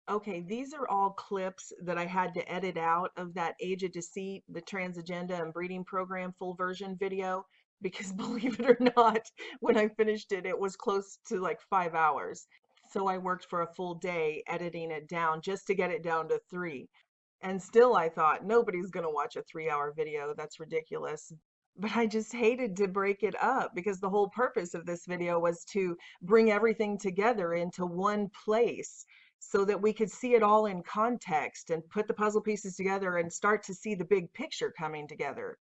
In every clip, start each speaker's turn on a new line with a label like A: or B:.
A: Okay, these are all clips that I had to edit out of that Age of Deceit, the Trans Agenda and Breeding Program full version video, because believe it or not, when I finished it, it was close to like 5 hours. So I worked for a full day editing it down just to get it down to three. And still, I thought nobody's going to watch a 3 hour video. That's ridiculous. But I just hated to break it up because the whole purpose of this video was to bring everything together into one place so that we could see it all in context and put the puzzle pieces together and start to see the big picture coming together.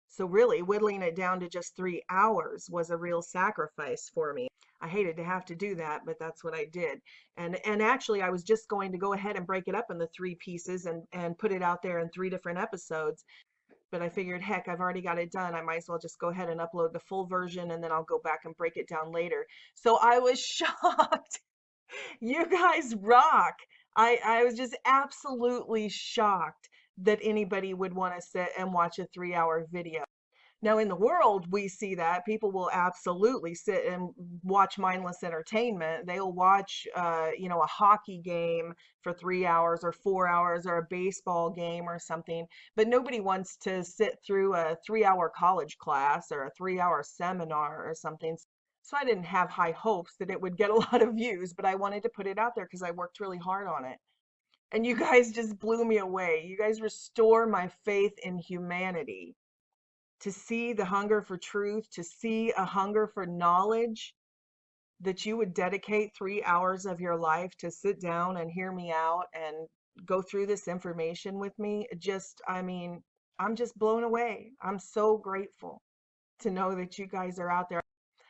A: So really, whittling it down to just 3 hours was a real sacrifice for me. I hated to have to do that, but that's what I did. And actually, I was just going to go ahead and break it up into three pieces and put it out there in three different episodes. But I figured, heck, I've already got it done. I might as well just go ahead and upload the full version, and then I'll go back and break it down later. So I was shocked. You guys rock. I was just absolutely shocked that anybody would want to sit and watch a 3 hour video. Now, in the world, we see that people will absolutely sit and watch mindless entertainment. They'll watch, a hockey game for 3 hours or 4 hours or a baseball game or something. But nobody wants to sit through a 3 hour college class or a 3 hour seminar or something. So I didn't have high hopes that it would get a lot of views, but I wanted to put it out there because I worked really hard on it. And you guys just blew me away. You guys restore my faith in humanity. To see the hunger for truth, to see a hunger for knowledge, that you would dedicate 3 hours of your life to sit down and hear me out and go through this information with me. I mean, I'm just blown away. I'm so grateful to know that you guys are out there.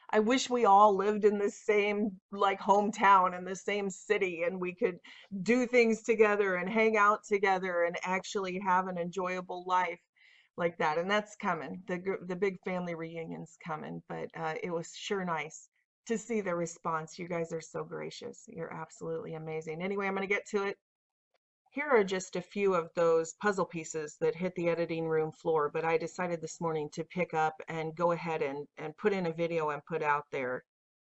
A: I wish we all lived in the same like hometown in the same city and we could do things together and hang out together and actually have an enjoyable life like that. And that's coming. The big family reunion's coming, but it was sure nice to see the response. You guys are so gracious. You're absolutely amazing. Anyway, I'm going to get to it. Here are just a few of those puzzle pieces that hit the editing room floor, but I decided this morning to pick up and go ahead and put in a video and put out there.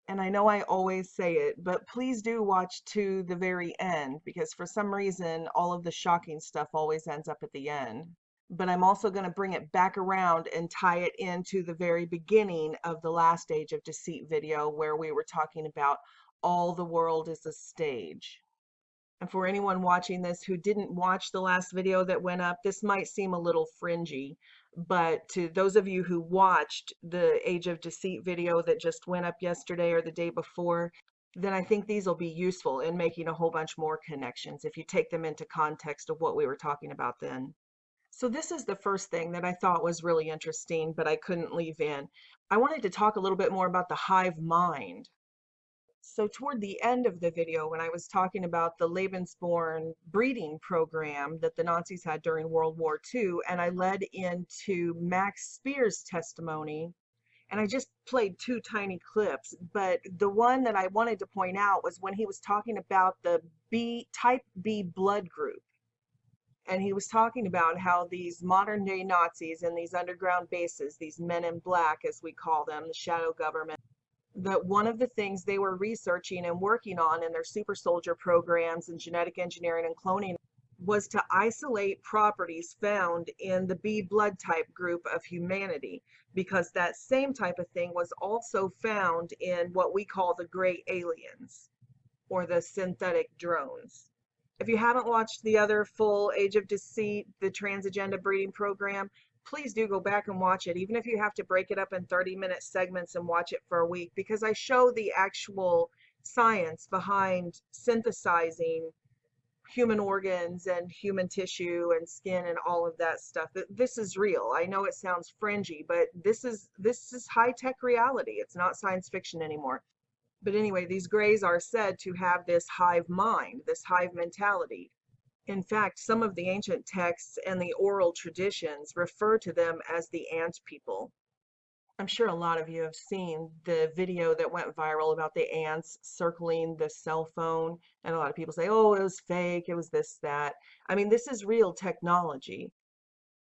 A: And I know I always say it, but please do watch to the very end because for some reason, all of the shocking stuff always ends up at the end. But I'm also going to bring it back around and tie it into the very beginning of the last Age of Deceit video where we were talking about all the world is a stage. And for anyone watching this who didn't watch the last video that went up, this might seem a little fringy, but to those of you who watched the Age of Deceit video that just went up yesterday or the day before, then I think these will be useful in making a whole bunch more connections if you take them into context of what we were talking about then. So this is the first thing that I thought was really interesting, but I couldn't leave in. I wanted to talk a little bit more about the hive mind. So toward the end of the video, when I was talking about the Lebensborn breeding program that the Nazis had during World War II, and I led into Max Spear's testimony, and I just played two tiny clips, but the one that I wanted to point out was when he was talking about the type B blood group. And he was talking about how these modern day Nazis in these underground bases, these men in black, as we call them, the shadow government, that one of the things they were researching and working on in their super soldier programs and genetic engineering and cloning was to isolate properties found in the B blood type group of humanity, because that same type of thing was also found in what we call the gray aliens or the synthetic drones. If you haven't watched the other full Age of Deceit, the Trans Agenda breeding program, please do go back and watch it, even if you have to break it up in 30-minute segments and watch it for a week, because I show the actual science behind synthesizing human organs and human tissue and skin and all of that stuff. This is real. I know it sounds fringy, but this is high-tech reality. It's not science fiction anymore. But anyway, these grays are said to have this hive mind, this hive mentality. In fact, some of the ancient texts and the oral traditions refer to them as the ant people. I'm sure a lot of you have seen the video that went viral about the ants circling the cell phone, and a lot of people say, oh, it was fake, it was this, that. I mean, this is real technology.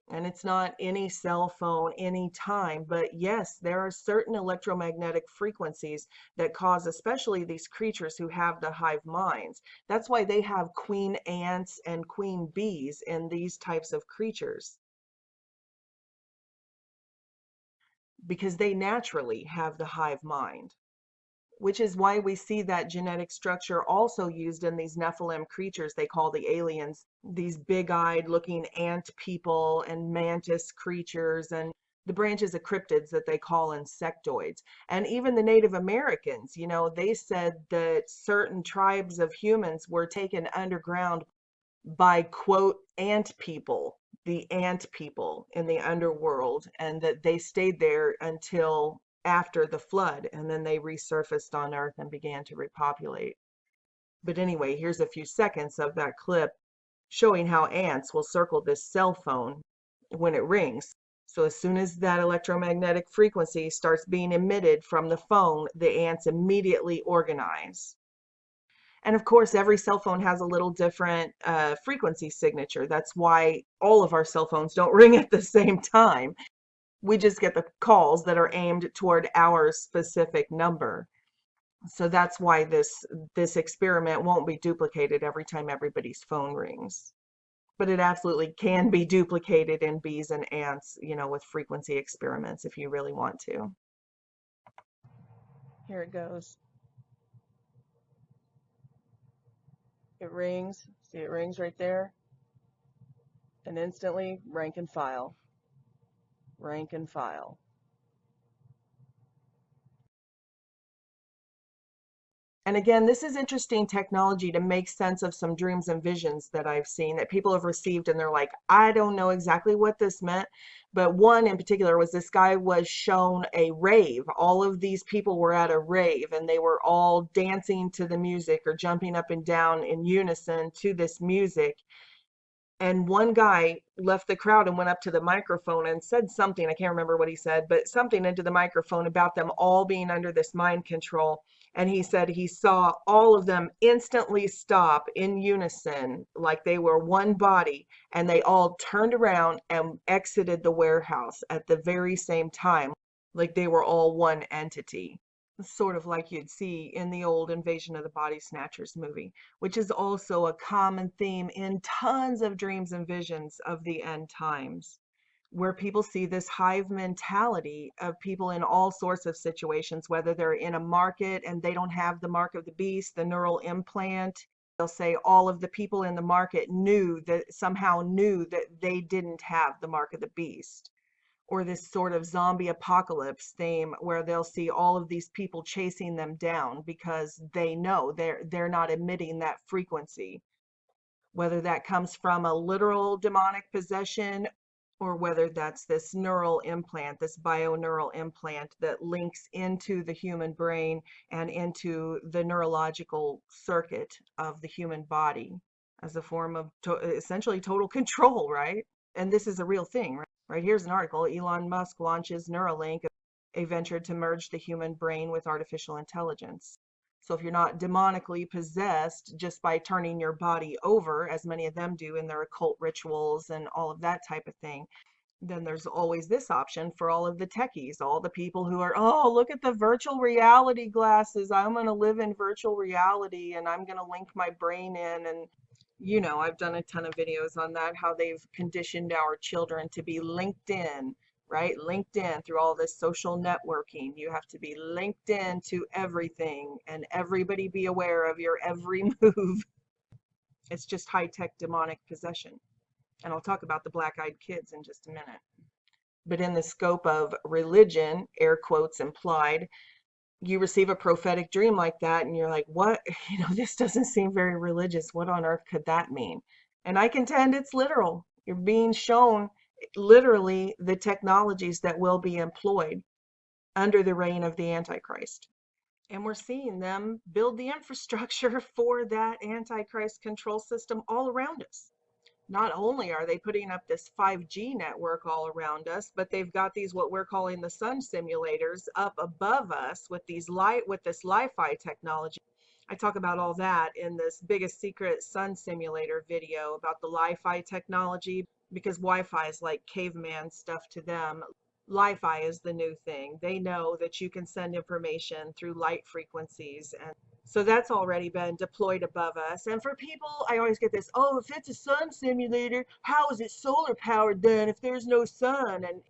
A: And it's not any cell phone, any time, but yes, there are certain electromagnetic frequencies that cause, especially these creatures who have the hive minds. That's why they have queen ants and queen bees in these types of creatures, because they naturally have the hive mind. Which is why we see that genetic structure also used in these Nephilim creatures they call the aliens, these big-eyed looking ant people and mantis creatures, and the branches of cryptids that they call insectoids. And even the Native Americans, they said that certain tribes of humans were taken underground by, quote, ant people, the ant people in the underworld, and that they stayed there until after the flood, and then they resurfaced on Earth and began to repopulate. But anyway, here's a few seconds of that clip showing how ants will circle this cell phone when it rings. So as soon as that electromagnetic frequency starts being emitted from the phone, the ants immediately organize. And of course, every cell phone has a little different frequency signature. That's why all of our cell phones don't ring at the same time. We just get the calls that are aimed toward our specific number. So that's why this experiment won't be duplicated every time everybody's phone rings. But it absolutely can be duplicated in bees and ants, with frequency experiments if you really want to. Here it goes. It rings. See, it rings right there. And instantly, rank and file. Rank and file. And again, this is interesting technology to make sense of some dreams and visions that I've seen that people have received, and they're like, I don't know exactly what this meant. But one in particular was this guy was shown a rave. All of these people were at a rave and they were all dancing to the music or jumping up and down in unison to this music. And one guy left the crowd and went up to the microphone and said something, I can't remember what he said, but something into the microphone about them all being under this mind control. And he said he saw all of them instantly stop in unison, like they were one body, and they all turned around and exited the warehouse at the very same time, like they were all one entity, sort of like you'd see in the old Invasion of the Body Snatchers movie, which is also a common theme in tons of dreams and visions of the end times, where people see this hive mentality of people in all sorts of situations, whether they're in a market and they don't have the mark of the beast, the neural implant. They'll say all of the people in the market somehow knew that they didn't have the mark of the beast. Or this sort of zombie apocalypse theme where they'll see all of these people chasing them down because they know they're not emitting that frequency, whether that comes from a literal demonic possession or whether that's this neural implant, this bioneural implant that links into the human brain and into the neurological circuit of the human body as a form of essentially total control, right? And this is a real thing, right? Right, here's an article. Elon Musk launches Neuralink, a venture to merge the human brain with artificial intelligence. So if you're not demonically possessed just by turning your body over, as many of them do in their occult rituals and all of that type of thing, then there's always this option for all of the techies, all the people who are, oh, look at the virtual reality glasses. I'm going to live in virtual reality and I'm going to link my brain in. And I've done a ton of videos on that, how they've conditioned our children to be linked in, right? Linked in through all this social networking. You have to be linked in to everything and everybody be aware of your every move. It's just high-tech demonic possession. And I'll talk about the black-eyed kids in just a minute. But in the scope of religion, air quotes implied, you receive a prophetic dream like that and you're like, what? This doesn't seem very religious. What on earth could that mean? And I contend it's literal. You're being shown literally the technologies that will be employed under the reign of the Antichrist. And we're seeing them build the infrastructure for that Antichrist control system all around us. Not only are they putting up this 5G network all around us, but they've got these what we're calling the sun simulators up above us with this Li-Fi technology. I talk about all that in this biggest secret sun simulator video about the Li-Fi technology. because Wi-Fi is like caveman stuff to them. Li-Fi is the new thing. They know that you can send information through light frequencies, and so that's already been deployed above us. And for people, I always get this, oh, if it's a sun simulator, how is it solar powered then if there's no sun? And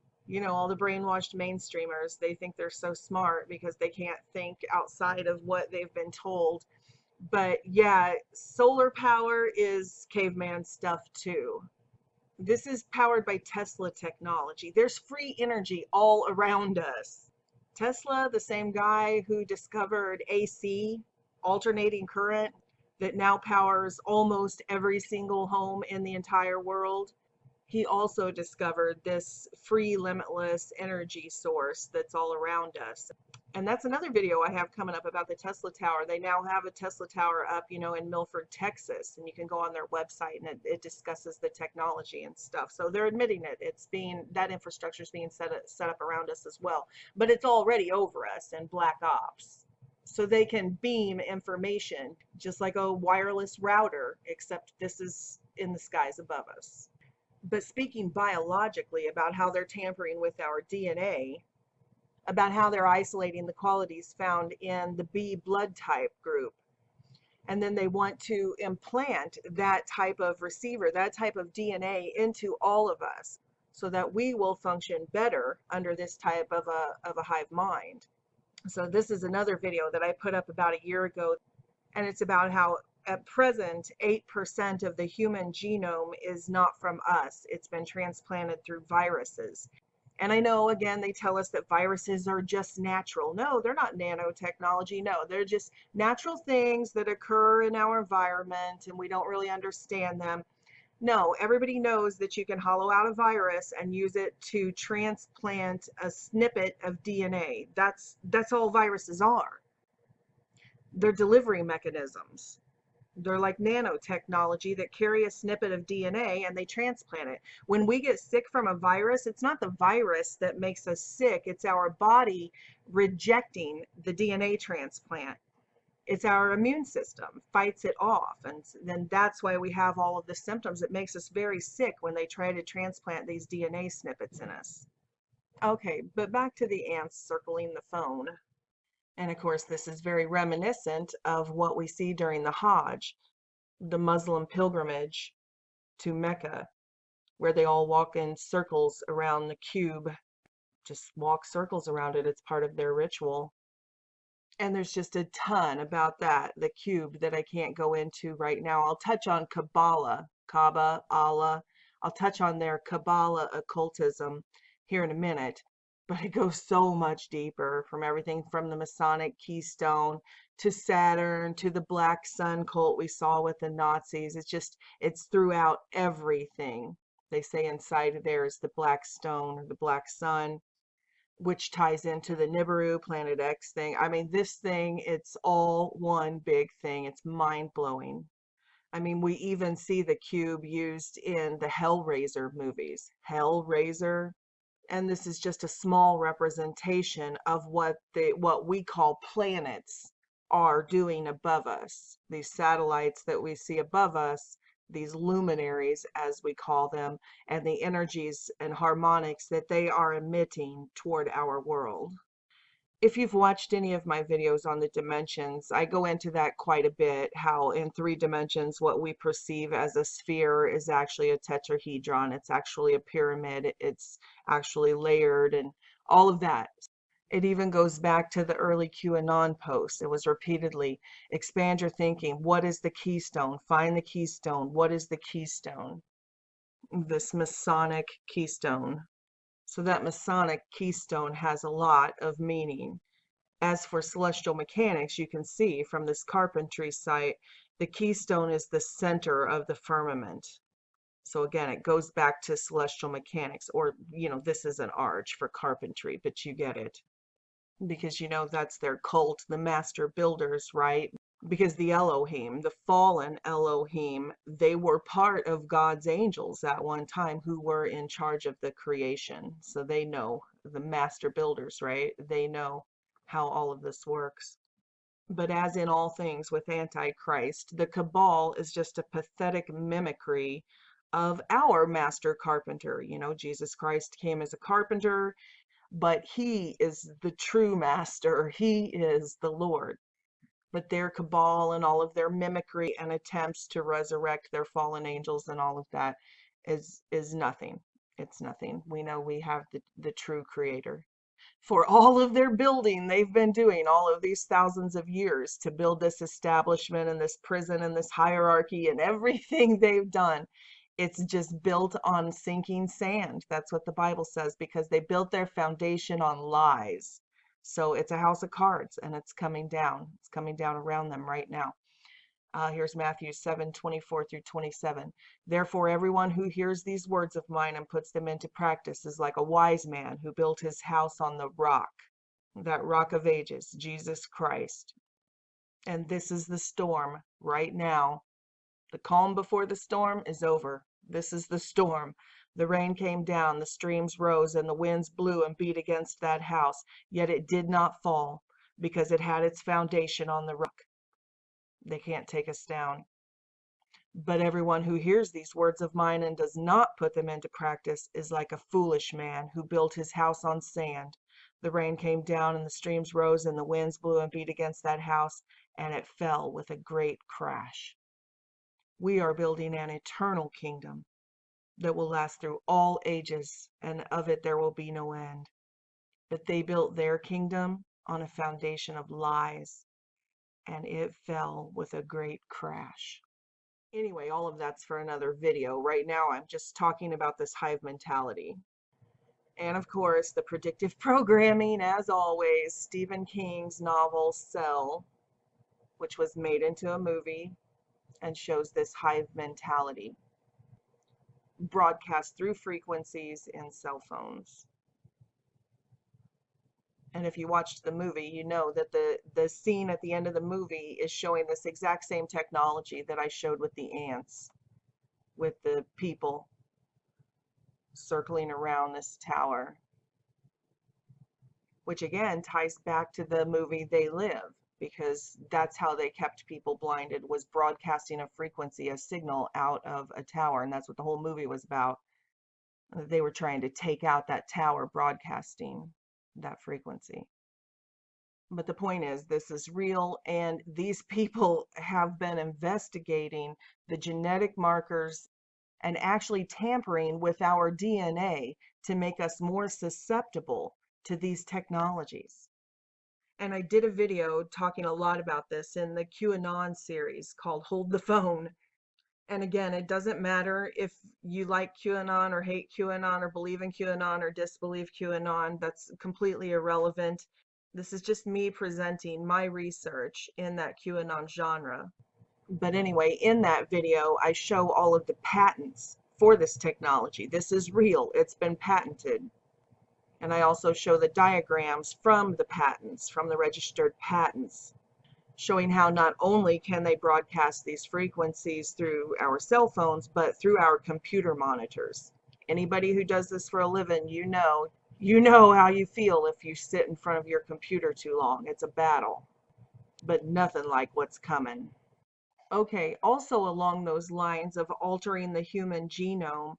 A: all the brainwashed mainstreamers, they think they're so smart because they can't think outside of what they've been told. But yeah, solar power is caveman stuff too. This is powered by Tesla technology. There's free energy all around us. Tesla, the same guy who discovered AC, alternating current, that now powers almost every single home in the entire world, he also discovered this free, limitless energy source that's all around us. And that's another video I have coming up about the Tesla Tower. They now have a Tesla Tower up, in Milford, Texas, and you can go on their website and it discusses the technology and stuff. So they're admitting it. That infrastructure is being set up around us as well, but it's already over us in black ops. So they can beam information just like a wireless router, except this is in the skies above us. But speaking biologically about how they're tampering with our DNA, about how they're isolating the qualities found in the B blood type group. And then they want to implant that type of receiver, that type of DNA into all of us so that we will function better under this type of a hive mind. So this is another video that I put up about a year ago, and it's about how at present 8% of the human genome is not from us. It's been transplanted through viruses. And I know, again, they tell us that viruses are just natural. No, they're not nanotechnology. No, they're just natural things that occur in our environment and we don't really understand them. No, everybody knows that you can hollow out a virus and use it to transplant a snippet of DNA. That's all viruses are. They're delivery mechanisms. They're like nanotechnology that carry a snippet of DNA and they transplant it. When we get sick from a virus, it's not the virus that makes us sick. It's our body rejecting the DNA transplant. It's our immune system fights it off. And then that's why we have all of the symptoms. It makes us very sick when they try to transplant these DNA snippets in us. Okay, but back to the ants circling the phone. And of course, this is very reminiscent of what we see during the Hajj, the Muslim pilgrimage to Mecca, where they all walk in circles around the cube, just walk circles around it. It's part of their ritual. And there's just a ton about the cube, that I can't go into right now. I'll touch on Kabbalah, Kaaba, Allah. I'll touch on their Kabbalah occultism here in a minute. But it goes so much deeper, from everything from the Masonic keystone to Saturn to the Black Sun cult we saw with the Nazis. It's throughout everything. They say inside of there is the Black Stone or the Black Sun, which ties into the Nibiru Planet X thing. I mean, this thing, it's all one big thing. It's mind-blowing. I mean, we even see the cube used in the Hellraiser movies. Hellraiser. And this is just a small representation of what we call planets are doing above us. These satellites that we see above us, these luminaries as we call them, and the energies and harmonics that they are emitting toward our world. If you've watched any of my videos on the dimensions, I go into that quite a bit, how in 3 dimensions what we perceive as a sphere is actually a tetrahedron. It's actually a pyramid. It's actually layered and all of that. It even goes back to the early QAnon posts. It was repeatedly, expand your thinking. What is the keystone? Find the keystone. What is the keystone? This Masonic keystone. So that Masonic keystone has a lot of meaning. As for celestial mechanics, you can see from this carpentry site, the keystone is the center of the firmament. So again, it goes back to celestial mechanics, or, this is an arch for carpentry, but you get it. Because, that's their cult, the master builders, right? Because the Elohim, the fallen Elohim, they were part of God's angels at one time who were in charge of the creation. So they know, the master builders, right? They know how all of this works. But as in all things with Antichrist, the Cabal is just a pathetic mimicry of our master carpenter. You know, Jesus Christ came as a carpenter, but he is the true master. He is the Lord. But their cabal and all of their mimicry and attempts to resurrect their fallen angels and all of that is nothing. It's nothing. We know we have the true creator. For all of their building they've been doing all of these thousands of years to build this establishment and this prison and this hierarchy and everything they've done, it's just built on sinking sand. That's what the Bible says, because they built their foundation on lies. So it's a house of cards, and it's coming down. It's coming down around them right now. Here's Matthew 7:24-27. Therefore, everyone who hears these words of mine and puts them into practice is like a wise man who built his house on the rock, that rock of ages, Jesus Christ. And this is the storm right now. The calm before the storm is over. This is the storm. The rain came down, the streams rose, and the winds blew and beat against that house, yet it did not fall, because it had its foundation on the rock. They can't take us down. But everyone who hears these words of mine and does not put them into practice is like a foolish man who built his house on sand. The rain came down, and the streams rose, and the winds blew and beat against that house, and it fell with a great crash. We are building an eternal kingdom that will last through all ages, and of it there will be no end. But they built their kingdom on a foundation of lies, and it fell with a great crash. Anyway, all of that's for another video. Right now, I'm just talking about this hive mentality. And of course, the predictive programming, as always, Stephen King's novel Cell, which was made into a movie and shows this hive mentality broadcast through frequencies in cell phones. And if you watched the movie, you know that the scene at the end of the movie is showing this exact same technology that I showed with the ants, with the people circling around this tower, which again ties back to the movie They Live, because that's how they kept people blinded, was broadcasting a frequency, a signal out of a tower. And that's what the whole movie was about. They were trying to take out that tower broadcasting that frequency. But the point is, this is real, and these people have been investigating the genetic markers and actually tampering with our DNA to make us more susceptible to these technologies. And I did a video talking a lot about this in the QAnon series called Hold the Phone. And again, it doesn't matter if you like QAnon or hate QAnon or believe in QAnon or disbelieve QAnon. That's completely irrelevant. This is just me presenting my research in that QAnon genre. But anyway, in that video, I show all of the patents for this technology. This is real. It's been patented. And I also show the diagrams from the patents, from the registered patents, showing how not only can they broadcast these frequencies through our cell phones, but through our computer monitors. Anybody who does this for a living, you know how you feel if you sit in front of your computer too long. It's a battle, but nothing like what's coming. Okay, also along those lines of altering the human genome,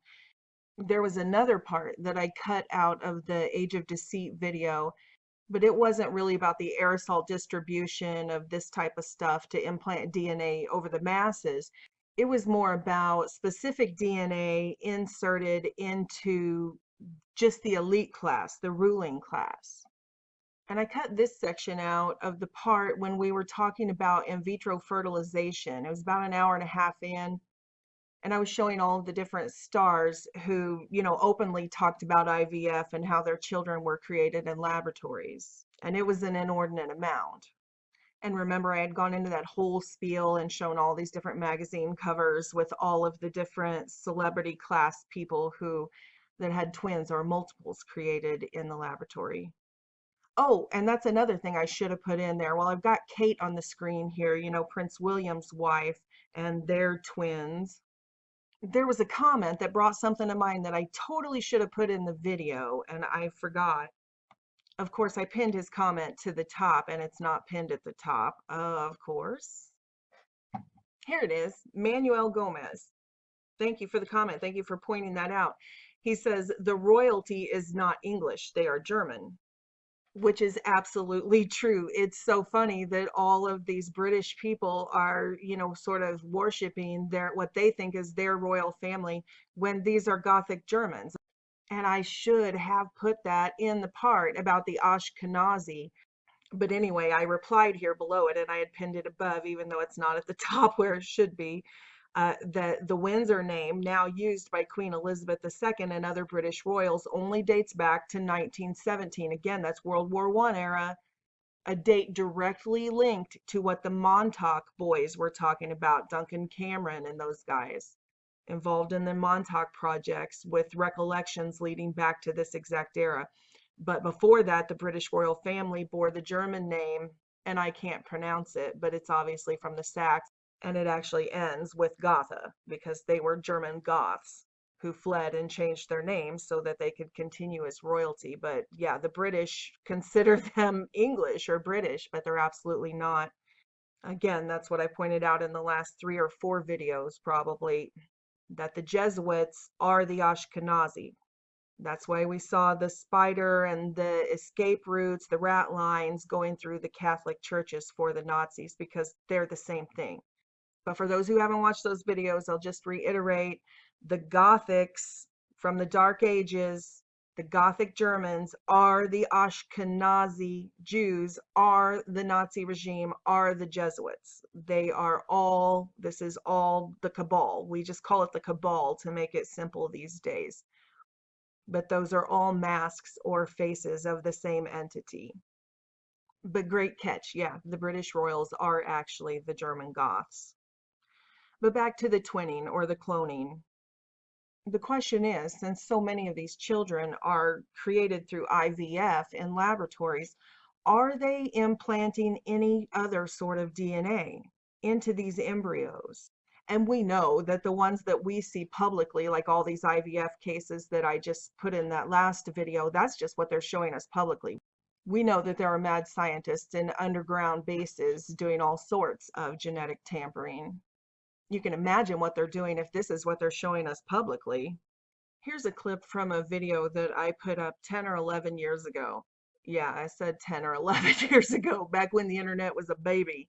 A: there was another part that I cut out of the Age of Deceit video, but it wasn't really about the aerosol distribution of this type of stuff to implant DNA over the masses. It was more about specific DNA inserted into just the elite class, the ruling class. And I cut this section out of the part when we were talking about in vitro fertilization. It was about an hour and a half in. And I was showing all of the different stars who, openly talked about IVF and how their children were created in laboratories. And it was an inordinate amount. And remember, I had gone into that whole spiel and shown all these different magazine covers with all of the different celebrity class people that had twins or multiples created in the laboratory. Oh, and that's another thing I should have put in there. Well, I've got Kate on the screen here, Prince William's wife and their twins. There was a comment that brought something to mind that I totally should have put in the video, and I forgot. Of course, I pinned his comment to the top, and it's not pinned at the top, of course. Here it is, Manuel Gomez. Thank you for the comment. Thank you for pointing that out. He says the royalty is not English, they are German, which is absolutely true. It's so funny that all of these British people are, sort of worshiping what they think is their royal family when these are Gothic Germans. And I should have put that in the part about the Ashkenazi. But anyway, I replied here below it, and I had pinned it above, even though it's not at the top where it should be. That the Windsor name, now used by Queen Elizabeth II and other British royals, only dates back to 1917. Again, that's World War I era, a date directly linked to what the Montauk boys were talking about, Duncan Cameron and those guys involved in the Montauk projects, with recollections leading back to this exact era. But before that, the British royal family bore the German name, and I can't pronounce it, but it's obviously from the Saxons, and it actually ends with Gotha because they were German Goths who fled and changed their names so that they could continue as royalty. But yeah, the British consider them English or British, but they're absolutely not. Again, that's what I pointed out in the last 3 or 4 videos, probably, that the Jesuits are the Ashkenazi. That's why we saw the spider and the escape routes, the rat lines going through the Catholic churches for the Nazis, because they're the same thing. But for those who haven't watched those videos, I'll just reiterate, the Gothics from the Dark Ages, the Gothic Germans are the Ashkenazi Jews, are the Nazi regime, are the Jesuits. They are all, this is all the Cabal. We just call it the Cabal to make it simple these days. But those are all masks or faces of the same entity. But great catch, yeah, the British royals are actually the German Goths. But back to the twinning or the cloning. The question is, since so many of these children are created through IVF in laboratories, are they implanting any other sort of DNA into these embryos? And we know that the ones that we see publicly, like all these IVF cases that I just put in that last video, that's just what they're showing us publicly. We know that there are mad scientists in underground bases doing all sorts of genetic tampering. You can imagine what they're doing if this is what they're showing us publicly. Here's a clip from a video that I put up 10 or 11 years ago. Yeah, I said 10 or 11 years ago, back when the internet was a baby.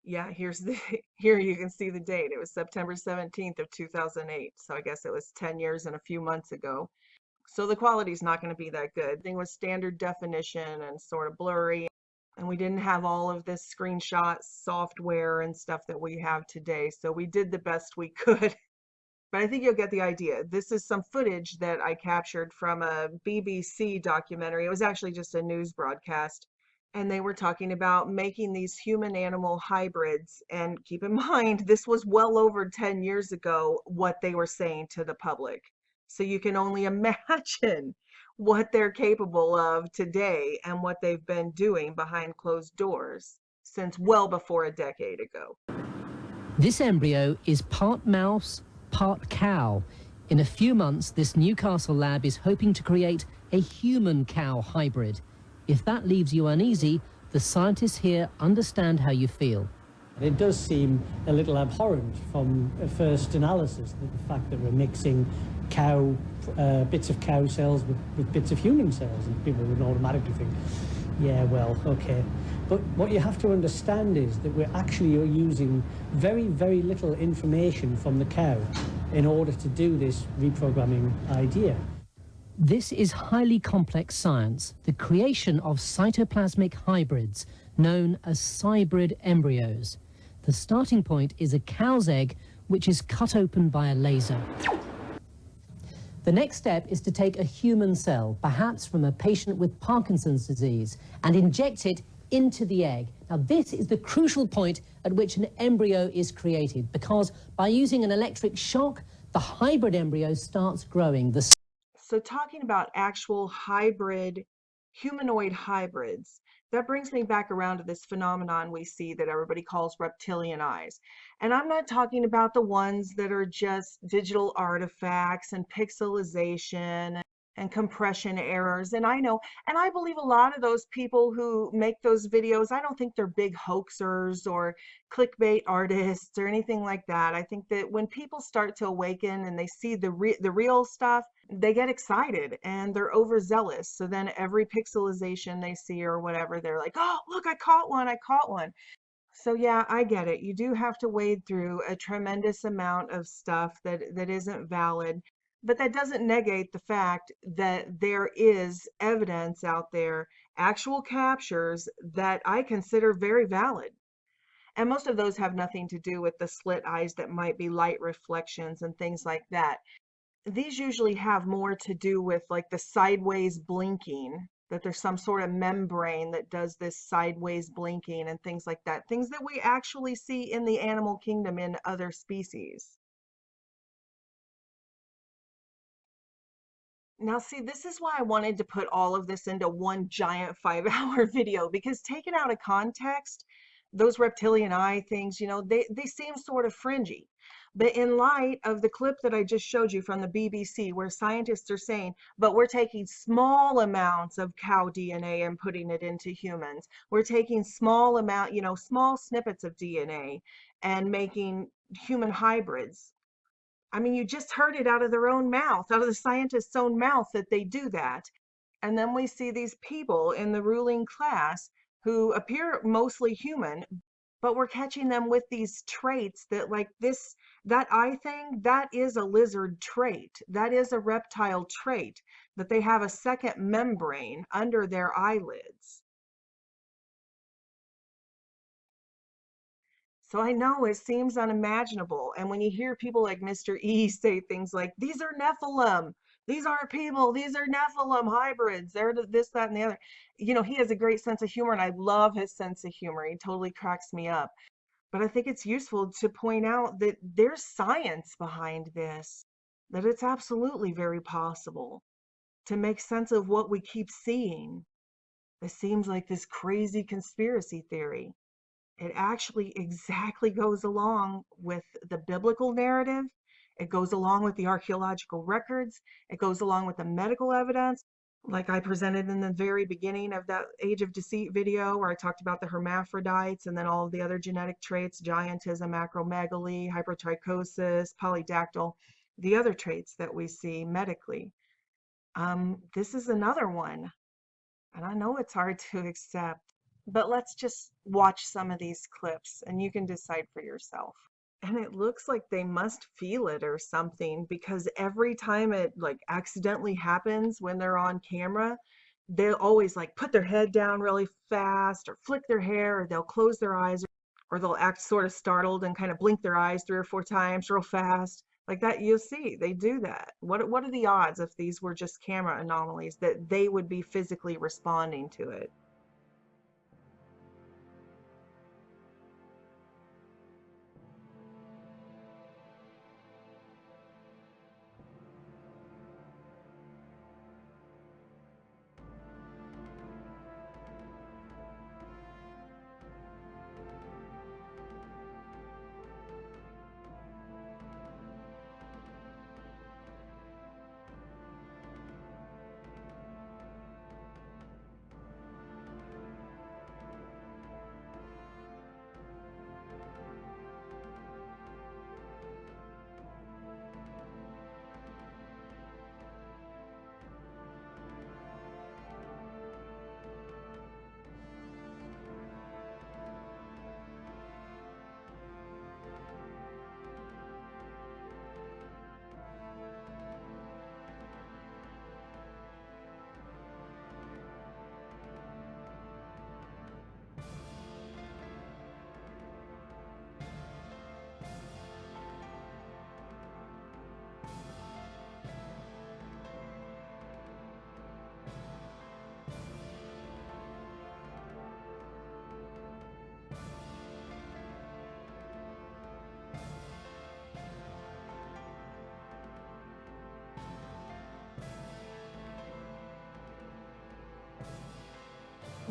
A: Yeah, here you can see the date. It was September 17th of 2008. So I guess it was 10 years and a few months ago. So the quality's not going to be that good. Thing was standard definition and sort of blurry. And we didn't have all of this screenshot software and stuff that we have today. So we did the best we could. But I think you'll get the idea. This is some footage that I captured from a BBC documentary. It was actually just a news broadcast. And they were talking about making these human-animal hybrids. And keep in mind, this was well over 10 years ago, what they were saying to the public. So you can only imagine what they're capable of today and what they've been doing behind closed doors since well before a decade ago.
B: This embryo is part mouse, part cow. In a few months, this Newcastle lab is hoping to create a human-cow hybrid. If that leaves you uneasy, the scientists here understand how you feel.
C: It does seem a little abhorrent from a first analysis, the fact that we're mixing bits of cow cells with bits of human cells, and people would automatically think, yeah, well, okay. But what you have to understand is that we're actually using very, very little information from the cow in order to do this reprogramming idea.
B: This is highly complex science, the creation of cytoplasmic hybrids, known as cybrid embryos. The starting point is a cow's egg, which is cut open by a laser. The next step is to take a human cell, perhaps from a patient with Parkinson's disease, and inject it into the egg. Now, this is the crucial point at which an embryo is created, because by using an electric shock, the hybrid embryo starts growing.
A: So talking about actual hybrid, humanoid hybrids, that brings me back around to this phenomenon we see that everybody calls reptilian eyes. And I'm not talking about the ones that are just digital artifacts and pixelization and compression errors. And I know, and I believe a lot of those people who make those videos, I don't think they're big hoaxers or clickbait artists or anything like that. I think that when people start to awaken and they see the real stuff, they get excited and they're overzealous. So then every pixelization they see or whatever, they're like, oh, look, I caught one, I caught one. So yeah, I get it. You do have to wade through a tremendous amount of stuff that isn't valid, but that doesn't negate the fact that there is evidence out there, actual captures that I consider very valid. And most of those have nothing to do with the slit eyes that might be light reflections and things like that. These usually have more to do with like the sideways blinking, that there's some sort of membrane that does this sideways blinking and things like that. Things that we actually see in the animal kingdom in other species. Now, see, this is why I wanted to put all of this into one giant 5-hour video, because taken out of context, those reptilian eye things, they seem sort of fringy. But in light of the clip that I just showed you from the BBC, where scientists are saying, but we're taking small amounts of cow DNA and putting it into humans. We're taking small snippets of DNA and making human hybrids. I mean, you just heard it out of their own mouth, out of the scientists' own mouth, that they do that. And then we see these people in the ruling class who appear mostly human, but we're catching them with these traits that, like that eye thing, that is a lizard trait. That is a reptile trait, that they have a second membrane under their eyelids. So I know it seems unimaginable. And when you hear people like Mr. E say things like, these are Nephilim, these aren't people, these are Nephilim hybrids, they're this, that, and the other. He has a great sense of humor, and I love his sense of humor. He totally cracks me up. But I think it's useful to point out that there's science behind this, that it's absolutely very possible to make sense of what we keep seeing. It seems like this crazy conspiracy theory. It actually exactly goes along with the biblical narrative. It goes along with the archaeological records. It goes along with the medical evidence. Like I presented in the very beginning of that Age of Deceit video, where I talked about the hermaphrodites and then all of the other genetic traits, giantism, acromegaly, hypertrichosis, polydactyl, the other traits that we see medically. This is another one. And I know it's hard to accept, but let's just watch some of these clips and you can decide for yourself. And it looks like they must feel it or something, because every time it like accidentally happens when they're on camera, they'll always like put their head down really fast or flick their hair, or they'll close their eyes, or they'll act sort of startled and kind of blink their eyes 3 or 4 times real fast. Like that, you'll see they do that. What are the odds, if these were just camera anomalies, that they would be physically responding to it?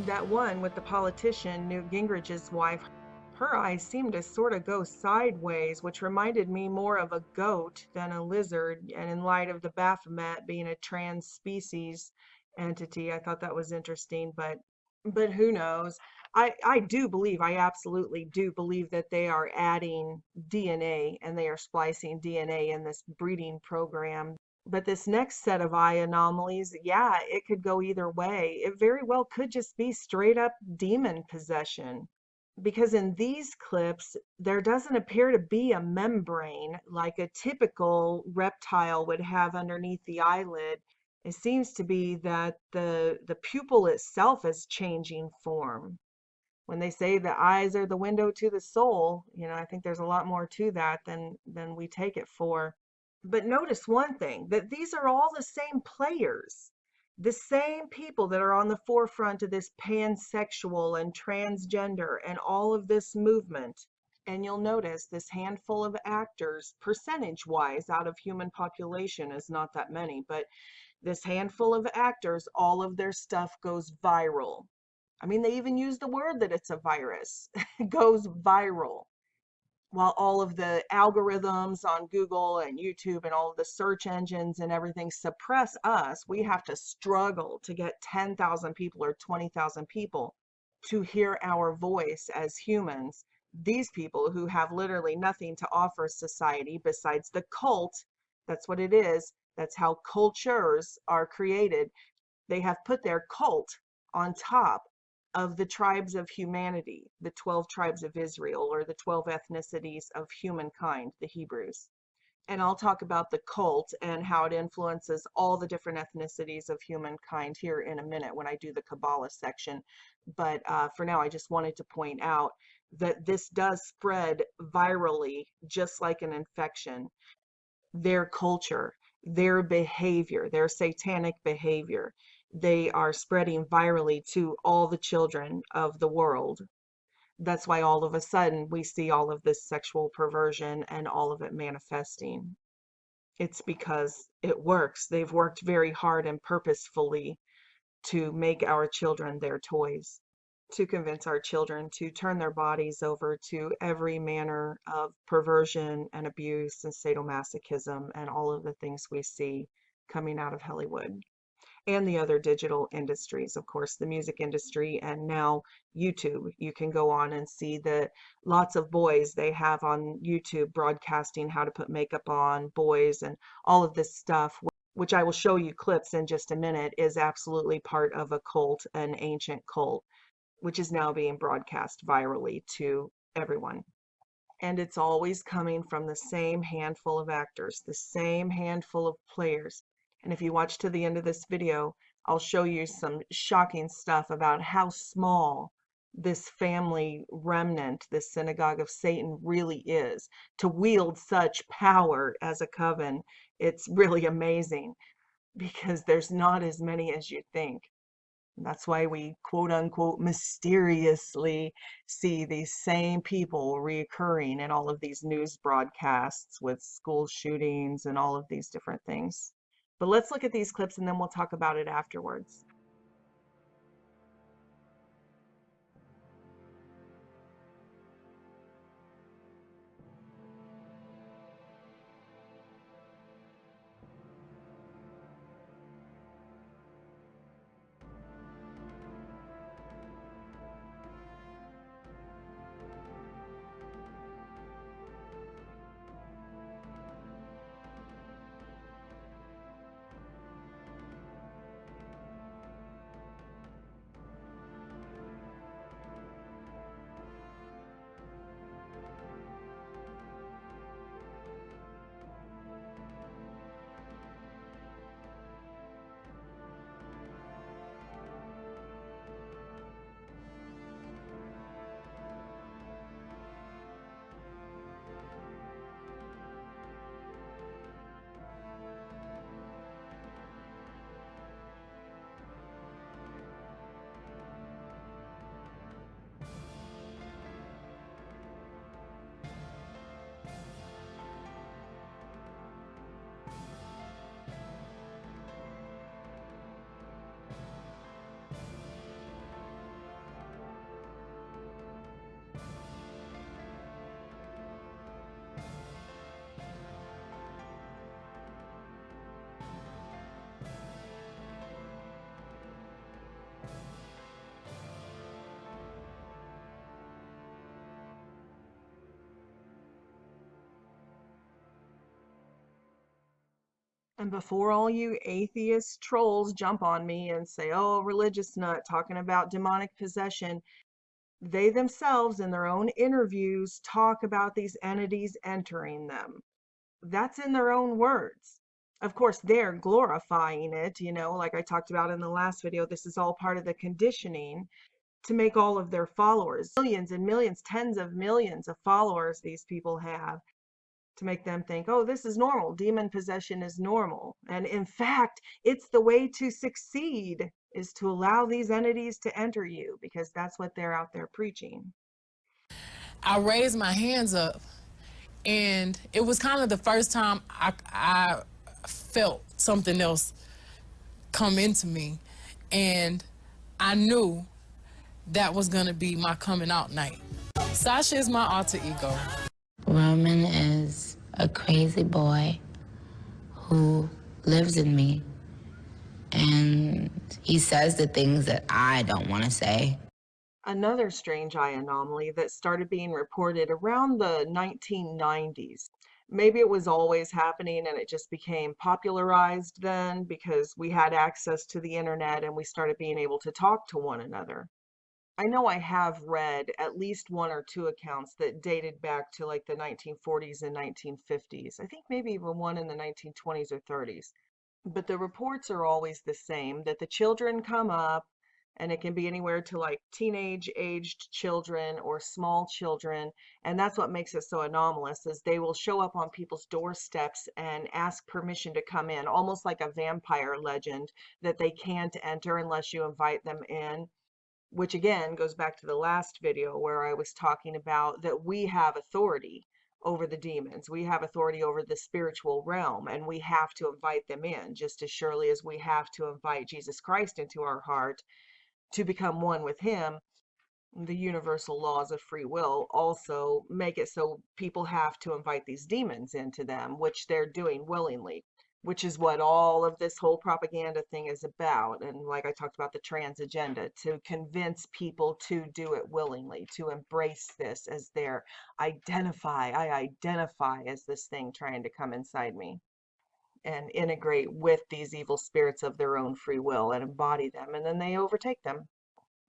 A: That one with the politician, Newt Gingrich's wife, Her eyes seemed to sort of go sideways, which reminded me more of a goat than a lizard. And in light of the Baphomet being a trans species entity, I thought that was interesting, but who knows? I do believe, I absolutely do believe that they are adding DNA and they are splicing DNA in this breeding program. But this next set of eye anomalies, yeah, it could go either way. It very well could just be straight up demon possession. Because in these clips, there doesn't appear to be a membrane like a typical reptile would have underneath the eyelid. It seems to be that the pupil itself is changing form. When they say the eyes are the window to the soul, I think there's a lot more to that than we take it for. But notice one thing, that these are all the same players, the same people that are on the forefront of this pansexual and transgender and all of this movement. And you'll notice this handful of actors, percentage-wise, out of human population is not that many, but this handful of actors, all of their stuff goes viral. I mean, they even use the word that it's a virus. It goes viral. While all of the algorithms on Google and YouTube and all of the search engines and everything suppress us, we have to struggle to get 10,000 people or 20,000 people to hear our voice as humans. These people who have literally nothing to offer society besides the cult, that's what it is. That's how cultures are created. They have put their cult on top of the tribes of humanity, the 12 tribes of Israel, or the 12 ethnicities of humankind, the Hebrews. And I'll talk about the cult and how it influences all the different ethnicities of humankind here in a minute when I do the Kabbalah section. But for now, I just wanted to point out that this does spread virally, just like an infection. Their culture, their behavior, their satanic behavior, they are spreading virally to all the children of the world. That's why all of a sudden we see all of this sexual perversion and all of it manifesting. It's because it works. They've worked very hard and purposefully to make our children their toys, to convince our children to turn their bodies over to every manner of perversion and abuse and sadomasochism and all of the things we see coming out of Hollywood and the other digital industries, of course, the music industry, and now YouTube. You can go on and see the lots of boys they have on YouTube broadcasting how to put makeup on, boys, and all of this stuff, which I will show you clips in just a minute, is absolutely part of a cult, an ancient cult, which is now being broadcast virally to everyone. And it's always coming from the same handful of actors, the same handful of players. And if you watch to the end of this video, I'll show you some shocking stuff about how small this family remnant, this synagogue of Satan really is. To wield such power as a coven, it's really amazing because there's not as many as you think. That's why we quote unquote mysteriously see these same people reoccurring in all of these news broadcasts with school shootings and all of these different things. But let's look at these clips and then we'll talk about it afterwards. And before all you atheist trolls jump on me and say, oh, religious nut talking about demonic possession, they themselves in their own interviews talk about these entities entering them. That's in their own words. Of course, they're glorifying it, like I talked about in the last video. This is all part of the conditioning to make all of their followers, millions and millions, tens of millions of followers these people have, to make them think, oh, this is normal. Demon possession is normal. And in fact, it's the way to succeed is to allow these entities to enter you, because that's what they're out there preaching.
D: I raised my hands up, and it was kind of the first time I felt something else come into me, and I knew that was gonna be my coming out night. Sasha is my alter ego.
E: Roman is a crazy boy who lives in me, and he says the things that I don't want to say.
A: Another strange eye anomaly that started being reported around the 1990s. Maybe it was always happening and it just became popularized then because we had access to the internet and we started being able to talk to one another. I know I have read at least one or two accounts that dated back to like the 1940s and 1950s. I think maybe even one in the 1920s or 30s. But the reports are always the same, that the children come up, and it can be anywhere to like teenage aged children or small children. And that's what makes it so anomalous, is they will show up on people's doorsteps and ask permission to come in, almost like a vampire legend that they can't enter unless you invite them in. Which again goes back to the last video where I was talking about that we have authority over the demons. We have authority over the spiritual realm, and we have to invite them in just as surely as we have to invite Jesus Christ into our heart to become one with him. The universal laws of free will also make it so people have to invite these demons into them, which they're doing willingly, which is what all of this whole propaganda thing is about. And like I talked about, the trans agenda, to convince people to do it willingly, to embrace this as their I identify as this thing trying to come inside me and integrate with these evil spirits of their own free will and embody them, and then they overtake them.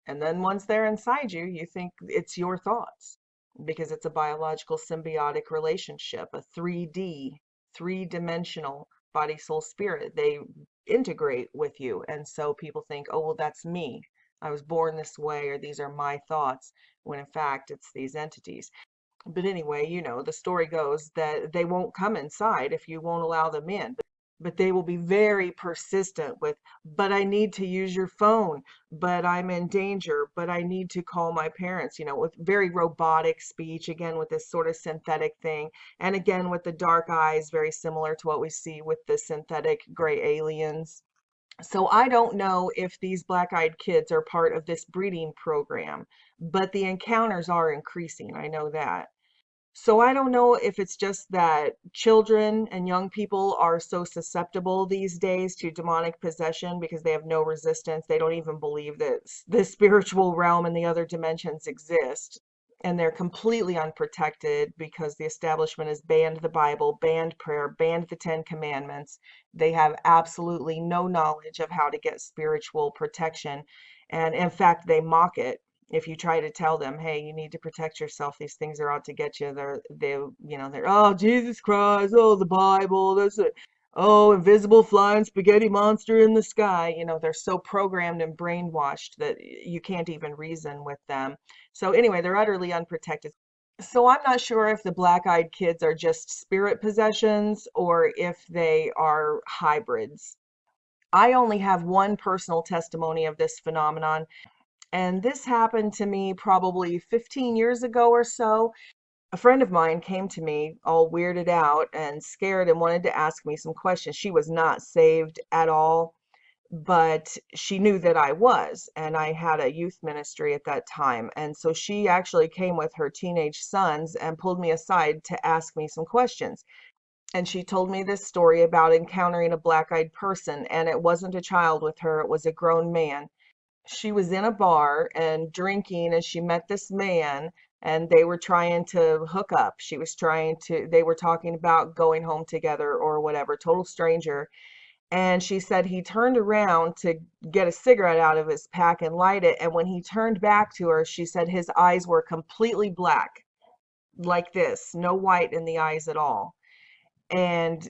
A: And then once they're inside you, you think it's your thoughts, because it's a biological symbiotic relationship, a 3D, three-dimensional body, soul, spirit. They integrate with you. And so people think, oh, well, that's me. I was born this way, or these are my thoughts, when in fact it's these entities. But anyway, the story goes that they won't come inside if you won't allow them in. But they will be very persistent with, but I need to use your phone, but I'm in danger, but I need to call my parents, with very robotic speech, again, with this sort of synthetic thing. And again, with the dark eyes, very similar to what we see with the synthetic gray aliens. So I don't know if these black-eyed kids are part of this breeding program, but the encounters are increasing. I know that. So I don't know if it's just that children and young people are so susceptible these days to demonic possession because they have no resistance. They don't even believe that the spiritual realm and the other dimensions exist. And they're completely unprotected because the establishment has banned the Bible, banned prayer, banned the 10 Commandments. They have absolutely no knowledge of how to get spiritual protection. And in fact, they mock it. If you try to tell them, hey, you need to protect yourself, these things are out to get you, they're, oh, Jesus Christ, oh, the Bible, oh, invisible flying spaghetti monster in the sky. They're so programmed and brainwashed that you can't even reason with them. So anyway, they're utterly unprotected. So I'm not sure if the black-eyed kids are just spirit possessions or if they are hybrids. I only have one personal testimony of this phenomenon. And this happened to me probably 15 years ago or so. A friend of mine came to me all weirded out and scared and wanted to ask me some questions. She was not saved at all, but she knew that I was, and I had a youth ministry at that time. And so she actually came with her teenage sons and pulled me aside to ask me some questions. And she told me this story about encountering a black-eyed person, and it wasn't a child with her, it was a grown man. She was in a bar and drinking, and she met this man and they were trying to hook up. They were talking about going home together or whatever, total stranger. And she said he turned around to get a cigarette out of his pack and light it. And when he turned back to her, she said his eyes were completely black, like this, no white in the eyes at all. And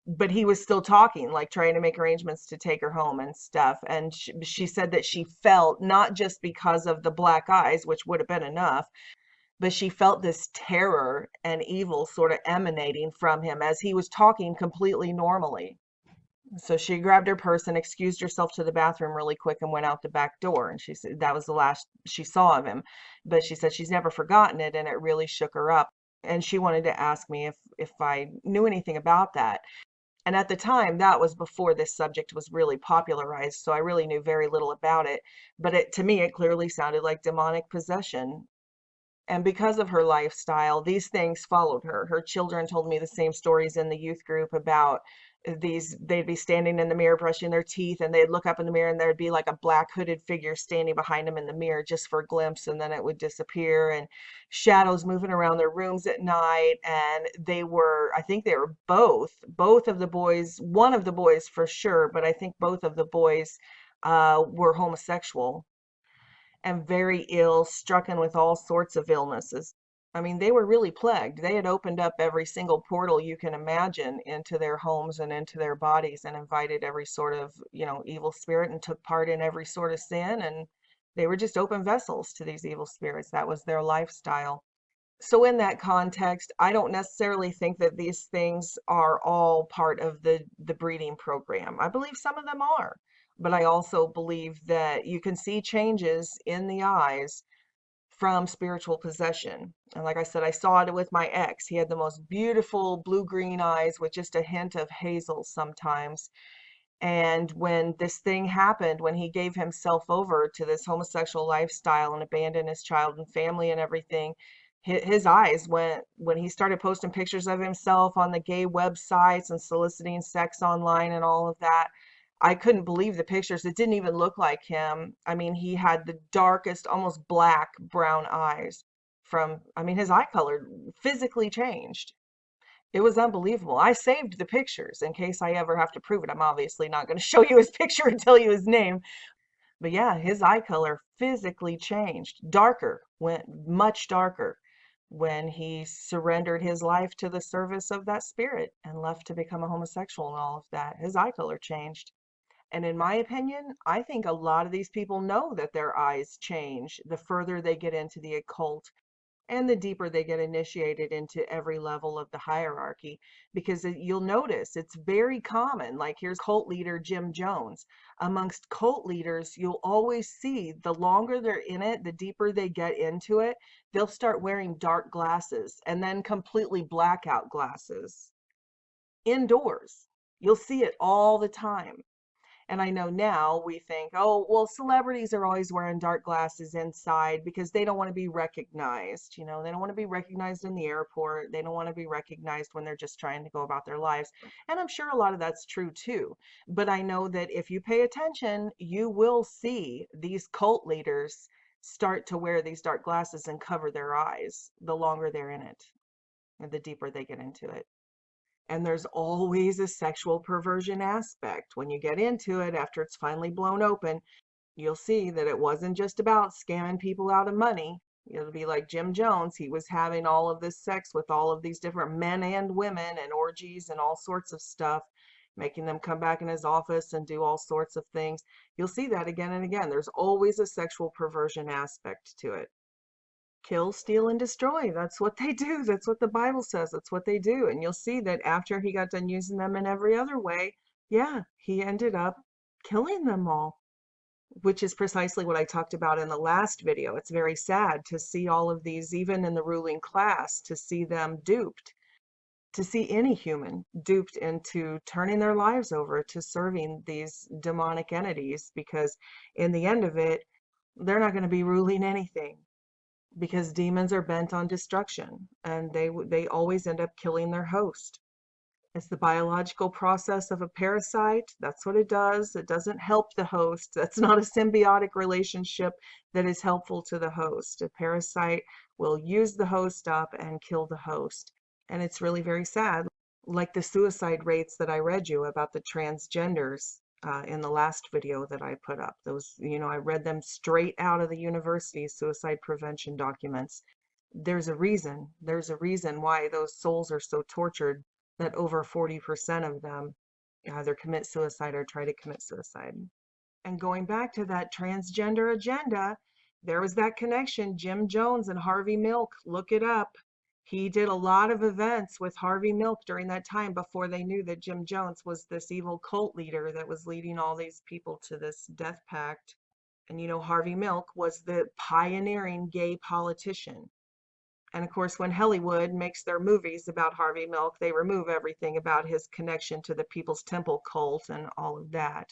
A: but he was still talking, like trying to make arrangements to take her home and stuff. And she said that she felt, not just because of the black eyes, which would have been enough, but she felt this terror and evil sort of emanating from him as he was talking completely normally. So she grabbed her purse and excused herself to the bathroom really quick and went out the back door. And she said that was the last she saw of him. But she said she's never forgotten it, and it really shook her up. And she wanted to ask me if I knew anything about that. And at the time, that was before this subject was really popularized, so I really knew very little about it. But to me, it clearly sounded like demonic possession. And because of her lifestyle, these things followed her. Her children told me the same stories in the youth group about they'd be standing in the mirror brushing their teeth, and they'd look up in the mirror and there'd be like a black hooded figure standing behind them in the mirror just for a glimpse, and then it would disappear, and shadows moving around their rooms at night. And I think they were both of the boys, one of the boys for sure, but I think both of the boys were homosexual and very ill, stricken with all sorts of illnesses. I mean, they were really plagued. They had opened up every single portal you can imagine into their homes and into their bodies, and invited every sort of, evil spirit, and took part in every sort of sin. And they were just open vessels to these evil spirits. That was their lifestyle. So in that context, I don't necessarily think that these things are all part of the breeding program. I believe some of them are, but I also believe that you can see changes in the eyes from spiritual possession. And like I said, I saw it with my ex. He had the most beautiful blue-green eyes with just a hint of hazel sometimes. And when this thing happened, when he gave himself over to this homosexual lifestyle and abandoned his child and family and everything, his eyes went, when he started posting pictures of himself on the gay websites and soliciting sex online and all of that. I couldn't believe the pictures. It didn't even look like him. I mean, he had the darkest, almost black brown eyes his eye color physically changed. It was unbelievable. I saved the pictures in case I ever have to prove it. I'm obviously not going to show you his picture and tell you his name. But yeah, his eye color physically changed. Went much darker when he surrendered his life to the service of that spirit and left to become a homosexual and all of that. His eye color changed. And in my opinion, I think a lot of these people know that their eyes change the further they get into the occult and the deeper they get initiated into every level of the hierarchy, because you'll notice it's very common. Like, here's cult leader Jim Jones. Amongst cult leaders, you'll always see the longer they're in it, the deeper they get into it, they'll start wearing dark glasses and then completely blackout glasses indoors. You'll see it all the time. And I know now we think, oh, well, celebrities are always wearing dark glasses inside because they don't want to be recognized. They don't want to be recognized in the airport. They don't want to be recognized when they're just trying to go about their lives. And I'm sure a lot of that's true too. But I know that if you pay attention, you will see these cult leaders start to wear these dark glasses and cover their eyes the longer they're in it and the deeper they get into it. And there's always a sexual perversion aspect. When you get into it, after it's finally blown open, you'll see that it wasn't just about scamming people out of money. It'll be like Jim Jones. He was having all of this sex with all of these different men and women and orgies and all sorts of stuff, making them come back in his office and do all sorts of things. You'll see that again and again. There's always a sexual perversion aspect to it. Kill, steal, and destroy. That's what they do. That's what the Bible says. That's what they do. And you'll see that after he got done using them in every other way, yeah, he ended up killing them all, which is precisely what I talked about in the last video. It's very sad to see all of these, even in the ruling class, to see them duped, to see any human duped into turning their lives over to serving these demonic entities, because in the end of it, they're not going to be ruling anything. Because demons are bent on destruction, and they always end up killing their host. It's the biological process of a parasite. That's what it does. It doesn't help the host. That's not a symbiotic relationship that is helpful to the host. A parasite will use the host up and kill the host. And it's really very sad. Like the suicide rates that I read you about the transgenders in the last video that I put up. Those, I read them straight out of the university's suicide prevention documents. There's a reason. There's a reason why those souls are so tortured that over 40% of them either commit suicide or try to commit suicide. And going back to that transgender agenda, there was that connection, Jim Jones and Harvey Milk. Look it up. He did a lot of events with Harvey Milk during that time before they knew that Jim Jones was this evil cult leader that was leading all these people to this death pact. And Harvey Milk was the pioneering gay politician. And of course, when Hollywood makes their movies about Harvey Milk, they remove everything about his connection to the People's Temple cult and all of that.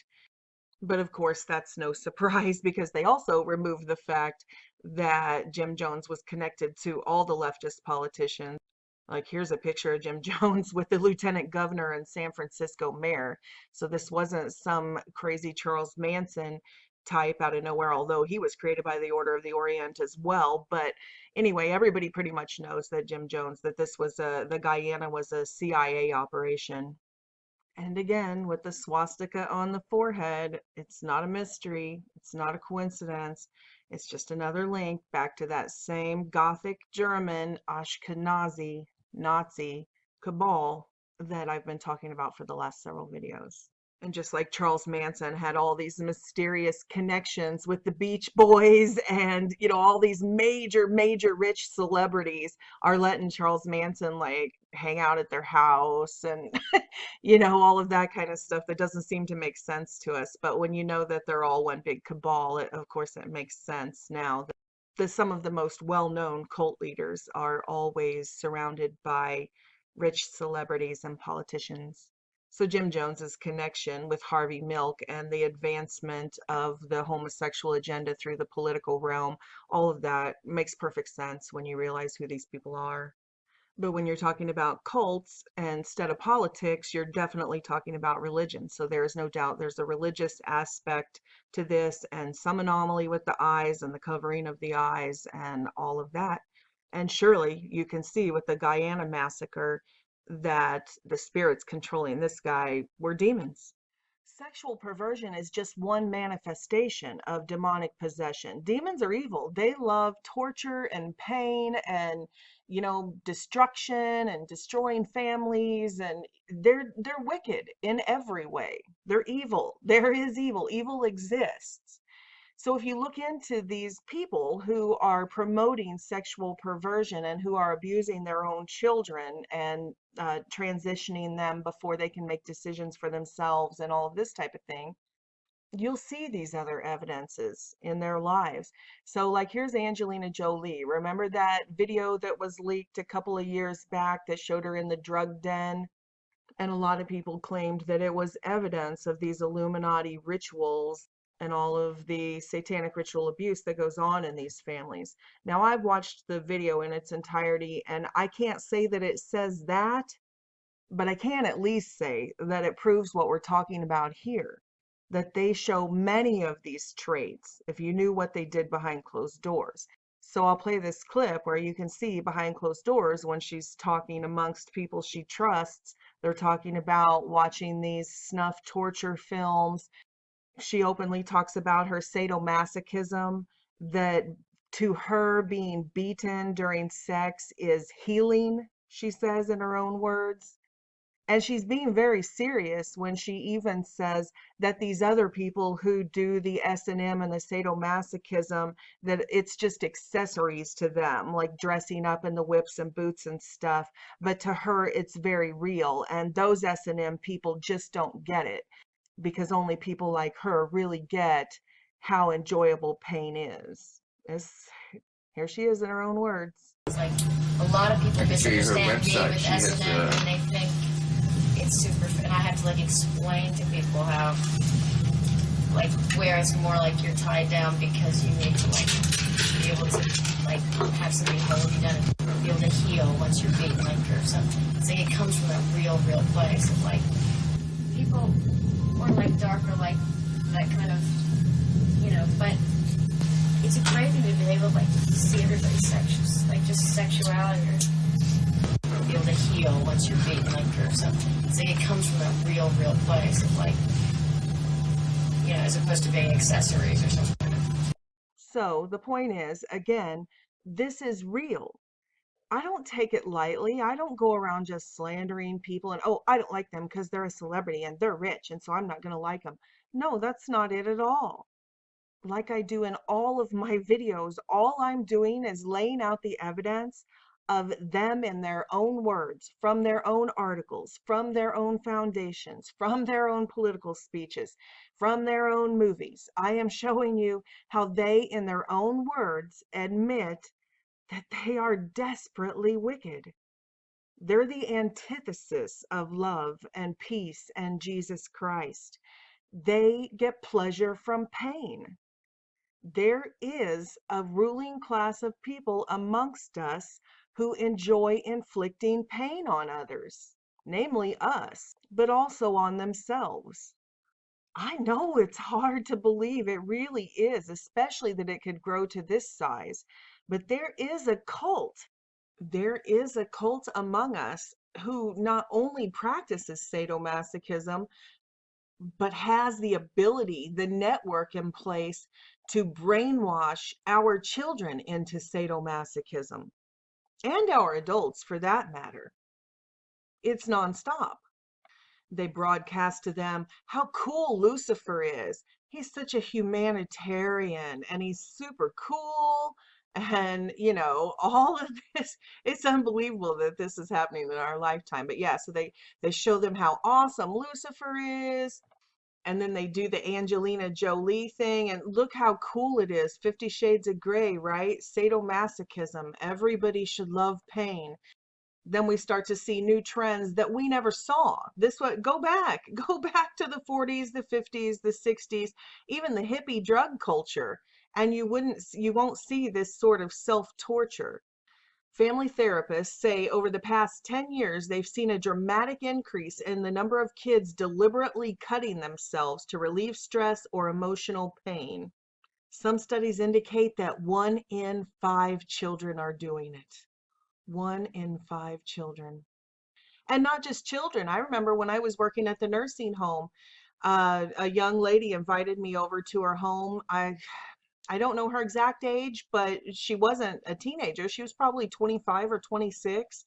A: But of course, that's no surprise because they also removed the fact that Jim Jones was connected to all the leftist politicians. Like, here's a picture of Jim Jones with the lieutenant governor and San Francisco mayor. So this wasn't some crazy Charles Manson type out of nowhere, although he was created by the Order of the Orient as well. But anyway, everybody pretty much knows that Jim Jones, that this was the Guyana was a CIA operation. And again, with the swastika on the forehead, it's not a mystery. It's not a coincidence. It's just another link back to that same Gothic German Ashkenazi Nazi cabal that I've been talking about for the last several videos. And just like Charles Manson had all these mysterious connections with the Beach Boys and, all these major rich celebrities are letting Charles Manson like hang out at their house and, all of that kind of stuff that doesn't seem to make sense to us. But when you know that they're all one big cabal, of course, it makes sense now. Some of the most well-known cult leaders are always surrounded by rich celebrities and politicians. So Jim Jones's connection with Harvey Milk and the advancement of the homosexual agenda through the political realm, all of that makes perfect sense when you realize who these people are. But when you're talking about cults instead of politics, you're definitely talking about religion. So there is no doubt there's a religious aspect to this and some anomaly with the eyes and the covering of the eyes and all of that. And surely you can see with the Guyana massacre that the spirits controlling this guy were demons. Sexual perversion is just one manifestation of demonic possession. Demons are evil. They love torture and pain and, destruction and destroying families, and they're wicked in every way. They're evil. There is evil. Evil exists. So if you look into these people who are promoting sexual perversion and who are abusing their own children and transitioning them before they can make decisions for themselves and all of this type of thing, you'll see these other evidences in their lives. So like here's Angelina Jolie. Remember that video that was leaked a couple of years back that showed her in the drug den? And a lot of people claimed that it was evidence of these Illuminati rituals and all of the satanic ritual abuse that goes on in these families. Now, I've watched the video in its entirety, and I can't say that it says that, but I can at least say that it proves what we're talking about here, that they show many of these traits if you knew what they did behind closed doors. So I'll play this clip where you can see behind closed doors when she's talking amongst people she trusts. They're talking about watching these snuff torture films. She openly talks about her sadomasochism, that to her being beaten during sex is healing, she says in her own words. And she's being very serious when she even says that these other people who do the S&M and the sadomasochism, that it's just accessories to them, like dressing up in the whips and boots and stuff. But to her, it's very real. And those S&M people just don't get it, because only people like her really get how enjoyable pain is. Here she is in her own words.
F: It's like a lot of people misunderstand gay with S&M and they think it's super, and I have to like explain to people how, like, where it's more like you're tied down because you need to like be able to like have somebody hold you down and be able to heal once you're being linked or something. It's like it comes from that real place of like people or like darker, like that kind of, you know, but it's a great thing to be able to like see everybody's sexual, like just sexuality or be able to heal once you're being linked or something. It's like it comes from that real place of like, you know, as opposed to being accessories or something.
A: So the point is, again, this is real. I don't take it lightly. I don't go around just slandering people and, oh, I don't like them because they're a celebrity and they're rich, and so I'm not going to like them. No, that's not it at all. Like I do in all of my videos, all I'm doing is laying out the evidence of them in their own words, from their own articles, from their own foundations, from their own political speeches, from their own movies. I am showing you how they, in their own words, admit that they are desperately wicked. They're the antithesis of love and peace and Jesus Christ. They get pleasure from pain. There is a ruling class of people amongst us who enjoy inflicting pain on others, namely us, but also on themselves. I know it's hard to believe, it really is, especially that it could grow to this size, but there is a cult. There is a cult among us who not only practices sadomasochism, but has the ability, the network in place to brainwash our children into sadomasochism, and our adults for that matter. It's nonstop. They broadcast to them how cool Lucifer is. He's such a humanitarian and he's super cool. And, you know, all of this, it's unbelievable that this is happening in our lifetime. But yeah, so they show them how awesome Lucifer is. And then they do the Angelina Jolie thing, and look how cool it is. 50 Shades of Grey, right? Sadomasochism. Everybody should love pain. Then we start to see new trends that we never saw. This one, go back to the 40s, the 50s, the 60s, even the hippie drug culture, and you won't see this sort of self-torture. Family therapists say over the past 10 years, they've seen a dramatic increase in the number of kids deliberately cutting themselves to relieve stress or emotional pain. Some studies indicate that 1 in 5 children are doing it. 1 in 5 children. And not just children. I remember when I was working at the nursing home, a young lady invited me over to her home. I don't know her exact age, but she wasn't a teenager. She was probably 25 or 26.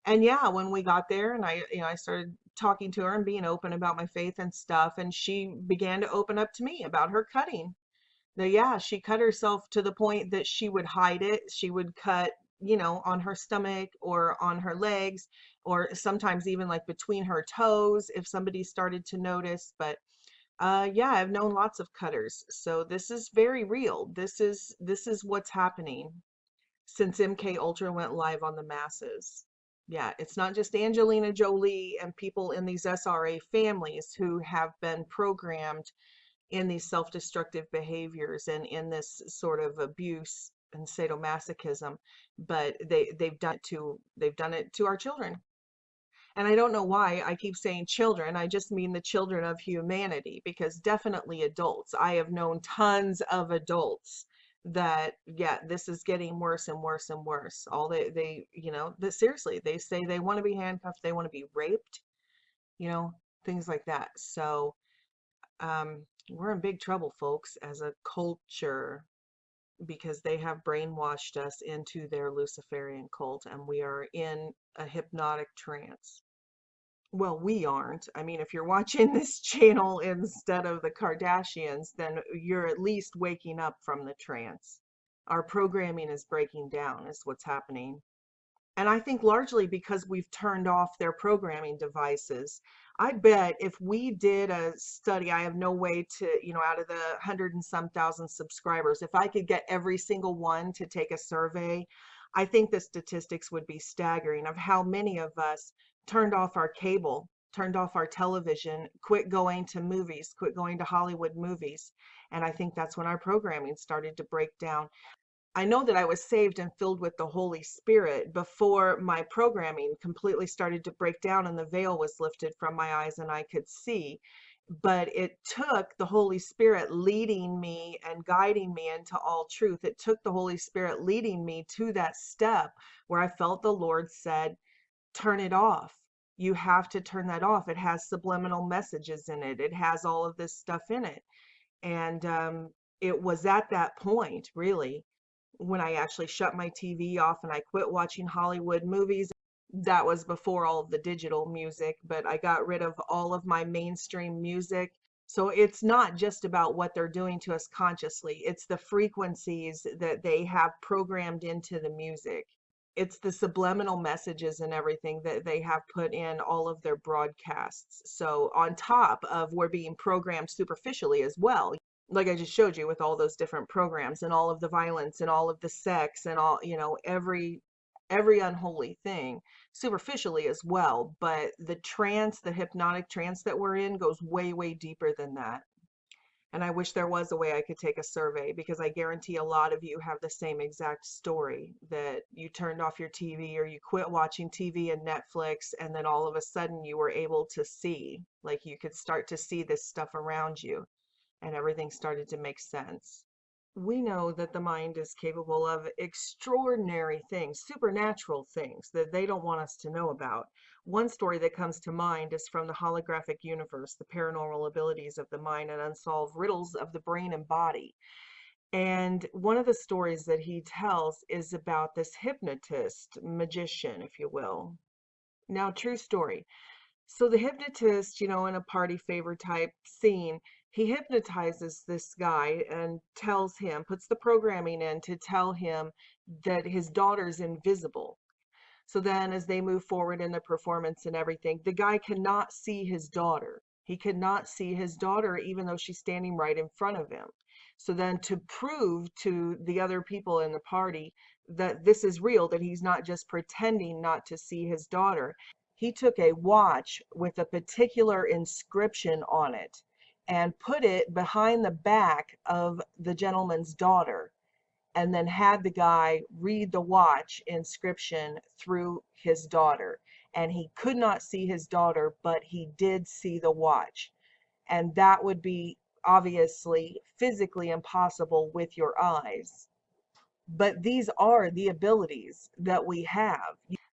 A: And yeah, when we got there and I started talking to her and being open about my faith and stuff, and she began to open up to me about her cutting. Now, yeah, she cut herself to the point that she would hide it. She would cut, you know, on her stomach or on her legs, or sometimes even like between her toes if somebody started to notice. But yeah, I've known lots of cutters, so this is very real. This is what's happening since MK Ultra went live on the masses. Yeah, it's not just Angelina Jolie and people in these SRA families who have been programmed in these self-destructive behaviors and in this sort of abuse and sadomasochism, but they've done it to our children. And I don't know why I keep saying children. I just mean the children of humanity, because definitely adults. I have known tons of adults that, yeah, this is getting worse and worse and worse. All they you know, seriously, they say they want to be handcuffed, they want to be raped, you know, things like that. So we're in big trouble, folks, as a culture, because they have brainwashed us into their Luciferian cult, and we are in a hypnotic trance. Well, we aren't. I mean, if you're watching this channel instead of the Kardashians, then you're at least waking up from the trance. Our programming is breaking down, is what's happening. And I think largely because we've turned off their programming devices. I bet if we did a study, I have no way to, you know, out of the 100 and some thousand subscribers, if I could get every single one to take a survey, I think the statistics would be staggering of how many of us turned off our cable, turned off our television, quit going to movies, quit going to Hollywood movies. And I think that's when our programming started to break down. I know that I was saved and filled with the Holy Spirit before my programming completely started to break down and the veil was lifted from my eyes and I could see. But it took the Holy Spirit leading me and guiding me into all truth. It took the Holy Spirit leading me to that step where I felt the Lord said, turn it off. You have to turn that off. It has subliminal messages in it. It has all of this stuff in it. And it was at that point, really, when I actually shut my TV off and I quit watching Hollywood movies. That was before all of the digital music, but I got rid of all of my mainstream music. So it's not just about what they're doing to us consciously, it's the frequencies that they have programmed into the music. It's the subliminal messages and everything that they have put in all of their broadcasts. So on top of we're being programmed superficially as well, like I just showed you with all those different programs and all of the violence and all of the sex and all, you know, every unholy thing superficially as well. But the trance, the hypnotic trance that we're in goes way, way deeper than that. And I wish there was a way I could take a survey, because I guarantee a lot of you have the same exact story, that you turned off your TV or you quit watching TV and Netflix, and then all of a sudden you were able to see, like you could start to see this stuff around you and everything started to make sense. We know that the mind is capable of extraordinary things, supernatural things that they don't want us to know about. One story that comes to mind is from the holographic universe, the paranormal abilities of the mind and unsolved riddles of the brain and body. And one of the stories that he tells is about this hypnotist, magician, if you will. Now, true story. So the hypnotist, you know, in a party favor type scene, he hypnotizes this guy and tells him, puts the programming in to tell him that his daughter's invisible. So then as they move forward in the performance and everything, the guy cannot see his daughter. He cannot see his daughter even though she's standing right in front of him. So then to prove to the other people in the party that this is real, that he's not just pretending not to see his daughter, he took a watch with a particular inscription on it and put it behind the back of the gentleman's daughter, and then had the guy read the watch inscription through his daughter. And he could not see his daughter, but he did see the watch. And that would be obviously physically impossible with your eyes. But these are the abilities that we have.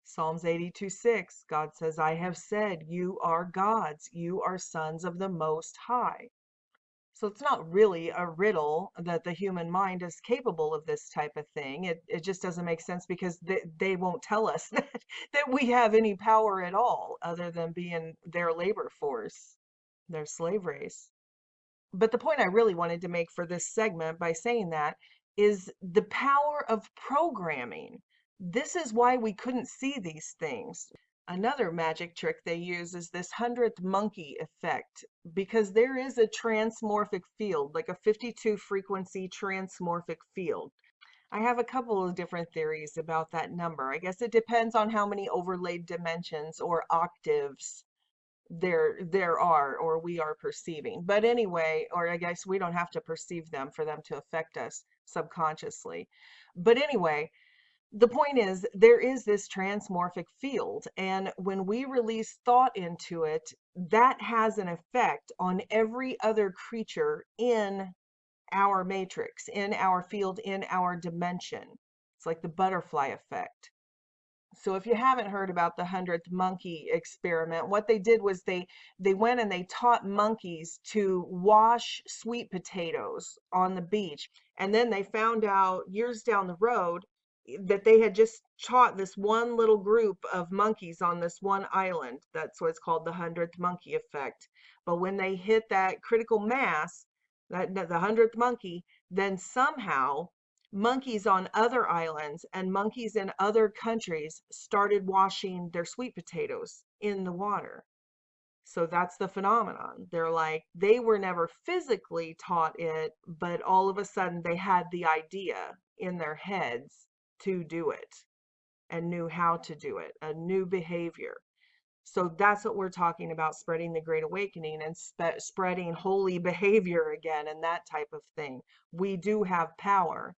A: Psalms 82:6, God says, I have said, you are gods, you are sons of the Most High. So it's not really a riddle that the human mind is capable of this type of thing. It just doesn't make sense, because they won't tell us that we have any power at all other than being their labor force, their slave race. But the point I really wanted to make for this segment by saying that is the power of programming. This is why we couldn't see these things. Another magic trick they use is this 100th monkey effect, because there is a transmorphic field, like a 52 frequency transmorphic field. I have a couple of different theories about that number. I guess it depends on how many overlaid dimensions or octaves there are, or we are perceiving. But anyway, or I guess we don't have to perceive them for them to affect us subconsciously. But anyway, the point is, there is this transmorphic field, and when we release thought into it, that has an effect on every other creature in our matrix, in our field, in our dimension. It's like the butterfly effect. So if you haven't heard about the 100th monkey experiment, what they did was they went and they taught monkeys to wash sweet potatoes on the beach. And then they found out years down the road that they had just taught this one little group of monkeys on this one island. That's what's called the 100th monkey effect. But when they hit that critical mass, that the 100th monkey, then somehow monkeys on other islands and monkeys in other countries started washing their sweet potatoes in the water. So that's the phenomenon. They're like, they were never physically taught it, but all of a sudden they had the idea in their heads to do it and knew how to do it, a new behavior. So that's what we're talking about, spreading the Great Awakening and spreading holy behavior again and that type of thing. We do have power.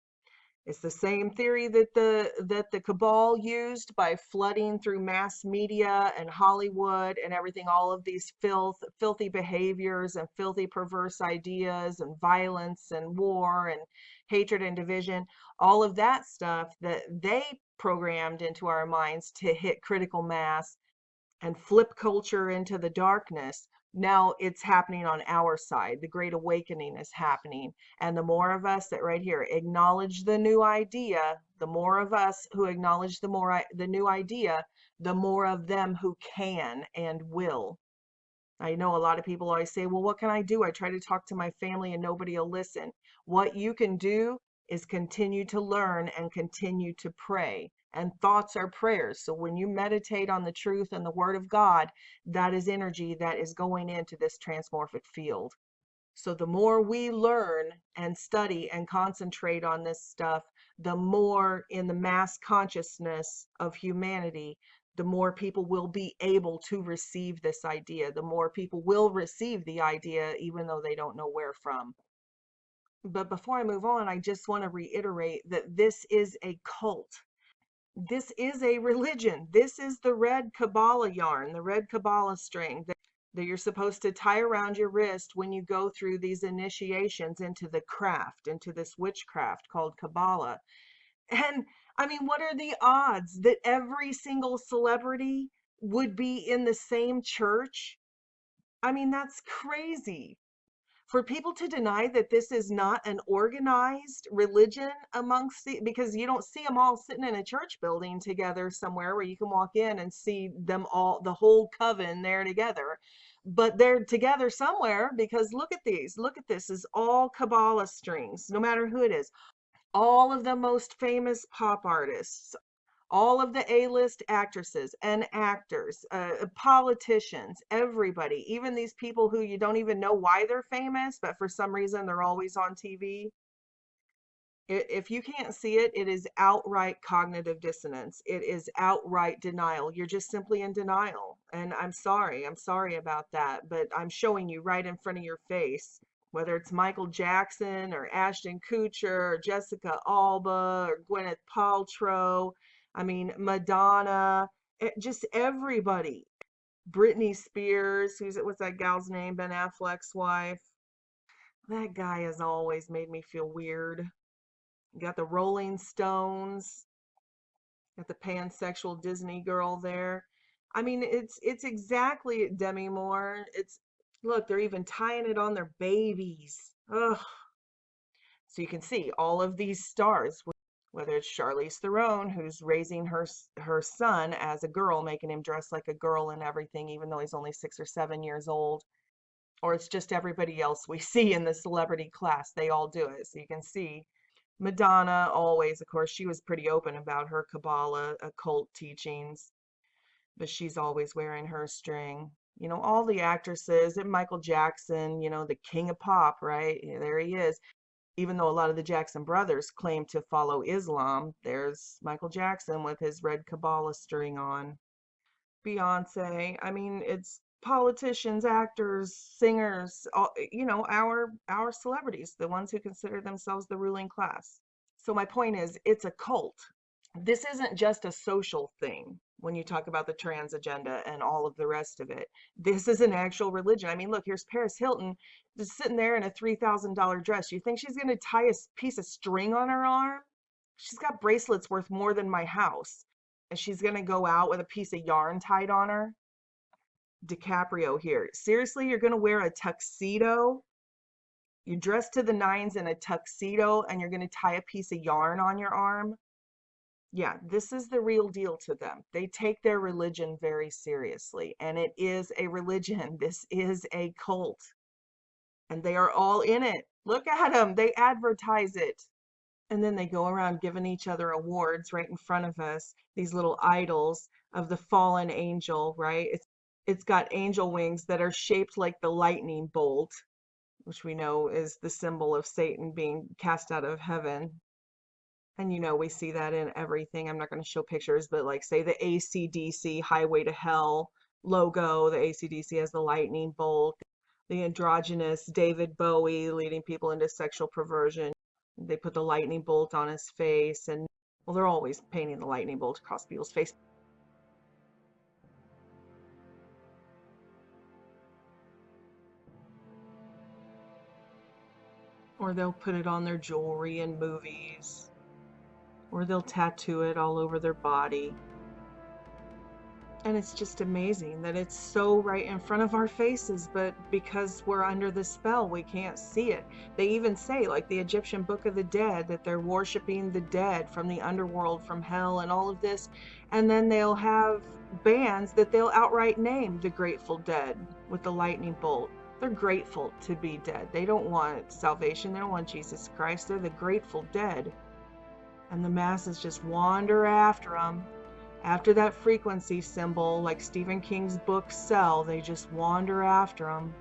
A: It's the same theory that the Cabal used by flooding through mass media and Hollywood and everything, all of these filthy behaviors and filthy perverse ideas and violence and war and hatred and division, all of that stuff that they programmed into our minds to hit critical mass and flip culture into the darkness. Now it's happening on our side. The Great Awakening is happening. And the more of us that right here acknowledge the new idea, the more of us who acknowledge the new idea, the more of them who can and will. I know a lot of people always say, well, what can I do? I try to talk to my family and nobody will listen. What you can do is continue to learn and continue to pray. And thoughts are prayers. So when you meditate on the truth and the word of God, that is energy that is going into this transmorphic field. So the more we learn and study and concentrate on this stuff, the more in the mass consciousness of humanity, the more people will be able to receive this idea. The more people will receive the idea, even though they don't know where from. But before I move on, I just want to reiterate that this is a cult. This is a religion. This is the red Kabbalah yarn, the red Kabbalah string that you're supposed to tie around your wrist when you go through these initiations into the craft, into this witchcraft called Kabbalah. And I mean, what are the odds that every single celebrity would be in the same church? I mean, that's crazy. For people to deny that this is not an organized religion amongst because you don't see them all sitting in a church building together somewhere where you can walk in and see them all, the whole coven there together. But they're together somewhere because look at these. Look at this. Is all Kabbalah strings, no matter who it is. All of the most famous pop artists, all of the A-list actresses and actors, politicians, everybody, even these people who you don't even know why they're famous, but for some reason they're always on TV. If you can't see it, it is outright cognitive dissonance. It is outright denial. You're just simply in denial. And I'm sorry about that, but I'm showing you right in front of your face. Whether it's Michael Jackson or Ashton Kutcher or Jessica Alba or Gwyneth Paltrow, I mean, Madonna, just everybody. Britney Spears, what's that gal's name? Ben Affleck's wife. That guy has always made me feel weird. You got the Rolling Stones, got the pansexual Disney girl there. I mean, it's exactly Demi Moore. Look, they're even tying it on their babies. Ugh. So you can see all of these stars, whether it's Charlize Theron, who's raising her son as a girl, making him dress like a girl and everything, even though he's only 6 or 7 years old, or it's just everybody else we see in the celebrity class. They all do it. So you can see Madonna, always, of course, she was pretty open about her Kabbalah occult teachings, but she's always wearing her string. You know, all the actresses, and Michael Jackson, you know, the king of pop, right? Yeah, there he is. Even though a lot of the Jackson brothers claim to follow Islam, there's Michael Jackson with his red Kabbalah string on. Beyonce, I mean, it's politicians, actors, singers, all, you know, our celebrities, the ones who consider themselves the ruling class. So my point is, it's a cult. This isn't just a social thing when you talk about the trans agenda and all of the rest of it. This is an actual religion. I mean, look, here's Paris Hilton just sitting there in a $3,000 dress. You think she's going to tie a piece of string on her arm? She's got bracelets worth more than my house. And she's going to go out with a piece of yarn tied on her? DiCaprio here. Seriously, you're going to wear a tuxedo? You dress to the nines in a tuxedo and you're going to tie a piece of yarn on your arm? Yeah, this is the real deal to them. They take their religion very seriously, and it is a religion. This is a cult, and they are all in it. Look at them. They advertise it. And then they go around giving each other awards right in front of us, these little idols of the fallen angel, right? It's got angel wings that are shaped like the lightning bolt, which we know is the symbol of Satan being cast out of heaven. And you know, we see that in everything. I'm not going to show pictures, but like say the AC/DC Highway to Hell logo, the AC/DC has the lightning bolt, the androgynous David Bowie leading people into sexual perversion. They put the lightning bolt on his face, and well, they're always painting the lightning bolt across people's face. Or they'll put it on their jewelry in movies, or they'll tattoo it all over their body. And it's just amazing that it's so right in front of our faces, but because we're under the spell, we can't see it. They even say, like the Egyptian Book of the Dead, that they're worshiping the dead from the underworld, from hell, and all of this. And then they'll have bands that they'll outright name the Grateful Dead with the lightning bolt. They're grateful to be dead. They don't want salvation. They don't want Jesus Christ. They're the Grateful Dead. And the masses just wander after them. After that frequency symbol, like Stephen King's book Cell, they just wander after them.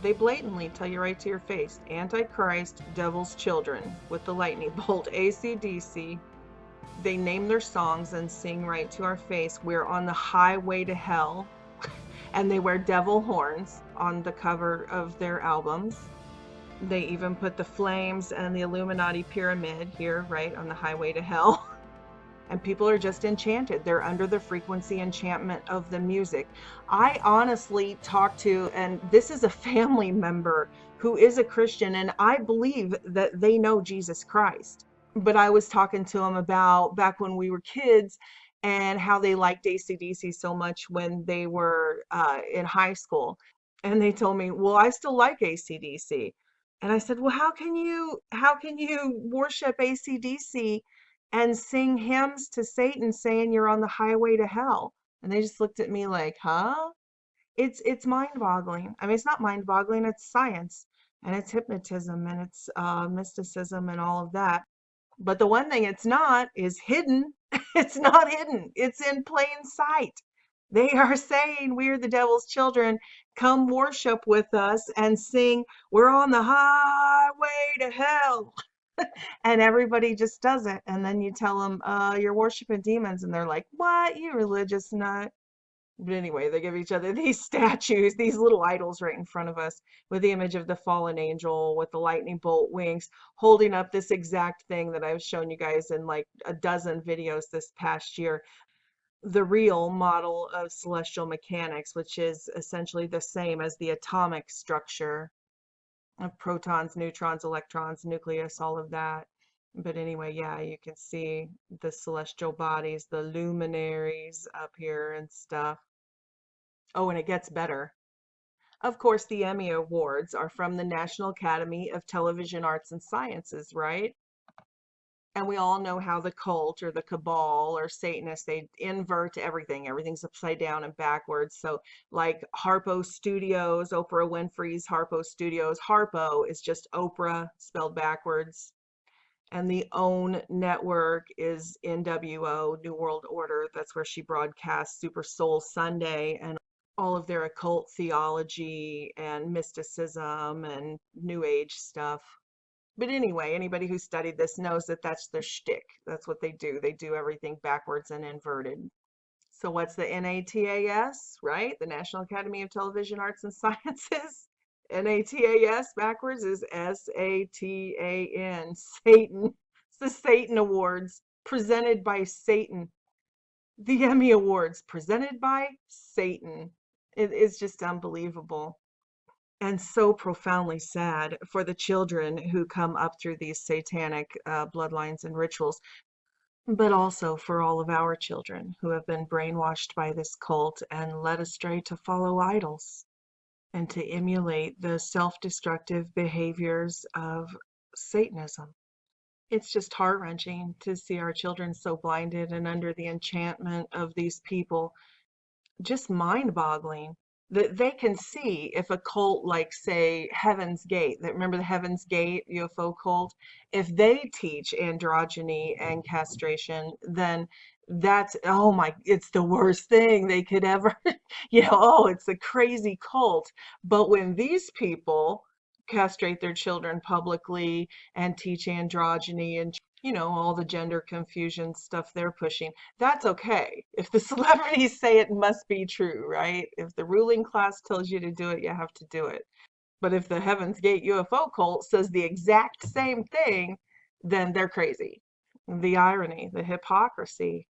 A: They blatantly tell you right to your face, Antichrist, Devil's Children, with the lightning bolt, AC/DC. They name their songs and sing right to our face, we're on the highway to hell. And they wear devil horns on the cover of their albums. They even put the flames and the Illuminati pyramid here, right on the highway to hell. And people are just enchanted. They're under the frequency enchantment of the music. I honestly talked to, and this is a family member who is a Christian, and I believe that they know Jesus Christ. But I was talking to him about back when we were kids, and how they liked AC/DC so much when they were in high school. And they told me, well, I still like AC/DC. And I said, well, how can you worship AC/DC and sing hymns to Satan saying you're on the highway to hell? And they just looked at me like, huh? It's mind-boggling. I mean, it's not mind-boggling, it's science, and it's hypnotism, and it's mysticism and all of that. But the one thing it's not is hidden. It's not hidden. It's in plain sight. They are saying, we're the devil's children. Come worship with us and sing, we're on the highway to hell. And everybody just does it. And then you tell them, you're worshiping demons. And they're like, what? You religious nut. But anyway, they give each other these statues, these little idols right in front of us with the image of the fallen angel with the lightning bolt wings, holding up this exact thing that I've shown you guys in like a dozen videos this past year. The real model of celestial mechanics, which is essentially the same as the atomic structure of protons, neutrons, electrons, nucleus, all of that. But anyway, yeah, you can see the celestial bodies, the luminaries up here and stuff. Oh, and it gets better. Of course, the Emmy Awards are from the National Academy of Television Arts and Sciences, right? And we all know how the cult or the cabal or Satanists, they invert everything. Everything's upside down and backwards. So like Harpo Studios, Oprah Winfrey's Harpo Studios, Harpo is just Oprah spelled backwards. And the OWN network is NWO, New World Order. That's where she broadcasts Super Soul Sunday and all of their occult theology and mysticism and New Age stuff. But anyway, anybody who studied this knows that that's their shtick. That's what they do. They do everything backwards and inverted. So what's the NATAS, right? The National Academy of Television Arts and Sciences. NATAS backwards is SATAN, Satan. It's the Satan Awards presented by Satan. The Emmy Awards presented by Satan. It is just unbelievable. And so profoundly sad for the children who come up through these satanic bloodlines and rituals, but also for all of our children who have been brainwashed by this cult and led astray to follow idols and to emulate the self-destructive behaviors of Satanism. It's just heart-wrenching to see our children so blinded and under the enchantment of these people. Just mind-boggling that they can see if a cult like, say, Heaven's Gate, that remember the Heaven's Gate UFO cult, if they teach androgyny and castration, then that's, oh my, it's the worst thing they could ever, oh, it's a crazy cult. But when these people castrate their children publicly and teach androgyny and You know, all the gender confusion stuff they're pushing. That's okay. If the celebrities say it must be true, right? If the ruling class tells you to do it, you have to do it. But if the Heaven's Gate UFO cult says the exact same thing, then they're crazy. The irony, the hypocrisy.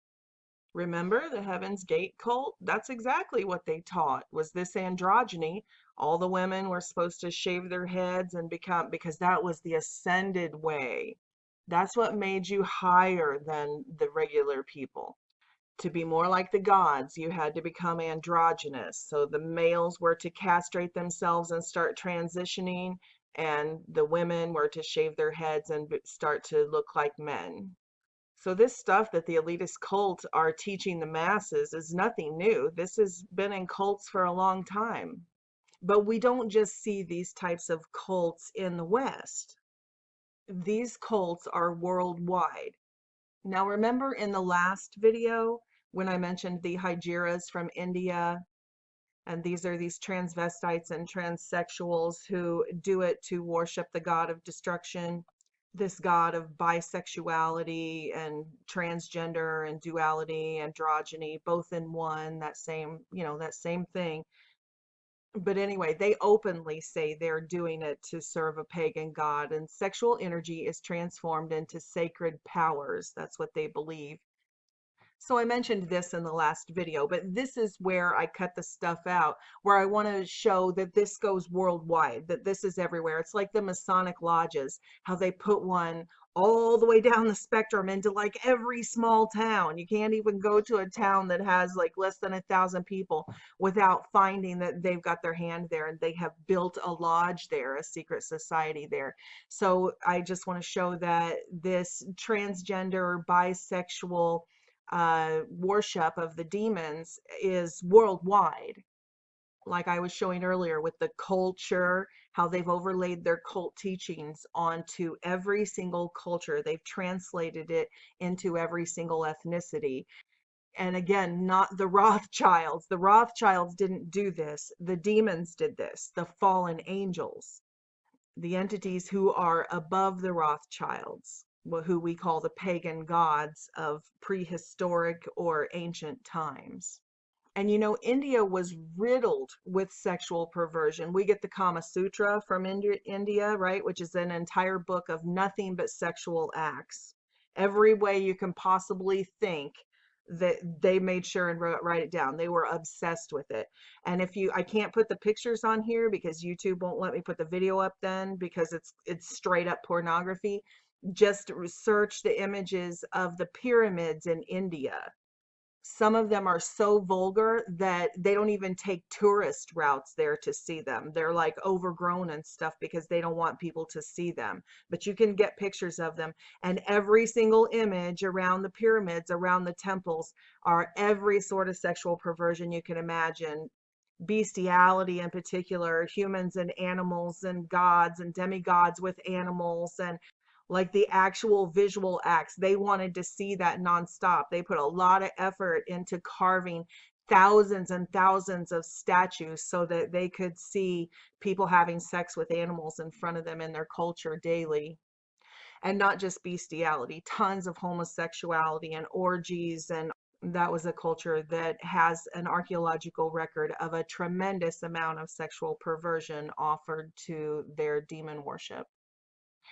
A: Remember the Heaven's Gate cult? That's exactly what they taught, was this androgyny. All the women were supposed to shave their heads and become, because that was the ascended way. That's what made you higher than the regular people. To be more like the gods, you had to become androgynous. So the males were to castrate themselves and start transitioning, and the women were to shave their heads and start to look like men. So this stuff that the elitist cults are teaching the masses is nothing new. This has been in cults for a long time. But we don't just see these types of cults in the West. These cults are worldwide. Now remember in the last video when I mentioned the Hygeras from India, and these are these transvestites and transsexuals who do it to worship the god of destruction, this god of bisexuality and transgender and duality, androgyny, both in one, that same, that same thing. But anyway, they openly say they're doing it to serve a pagan god, and sexual energy is transformed into sacred powers. That's what they believe. So I mentioned this in the last video, but this is where I cut the stuff out, where I want to show that this goes worldwide, that this is everywhere. It's like the Masonic lodges, how they put one all the way down the spectrum into like every small town. You can't even go to a town that has like less than 1,000 people without finding that they've got their hand there, and they have built a lodge there, a secret society there. So I just want to show that this transgender, bisexual, worship of the demons is worldwide. Like I was showing earlier with the culture, how they've overlaid their cult teachings onto every single culture. They've translated it into every single ethnicity. And again, not the Rothschilds. The Rothschilds didn't do this. The demons did this, the fallen angels, the entities who are above the Rothschilds, who we call the pagan gods of prehistoric or ancient times. And India was riddled with sexual perversion. We get the Kama Sutra from India, right? Which is an entire book of nothing but sexual acts. Every way you can possibly think, that they made sure and write it down. They were obsessed with it. And I can't put the pictures on here because YouTube won't let me put the video up then, because it's straight up pornography. Just search the images of the pyramids in India. Some of them are so vulgar that they don't even take tourist routes there to see them. They're like overgrown and stuff because they don't want people to see them. But you can get pictures of them. And every single image around the pyramids, around the temples, are every sort of sexual perversion you can imagine. Bestiality in particular, humans and animals and gods and demigods with animals, and like the actual visual acts. They wanted to see that nonstop. They put a lot of effort into carving thousands and thousands of statues so that they could see people having sex with animals in front of them in their culture daily. And not just bestiality, tons of homosexuality and orgies. And that was a culture that has an archaeological record of a tremendous amount of sexual perversion offered to their demon worship.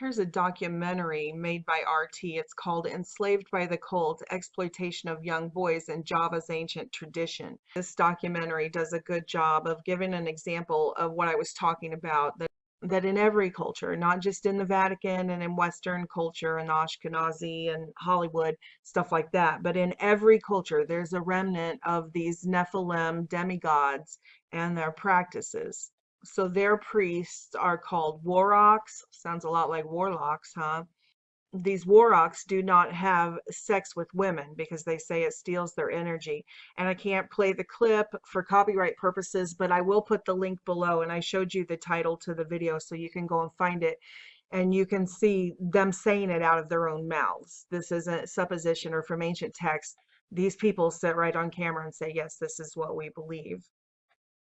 A: Here's a documentary made by RT. It's called Enslaved by the Cult: Exploitation of Young Boys in Java's Ancient Tradition. This documentary does a good job of giving an example of what I was talking about, that in every culture, not just in the Vatican and in Western culture and Ashkenazi and Hollywood, stuff like that, but in every culture, there's a remnant of these Nephilim demigods and their practices. So their priests are called warlocks. Sounds a lot like warlocks, huh? These warlocks do not have sex with women because they say it steals their energy. And I can't play the clip for copyright purposes, but I will put the link below. And I showed you the title to the video so you can go and find it. And you can see them saying it out of their own mouths. This isn't supposition or from ancient text. These people sit right on camera and say, yes, this is what we believe.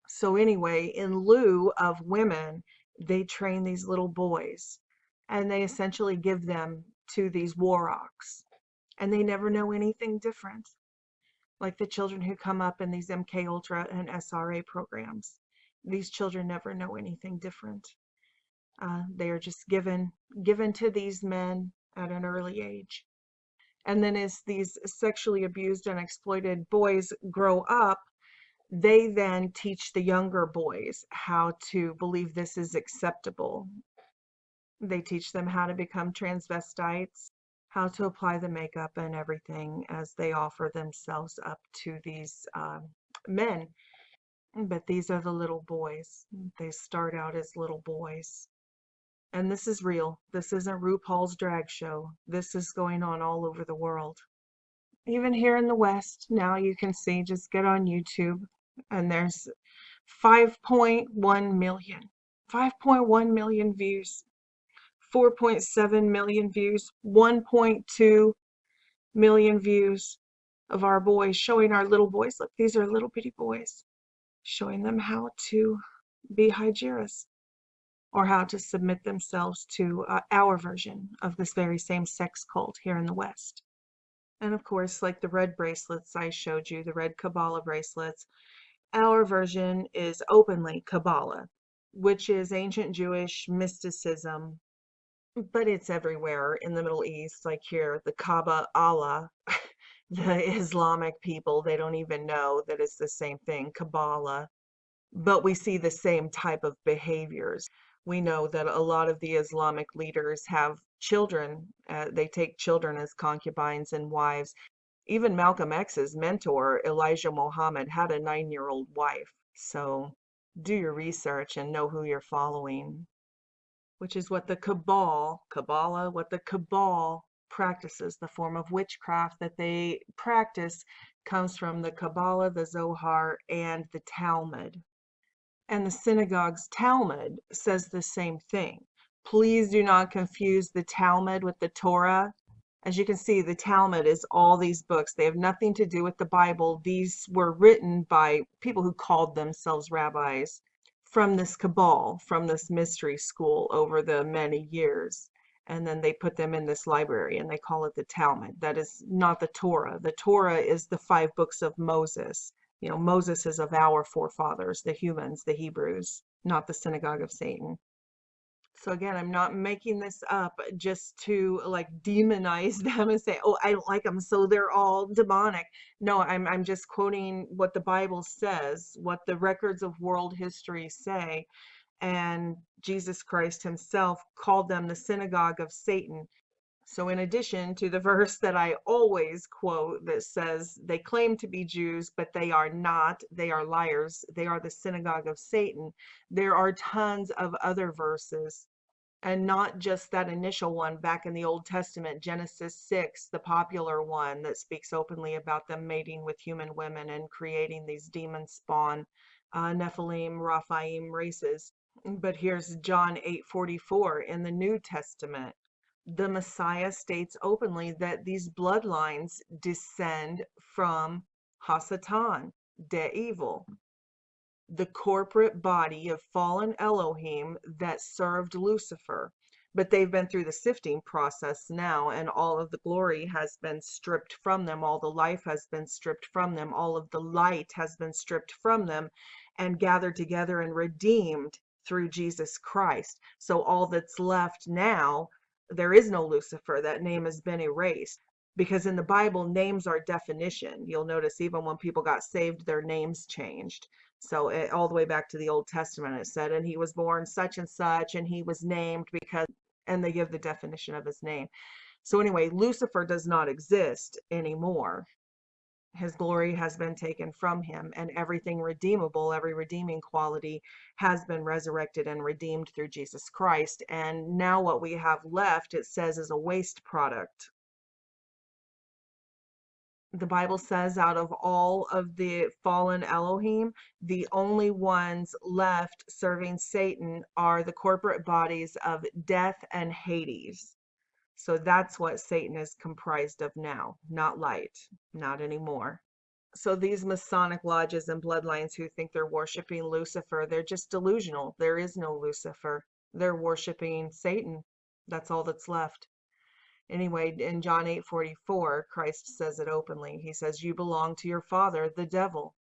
A: So anyway, in lieu of women, they train these little boys, and they essentially give them to these warocks, and they never know anything different. Like the children who come up in these MK Ultra and SRA programs. These children never know anything different. They are just given to these men at an early age. And then as these sexually abused and exploited boys grow up, they then teach the younger boys how to believe this is acceptable. They teach them how to become transvestites, how to apply the makeup and everything as they offer themselves up to these men. But these are the little boys. They start out as little boys. And this is real. This isn't RuPaul's drag show. This is going on all over the world. Even here in the West, now you can see, just get on YouTube, and there's 5.1 million. 5.1 million views. 4.7 million views, 1.2 million views of our boys, showing our little boys. Look, these are little bitty boys, showing them how to be Hygeras, or how to submit themselves to our version of this very same sex cult here in the West. And of course, like the red bracelets I showed you, the red Kabbalah bracelets, our version is openly Kabbalah, which is ancient Jewish mysticism. But it's everywhere in the Middle East, like here, the Kaaba Allah, the Islamic people, they don't even know that it's the same thing, Kabbalah. But we see the same type of behaviors. We know that a lot of the Islamic leaders have children. They take children as concubines and wives. Even Malcolm X's mentor, Elijah Muhammad, had a 9-year-old wife. So do your research and know who you're following. Which is what the Kabbalah, what the Cabal practices. The form of witchcraft that they practice comes from the Kabbalah, the Zohar, and the Talmud. And the synagogue's Talmud says the same thing. Please do not confuse the Talmud with the Torah. As you can see, the Talmud is all these books. They have nothing to do with the Bible. These were written by people who called themselves rabbis from this Cabal, from this mystery school over the many years. And then they put them in this library and they call it the Talmud. That is not the Torah. The Torah is the 5 books of Moses. You know, Moses is of our forefathers, the humans, the Hebrews, not the synagogue of Satan. So again, I'm not making this up just to like demonize them and say, oh, I don't like them, so they're all demonic. No, I'm just quoting what the Bible says, what the records of world history say. And Jesus Christ himself called them the synagogue of Satan. So in addition to the verse that I always quote that says they claim to be Jews, but they are not, they are liars, they are the synagogue of Satan, there are tons of other verses, and not just that initial one back in the Old Testament, Genesis 6, the popular one that speaks openly about them mating with human women and creating these demon spawn, Nephilim, Raphaim races. But here's John 8:44 in the New Testament. The Messiah states openly that these bloodlines descend from Hasatan, the evil, the corporate body of fallen Elohim that served Lucifer. But they've been through the sifting process now, and all of the glory has been stripped from them. All the life has been stripped from them. All of the light has been stripped from them and gathered together and redeemed through Jesus Christ. So all that's left now, there is no Lucifer. That name has been erased, because in the Bible, names are definition. You'll notice even when people got saved, their names changed. So all the way back to the Old Testament, it said, and he was born such and such, and he was named because, and they give the definition of his name. So anyway, Lucifer does not exist anymore. His glory has been taken from him, and everything redeemable, every redeeming quality has been resurrected and redeemed through Jesus Christ. And now what we have left, it says, is a waste product. The Bible says out of all of the fallen Elohim, the only ones left serving Satan are the corporate bodies of death and Hades. So that's what Satan is comprised of now, not light, not anymore. So these Masonic lodges and bloodlines who think they're worshiping Lucifer, they're just delusional. There is no Lucifer. They're worshiping Satan. That's all that's left. Anyway, in John 8:44, Christ says it openly. He says, "You belong to your father, the devil,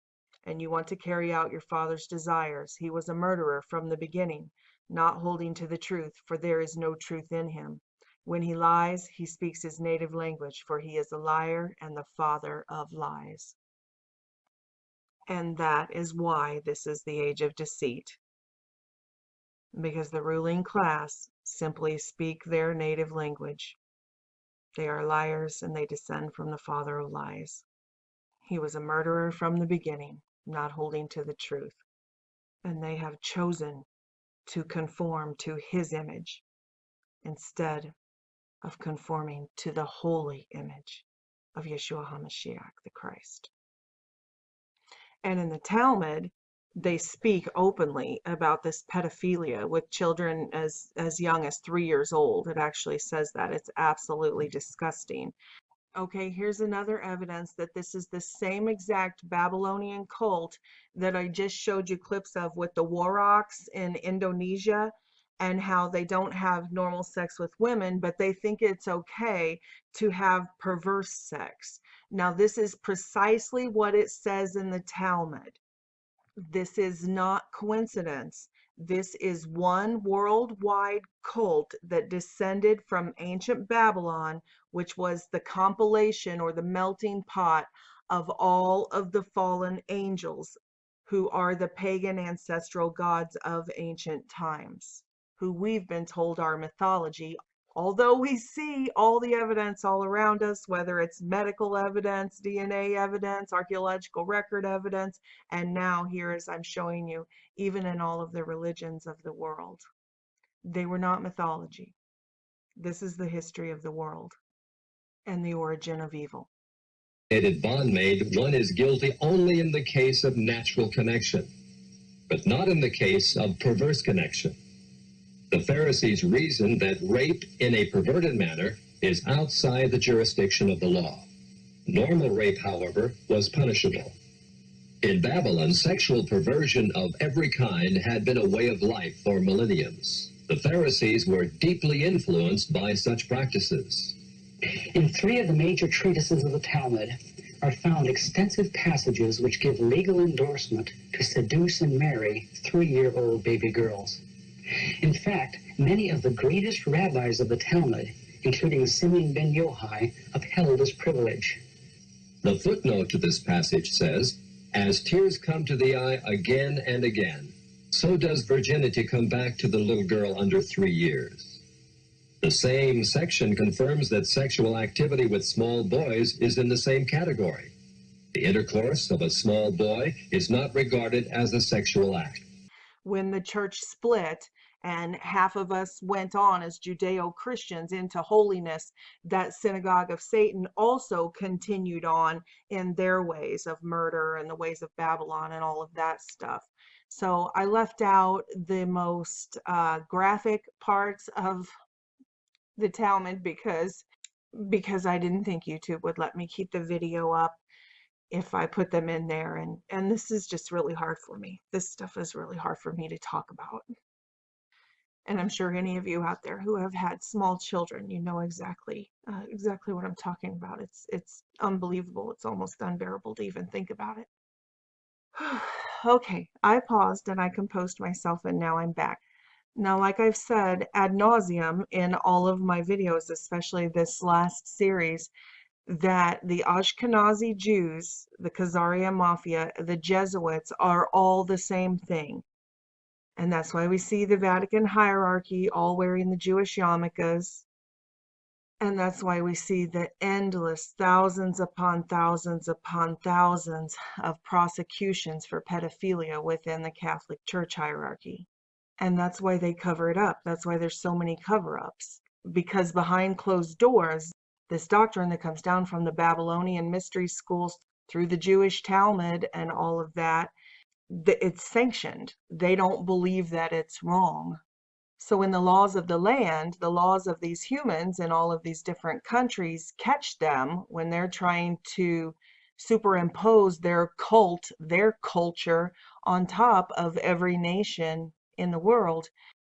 A: and you want to carry out your father's desires. He was a murderer from the beginning, not holding to the truth, for there is no truth in him. When he lies, he speaks his native language, for he is a liar and the father of lies." And that is why this is the age of deceit, because the ruling class simply speak their native language. They are liars and they descend from the father of lies. He was a murderer from the beginning, not holding to the truth. And they have chosen to conform to his image instead of conforming to the holy image of Yeshua HaMashiach, the Christ. And in the Talmud, they speak openly about this pedophilia with children as young as 3 years old. It actually says that. It's absolutely disgusting. Okay, here's another evidence that this is the same exact Babylonian cult that I just showed you clips of with the Warrocks in Indonesia, and how they don't have normal sex with women, but they think it's okay to have perverse sex. Now, this is precisely what it says in the Talmud. This is not coincidence. This is one worldwide cult that descended from ancient Babylon, which was the compilation or the melting pot of all of the fallen angels, who are the pagan ancestral gods of ancient times, who we've been told are mythology. Although we see all the evidence all around us, whether it's medical evidence, DNA evidence, archaeological record evidence, and now here, as I'm showing you, even in all of the religions of the world, they were not mythology. This is the history of the world and the origin of evil.
G: Bondmaid, one is guilty only in the case of natural connection, but not in the case of perverse connection. The Pharisees reasoned that rape in a perverted manner is outside the jurisdiction of the law. Normal rape, however, was punishable. In Babylon, sexual perversion of every kind had been a way of life for millenniums. The Pharisees were deeply influenced by such practices.
H: In 3 of the major treatises of the Talmud are found extensive passages which give legal endorsement to seduce and marry 3-year-old baby girls. In fact, many of the greatest rabbis of the Talmud, including Simeon ben Yochai, upheld this privilege.
G: The footnote to this passage says, "As tears come to the eye again and again, so does virginity come back to the little girl under 3 years." The same section confirms that sexual activity with small boys is in the same category. The intercourse of a small boy is not regarded as a sexual act.
A: When the church split and half of us went on as Judeo-Christians into holiness, that synagogue of Satan also continued on in their ways of murder and the ways of Babylon and all of that stuff. So I left out the most graphic parts of the Talmud because I didn't think YouTube would let me keep the video up if I put them in there, and this is just really hard for me. This stuff is really hard for me to talk about. And I'm sure any of you out there who have had small children, you know exactly what I'm talking about. It's unbelievable. It's almost unbearable to even think about it. Okay, I paused and I composed myself, and now I'm back. Now, like I've said ad nauseum in all of my videos, especially this last series, that the Ashkenazi Jews, the Khazaria Mafia, the Jesuits are all the same thing. And that's why we see the Vatican hierarchy all wearing the Jewish yarmulkes. And that's why we see the endless thousands upon thousands upon thousands of prosecutions for pedophilia within the Catholic Church hierarchy. And that's why they cover it up. That's why there's so many cover-ups. Because behind closed doors, this doctrine that comes down from the Babylonian mystery schools through the Jewish Talmud and all of that, it's sanctioned. They don't believe that it's wrong. So in the laws of the land, the laws of these humans in all of these different countries catch them when they're trying to superimpose their cult, their culture on top of every nation in the world.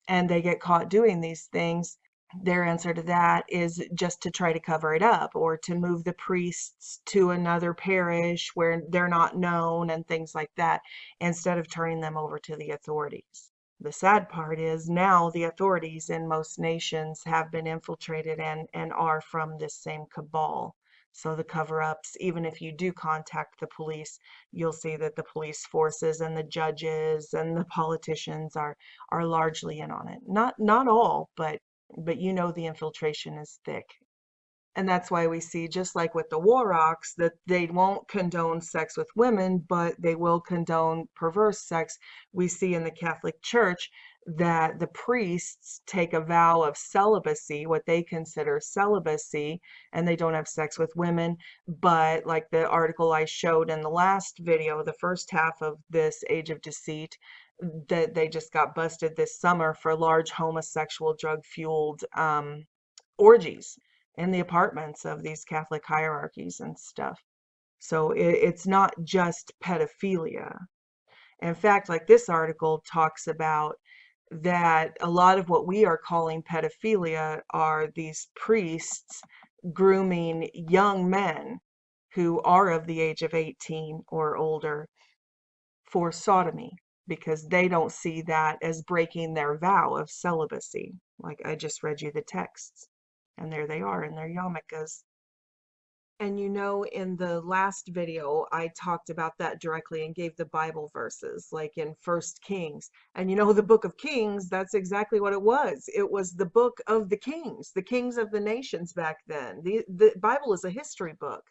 A: And they get caught doing these things. Their answer to that is just to try to cover it up, or to move the priests to another parish where they're not known and things like that, instead of turning them over to the authorities. The sad part is now the authorities in most nations have been infiltrated and are from this same cabal. So the cover-ups, even if you do contact the police, you'll see that the police forces and the judges and the politicians are largely in on it. Not all, but you know the infiltration is thick. And that's why we see, just like with the Warrocks, that they won't condone sex with women, but they will condone perverse sex. We see in the Catholic Church that the priests take a vow of celibacy, what they consider celibacy, and they don't have sex with women. But like the article I showed in the last video, the first half of this Age of Deceit, that they just got busted this summer for large homosexual drug-fueled orgies in the apartments of these Catholic hierarchies and stuff. So it's not just pedophilia. In fact, like this article talks about, that a lot of what we are calling pedophilia are these priests grooming young men who are of the age of 18 or older for sodomy, because they don't see that as breaking their vow of celibacy. Like I just read you the texts, and there they are in their yarmulkes. And you know, in the last video, I talked about that directly and gave the Bible verses, like in First Kings. And you know, the book of Kings, that's exactly what it was. It was the book of the kings of the nations back then. The Bible is a history book.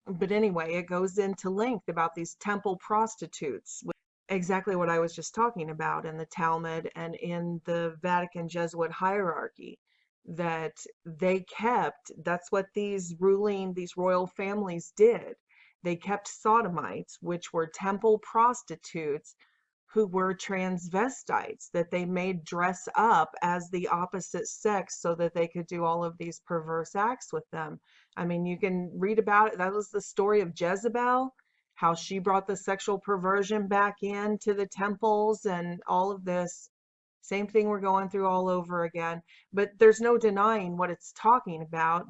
A: But anyway, it goes into length about these temple prostitutes, exactly what I was just talking about in the Talmud and in the Vatican Jesuit hierarchy, that they kept, that's what these royal families did. They kept sodomites, which were temple prostitutes who were transvestites, that they made dress up as the opposite sex so that they could do all of these perverse acts with them. I mean, you can read about it. That was the story of Jezebel, how she brought the sexual perversion back into the temples and all of this. Same thing we're going through all over again. But there's no denying what it's talking about.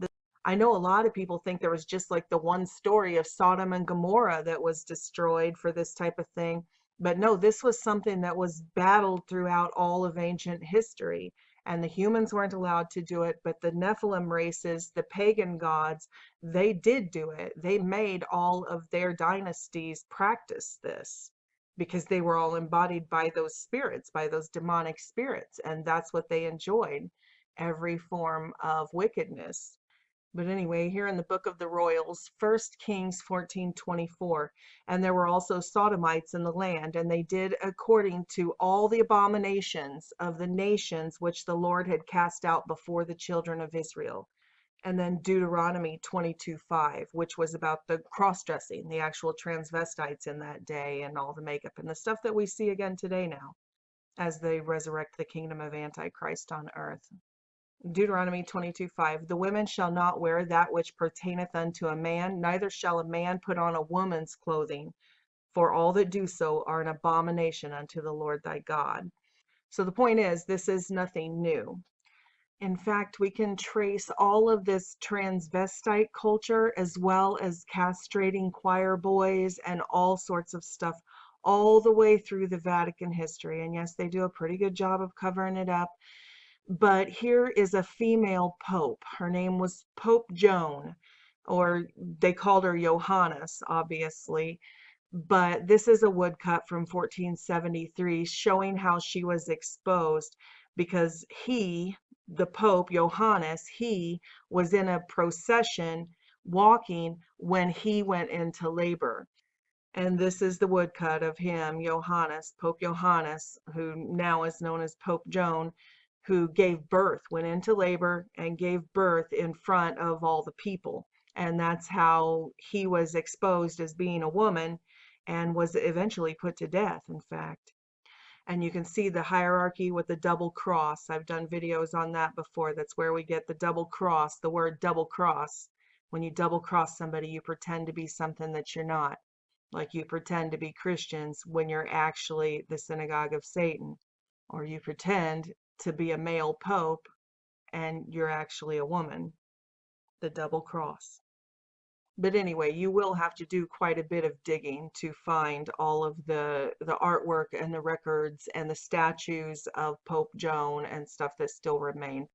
A: I know a lot of people think there was just like the one story of Sodom and Gomorrah that was destroyed for this type of thing. But no, this was something that was battled throughout all of ancient history. And the humans weren't allowed to do it, but the Nephilim races, the pagan gods, they did do it. They made all of their dynasties practice this, because they were all embodied by those spirits, by those demonic spirits. And that's what they enjoyed, every form of wickedness. But anyway, here in the book of the royals, 1 Kings 14:24, and there were also sodomites in the land, and they did according to all the abominations of the nations which the Lord had cast out before the children of Israel. And then Deuteronomy 22:5, which was about the cross-dressing, the actual transvestites in that day, and all the makeup and the stuff that we see again today now as they resurrect the kingdom of Antichrist on earth. Deuteronomy 22:5, the women shall not wear that which pertaineth unto a man, neither shall a man put on a woman's clothing, for all that do so are an abomination unto the Lord thy God. So the point is, this is nothing new. In fact, we can trace all of this transvestite culture, as well as castrating choir boys and all sorts of stuff, all the way through the Vatican history. And yes, they do a pretty good job of covering it up. But here is a female pope. Her name was Pope Joan, or they called her Johannes, obviously. But this is a woodcut from 1473 showing how she was exposed, because he, the Pope Johannes, he was in a procession walking when he went into labor. And this is the woodcut of him, Johannes, Pope Johannes, who now is known as Pope Joan, who gave birth, went into labor and gave birth in front of all the people. And that's how he was exposed as being a woman, and was eventually put to death, in fact. And you can see the hierarchy with the double cross. I've done videos on that before. That's where we get the double cross, the word double cross. When you double cross somebody, you pretend to be something that you're not. Like you pretend to be Christians when you're actually the synagogue of Satan. Or you pretend to be a male pope and you're actually a woman. The double cross. But anyway, you will have to do quite a bit of digging to find all of the artwork and the records and the statues of Pope Joan and stuff that still remain,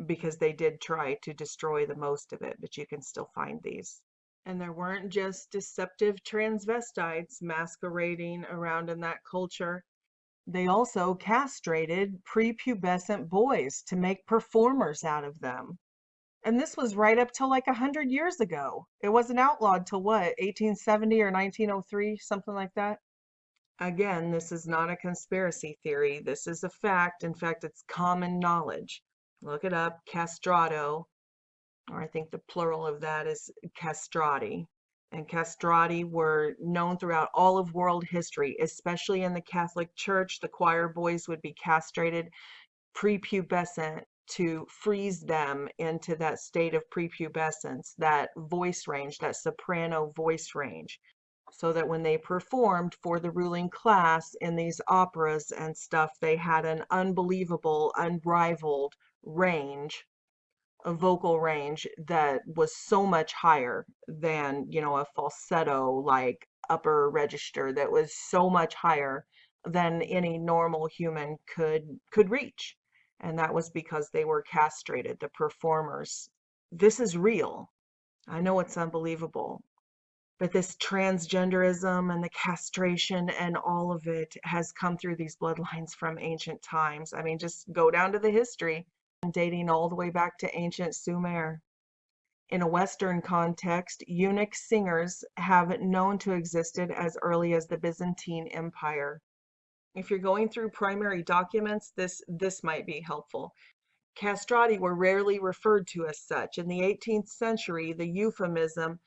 A: because they did try to destroy the most of it, but you can still find these. And there weren't just deceptive transvestites masquerading around in that culture. They also castrated prepubescent boys to make performers out of them. And this was right up till like 100 years ago. It wasn't outlawed till what, 1870 or 1903, something like that? Again, this is not a conspiracy theory. This is a fact. In fact, it's common knowledge. Look it up, castrato, or I think the plural of that is castrati. And castrati were known throughout all of world history, especially in the Catholic Church. The choir boys would be castrated prepubescent to freeze them into that state of prepubescence, that voice range, that soprano voice range, so that when they performed for the ruling class in these operas and stuff, they had an unbelievable, unrivaled range, a vocal range that was so much higher than, you know, a falsetto like upper register, that was so much higher than any normal human could reach. And that was because they were castrated, the performers. This is real. I know it's unbelievable, but this transgenderism and the castration and all of it has come through these bloodlines from ancient times. I mean, just go down to the history, dating all the way back to ancient Sumer. In a Western context, eunuch singers have known to existed as early as the Byzantine Empire. If you're going through primary documents, this might be helpful. Castrati were rarely referred to as such. In the 18th century, the euphemism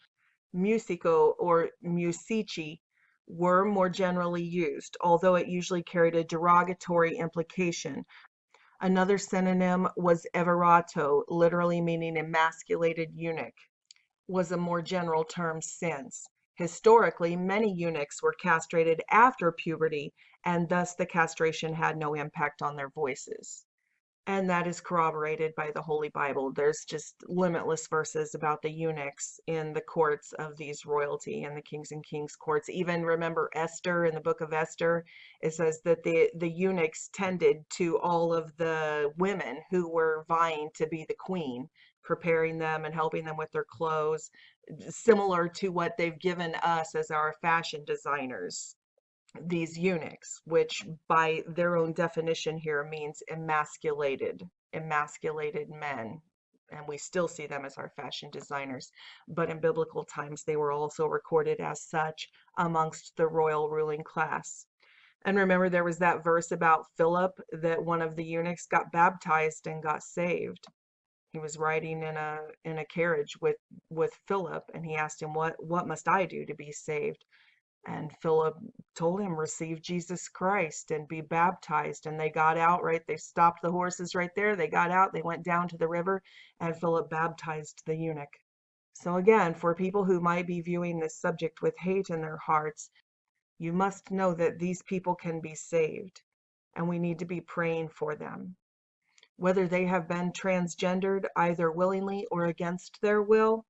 A: musico or musici were more generally used, although it usually carried a derogatory implication. Another synonym was everato, literally meaning emasculated eunuch, was a more general term since. Historically, many eunuchs were castrated after puberty, and thus the castration had no impact on their voices. And that is corroborated by the Holy Bible. There's just limitless verses about the eunuchs in the courts of these royalty and the kings and kings courts. Even remember Esther, in the book of Esther, it says that the eunuchs tended to all of the women who were vying to be the queen, preparing them and helping them with their clothes, similar to what they've given us as our fashion designers. These eunuchs, which by their own definition here means emasculated men, and we still see them as our fashion designers, but in biblical times they were also recorded as such amongst the royal ruling class. And remember, there was that verse about Philip, that one of the eunuchs got baptized and got saved. He was riding in a carriage with Philip, and he asked him, what must I do to be saved? And Philip told him, receive Jesus Christ and be baptized. And they got out, right? They stopped the horses right there. They got out, they went down to the river, and Philip baptized the eunuch. So again, for people who might be viewing this subject with hate in their hearts, you must know that these people can be saved, and we need to be praying for them. Whether they have been transgendered, either willingly or against their will,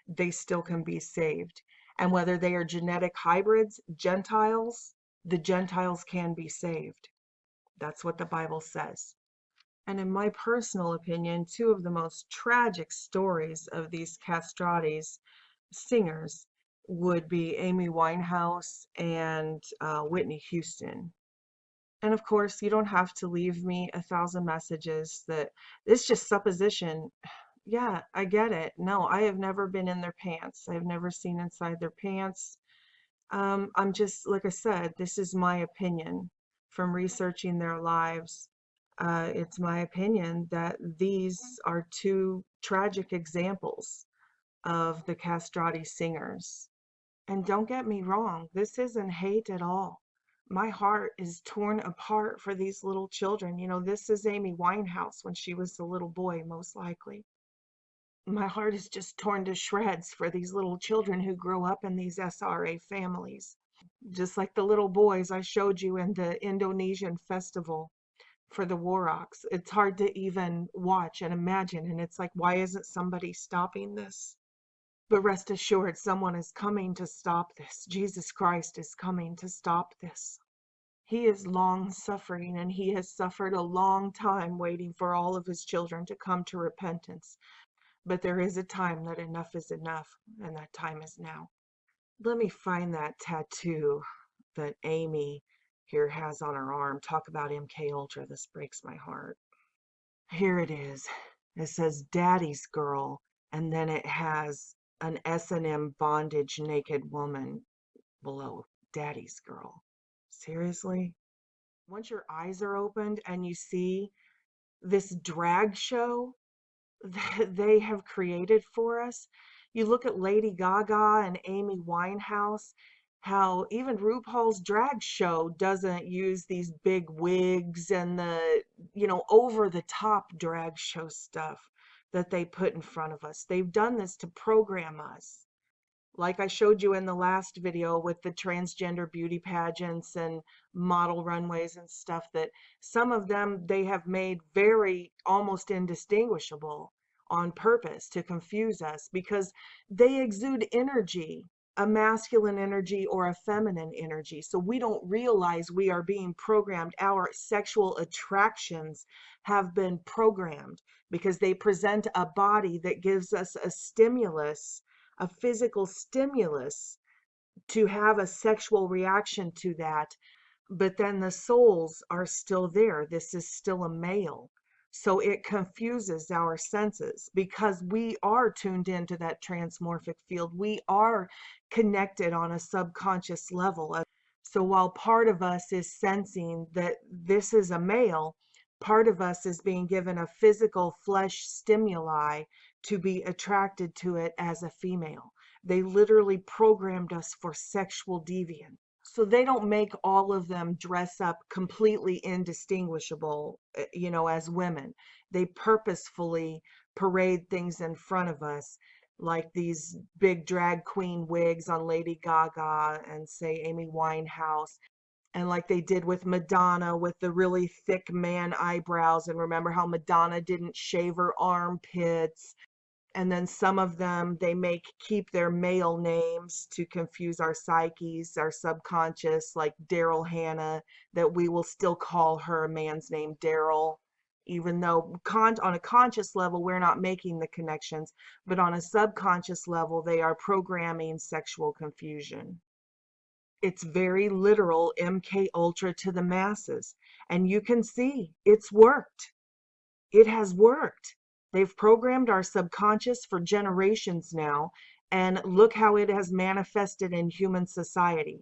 A: they still can be saved. And whether they are genetic hybrids, Gentiles, the Gentiles can be saved. That's what the Bible says. And in my personal opinion, two of the most tragic stories of these castratis singers would be Amy Winehouse and Whitney Houston. And of course, you don't have to leave me 1,000 messages that it's just supposition. Yeah, I get it. No, I have never been in their pants. I've never seen inside their pants. I'm just, like I said, this is my opinion from researching their lives. It's my opinion that these are two tragic examples of the castrati singers. And don't get me wrong, this isn't hate at all. My heart is torn apart for these little children. You know, this is Amy Winehouse when she was a little boy, most likely. My heart is just torn to shreds for these little children who grow up in these SRA families. Just like the little boys I showed you in the Indonesian festival. for the Warrocks. It's hard to even watch and imagine. And it's like, why isn't somebody stopping this? But rest assured, someone is coming to stop this. Jesus Christ is coming to stop this. He is long suffering, and he has suffered a long time waiting for all of his children to come to repentance. But there is a time that enough is enough, and that time is now. Let me find that tattoo that Amy here has on her arm. Talk about MK Ultra. This breaks my heart. Here it is. It says Daddy's Girl, and then it has an S&M bondage naked woman below Daddy's Girl. Seriously? Once your eyes are opened and you see this drag show that they have created for us, you look at Lady Gaga and Amy Winehouse, how even RuPaul's drag show doesn't use these big wigs and the, over the top drag show stuff that they put in front of us. They've done this to program us. Like I showed you in the last video with the transgender beauty pageants and model runways and stuff, that some of them they have made very almost indistinguishable on purpose to confuse us, because they exude energy, a masculine energy or a feminine energy. So we don't realize we are being programmed. Our sexual attractions have been programmed because they present a body that gives us a stimulus, a physical stimulus, to have a sexual reaction to that. But then the souls are still there. This is still a male. So it confuses our senses because we are tuned into that transmorphic field. We are connected on a subconscious level. So while part of us is sensing that this is a male, part of us is being given a physical flesh stimuli to be attracted to it as a female. They literally programmed us for sexual deviance. So they don't make all of them dress up completely indistinguishable, as women. They purposefully parade things in front of us, like these big drag queen wigs on Lady Gaga and, say, Amy Winehouse. And like they did with Madonna with the really thick man eyebrows. And remember how Madonna didn't shave her armpits. And then some of them, they keep their male names to confuse our psyches, our subconscious, like Daryl Hannah, that we will still call her a man's name Daryl, even though on a conscious level, we're not making the connections, but on a subconscious level, they are programming sexual confusion. It's very literal MK Ultra to the masses. And you can see it's worked. It has worked. They've programmed our subconscious for generations now, and look how it has manifested in human society.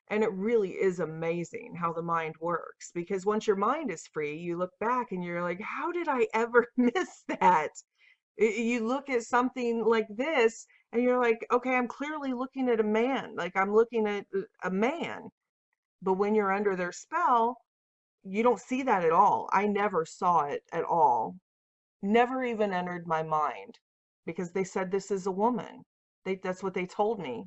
A: And it really is amazing how the mind works, because once your mind is free, you look back and you're like, how did I ever miss that? You look at something like this and you're like, okay, I'm clearly looking at a man, like I'm looking at a man. But when you're under their spell, you don't see that at all. I never saw it at all. Never even entered my mind, because they said this is a woman. That's what they told me.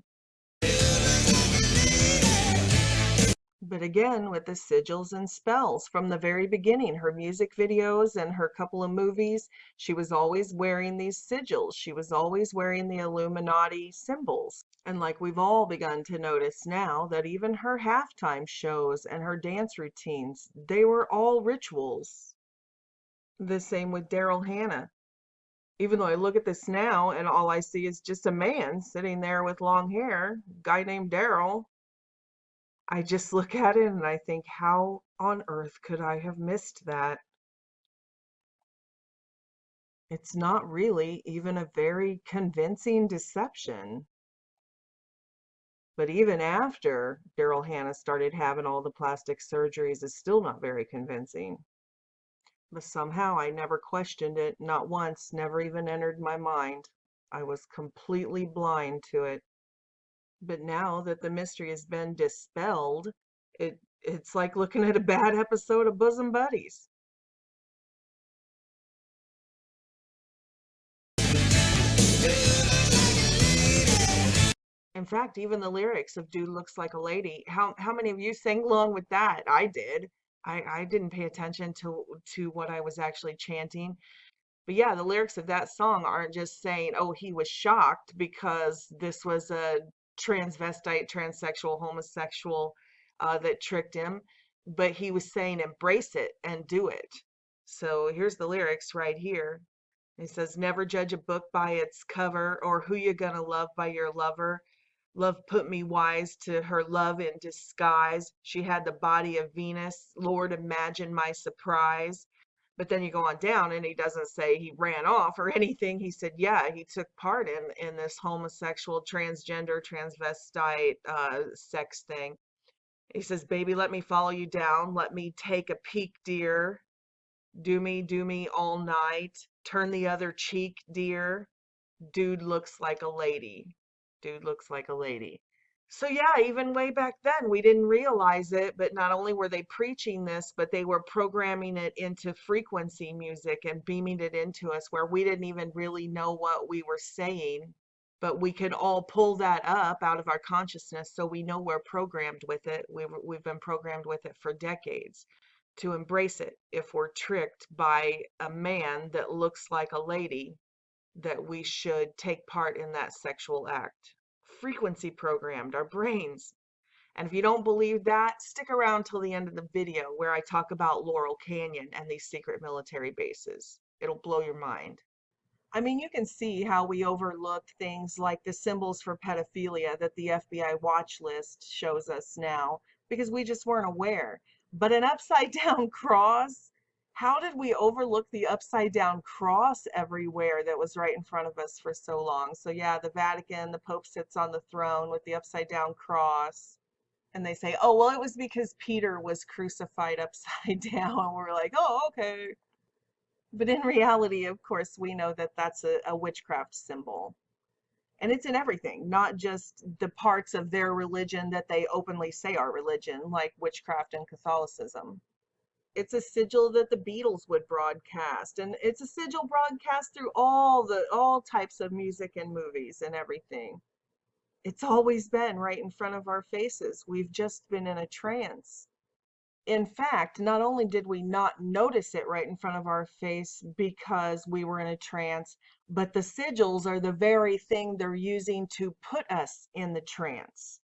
A: But again, with the sigils and spells from the very beginning, her music videos and her couple of movies, she was always wearing these sigils. She was always wearing the Illuminati symbols. And like we've all begun to notice now, that even her halftime shows and her dance routines, they were all rituals. The same with Daryl Hannah. Even though I look at this now and all I see is just a man sitting there with long hair, a guy named Daryl, I just look at it and I think, how on earth could I have missed that? It's not really even a very convincing deception. But even after Daryl Hannah started having all the plastic surgeries, it's still not very convincing. But somehow I never questioned it, not once, never even entered my mind. I was completely blind to it. But now that the mystery has been dispelled, it's like looking at a bad episode of Bosom Buddies. In fact, even the lyrics of Dude Looks Like a Lady, how many of you sang along with that? I did. I didn't pay attention to what I was actually chanting. But yeah, the lyrics of that song aren't just saying, oh, he was shocked because this was a transvestite, transsexual, homosexual that tricked him, but he was saying, embrace it and do it. So here's the lyrics right here. He says, never judge a book by its cover, or who you gonna love by your lover. Love put me wise to her love in disguise. She had the body of Venus. Lord, imagine my surprise. But then you go on down and he doesn't say he ran off or anything. He said, yeah, he took part in this homosexual, transgender, transvestite sex thing. He says, baby, let me follow you down. Let me take a peek, dear. Do me all night. Turn the other cheek, dear. Dude looks like a lady. Dude looks like a lady. So yeah, even way back then, we didn't realize it, but not only were they preaching this, but they were programming it into frequency music and beaming it into us where we didn't even really know what we were saying, but we could all pull that up out of our consciousness so we know we're programmed with it. We've been programmed with it for decades to embrace it if we're tricked by a man that looks like a lady, that we should take part in that sexual act. Frequency programmed our brains. And if you don't believe that, stick around till the end of the video where I talk about Laurel Canyon and these secret military bases. It'll blow your mind. I mean, you can see how we overlooked things like the symbols for pedophilia that the FBI watch list shows us now because we just weren't aware. But an upside down cross, how did we overlook the upside down cross everywhere that was right in front of us for so long? So yeah, the Vatican, the Pope sits on the throne with the upside down cross. And they say, oh, well, it was because Peter was crucified upside down. We're like, oh, okay. But in reality, of course, we know that that's a witchcraft symbol. And it's in everything, not just the parts of their religion that they openly say are religion, like witchcraft and Catholicism. It's a sigil that the Beatles would broadcast, and it's a sigil broadcast through all types of music and movies and everything. It's always been right in front of our faces. We've just been in a trance. In fact, not only did we not notice it right in front of our face because we were in a trance, but the sigils are the very thing they're using to put us in the trance.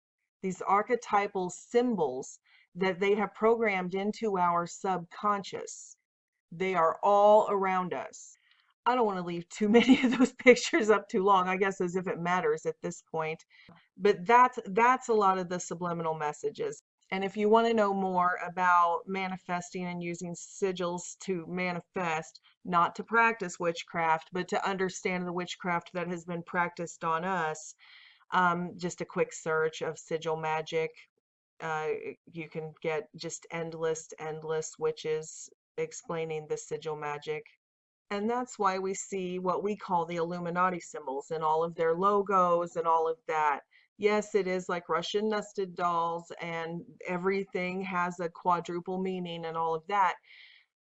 A: These archetypal symbols that they have programmed into our subconscious, they are all around us. I don't want to leave too many of those pictures up too long, I guess, as if it matters at this point. But that's a lot of the subliminal messages. And if you want to know more about manifesting and using sigils to manifest, not to practice witchcraft, but to understand the witchcraft that has been practiced on us, just a quick search of sigil magic. You can get just endless witches explaining the sigil magic. And that's why we see what we call the Illuminati symbols and all of their logos and all of that. Yes, it is like Russian nested dolls and everything has a quadruple meaning and all of that.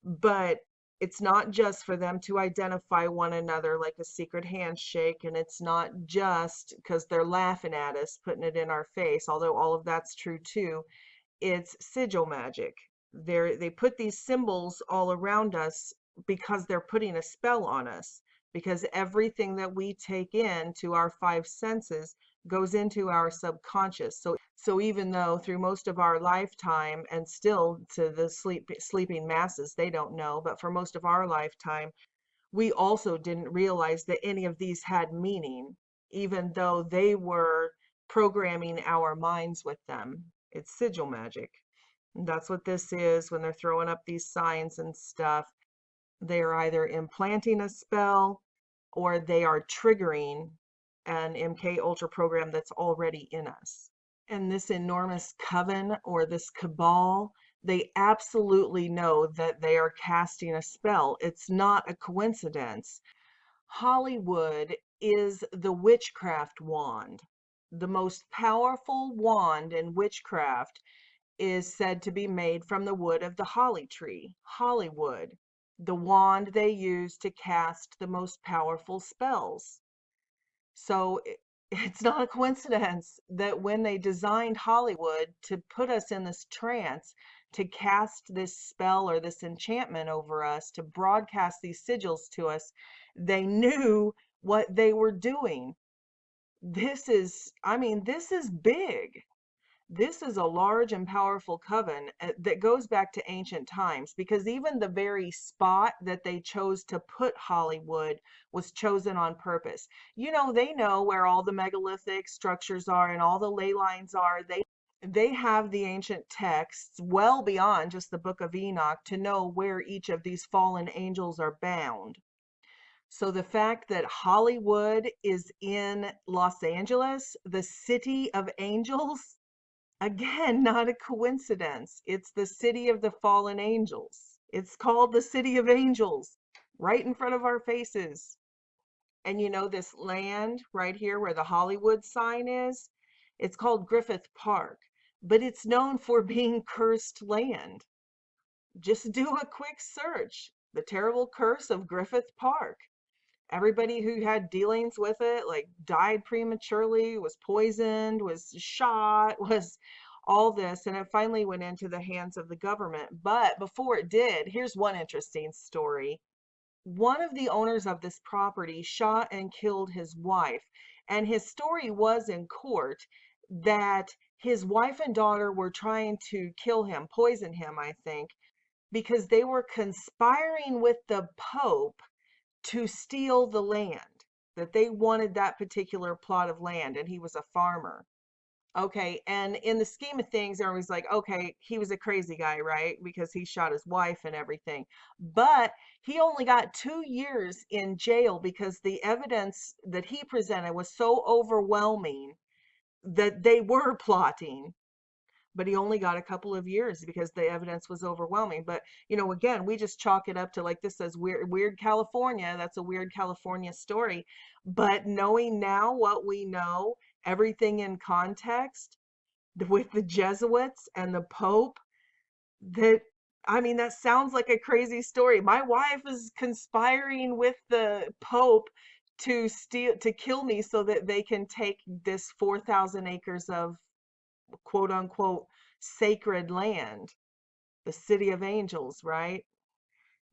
A: But it's not just for them to identify one another like a secret handshake, and it's not just because they're laughing at us, putting it in our face, although all of that's true too. It's sigil magic. They put these symbols all around us because they're putting a spell on us, because everything that we take in to our five senses goes into our subconscious. So even though through most of our lifetime, and still to the sleeping masses, they don't know, but for most of our lifetime, we also didn't realize that any of these had meaning, even though they were programming our minds with them. It's sigil magic. And that's what this is when they're throwing up these signs and stuff. They are either implanting a spell or they are triggering an MK Ultra program that's already in us. And this enormous coven or this cabal, they absolutely know that they are casting a spell. It's not a coincidence. Hollywood is the witchcraft wand. The most powerful wand in witchcraft is said to be made from the wood of the holly tree, Hollywood, the wand they use to cast the most powerful spells. So it's not a coincidence that when they designed Hollywood to put us in this trance, to cast this spell or this enchantment over us, to broadcast these sigils to us. They knew what they were doing. This is, I mean, this is big. This is a large and powerful coven that goes back to ancient times, because even the very spot that they chose to put Hollywood was chosen on purpose. You know, they know where all the megalithic structures are and all the ley lines are. They have the ancient texts well beyond just the Book of Enoch to know where each of these fallen angels are bound. So the fact that Hollywood is in Los Angeles, the city of angels, again, not a coincidence. It's the city of the fallen angels. It's called the City of Angels, right in front of our faces. And you know, this land right here where the Hollywood sign is, it's called Griffith Park, but it's known for being cursed land. Just do a quick search. The terrible curse of Griffith Park. Everybody who had dealings with it, like, died prematurely, was poisoned, was shot, was all this, and it finally went into the hands of the government. But before it did, here's one interesting story. One of the owners of this property shot and killed his wife, and his story was in court that his wife and daughter were trying to kill him, poison him, I think, because they were conspiring with the Pope to steal the land, that they wanted that particular plot of land, and he was a farmer. Okay, and in the scheme of things, everybody's like, okay, he was a crazy guy, right? Because he shot his wife and everything. But he only got 2 years in jail because the evidence that he presented was so overwhelming that they were plotting. But he only got a couple of years because the evidence was overwhelming. But, you know, again, we just chalk it up to, like this says, weird California. That's a weird California story. But knowing now what we know, everything in context with the Jesuits and the Pope, that, I mean, that sounds like a crazy story. My wife is conspiring with the Pope to kill me so that they can take this 4,000 acres of quote unquote sacred land, the city of angels, right?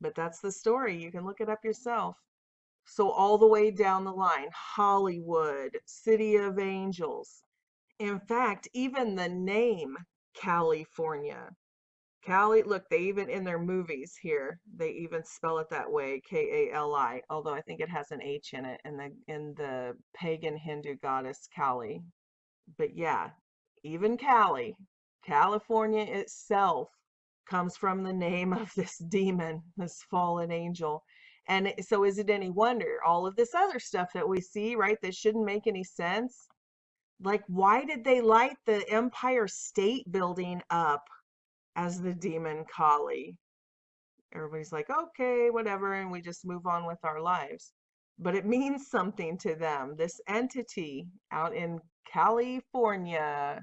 A: But that's the story. You can look it up yourself. So all the way down the line, Hollywood, city of angels. In fact, even the name California, Cali, look, they even in their movies here, they even spell it that way, Kali, although I think it has an H in it in the pagan Hindu goddess Kali. But yeah, even Cali, California itself comes from the name of this demon, this fallen angel. And so is it any wonder all of this other stuff that we see, right, that shouldn't make any sense? Like, why did they light the Empire State Building up as the demon Kali? Everybody's like, okay, whatever, and we just move on with our lives. But it means something to them. This entity out in California.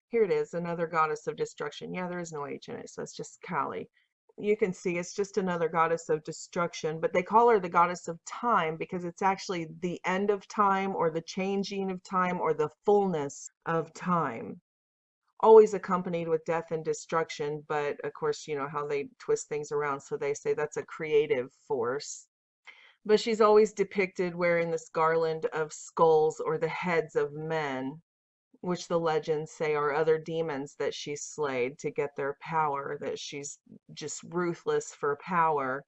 A: Here it is, another goddess of destruction. Yeah, there is no H in it, so it's just Kali. You can see it's just another goddess of destruction, but they call her the goddess of time because it's actually the end of time or the changing of time or the fullness of time. Always accompanied with death and destruction, but of course, you know how they twist things around, so they say that's a creative force. But she's always depicted wearing this garland of skulls or the heads of men, which the legends say are other demons that she slayed to get their power, that she's just ruthless for power.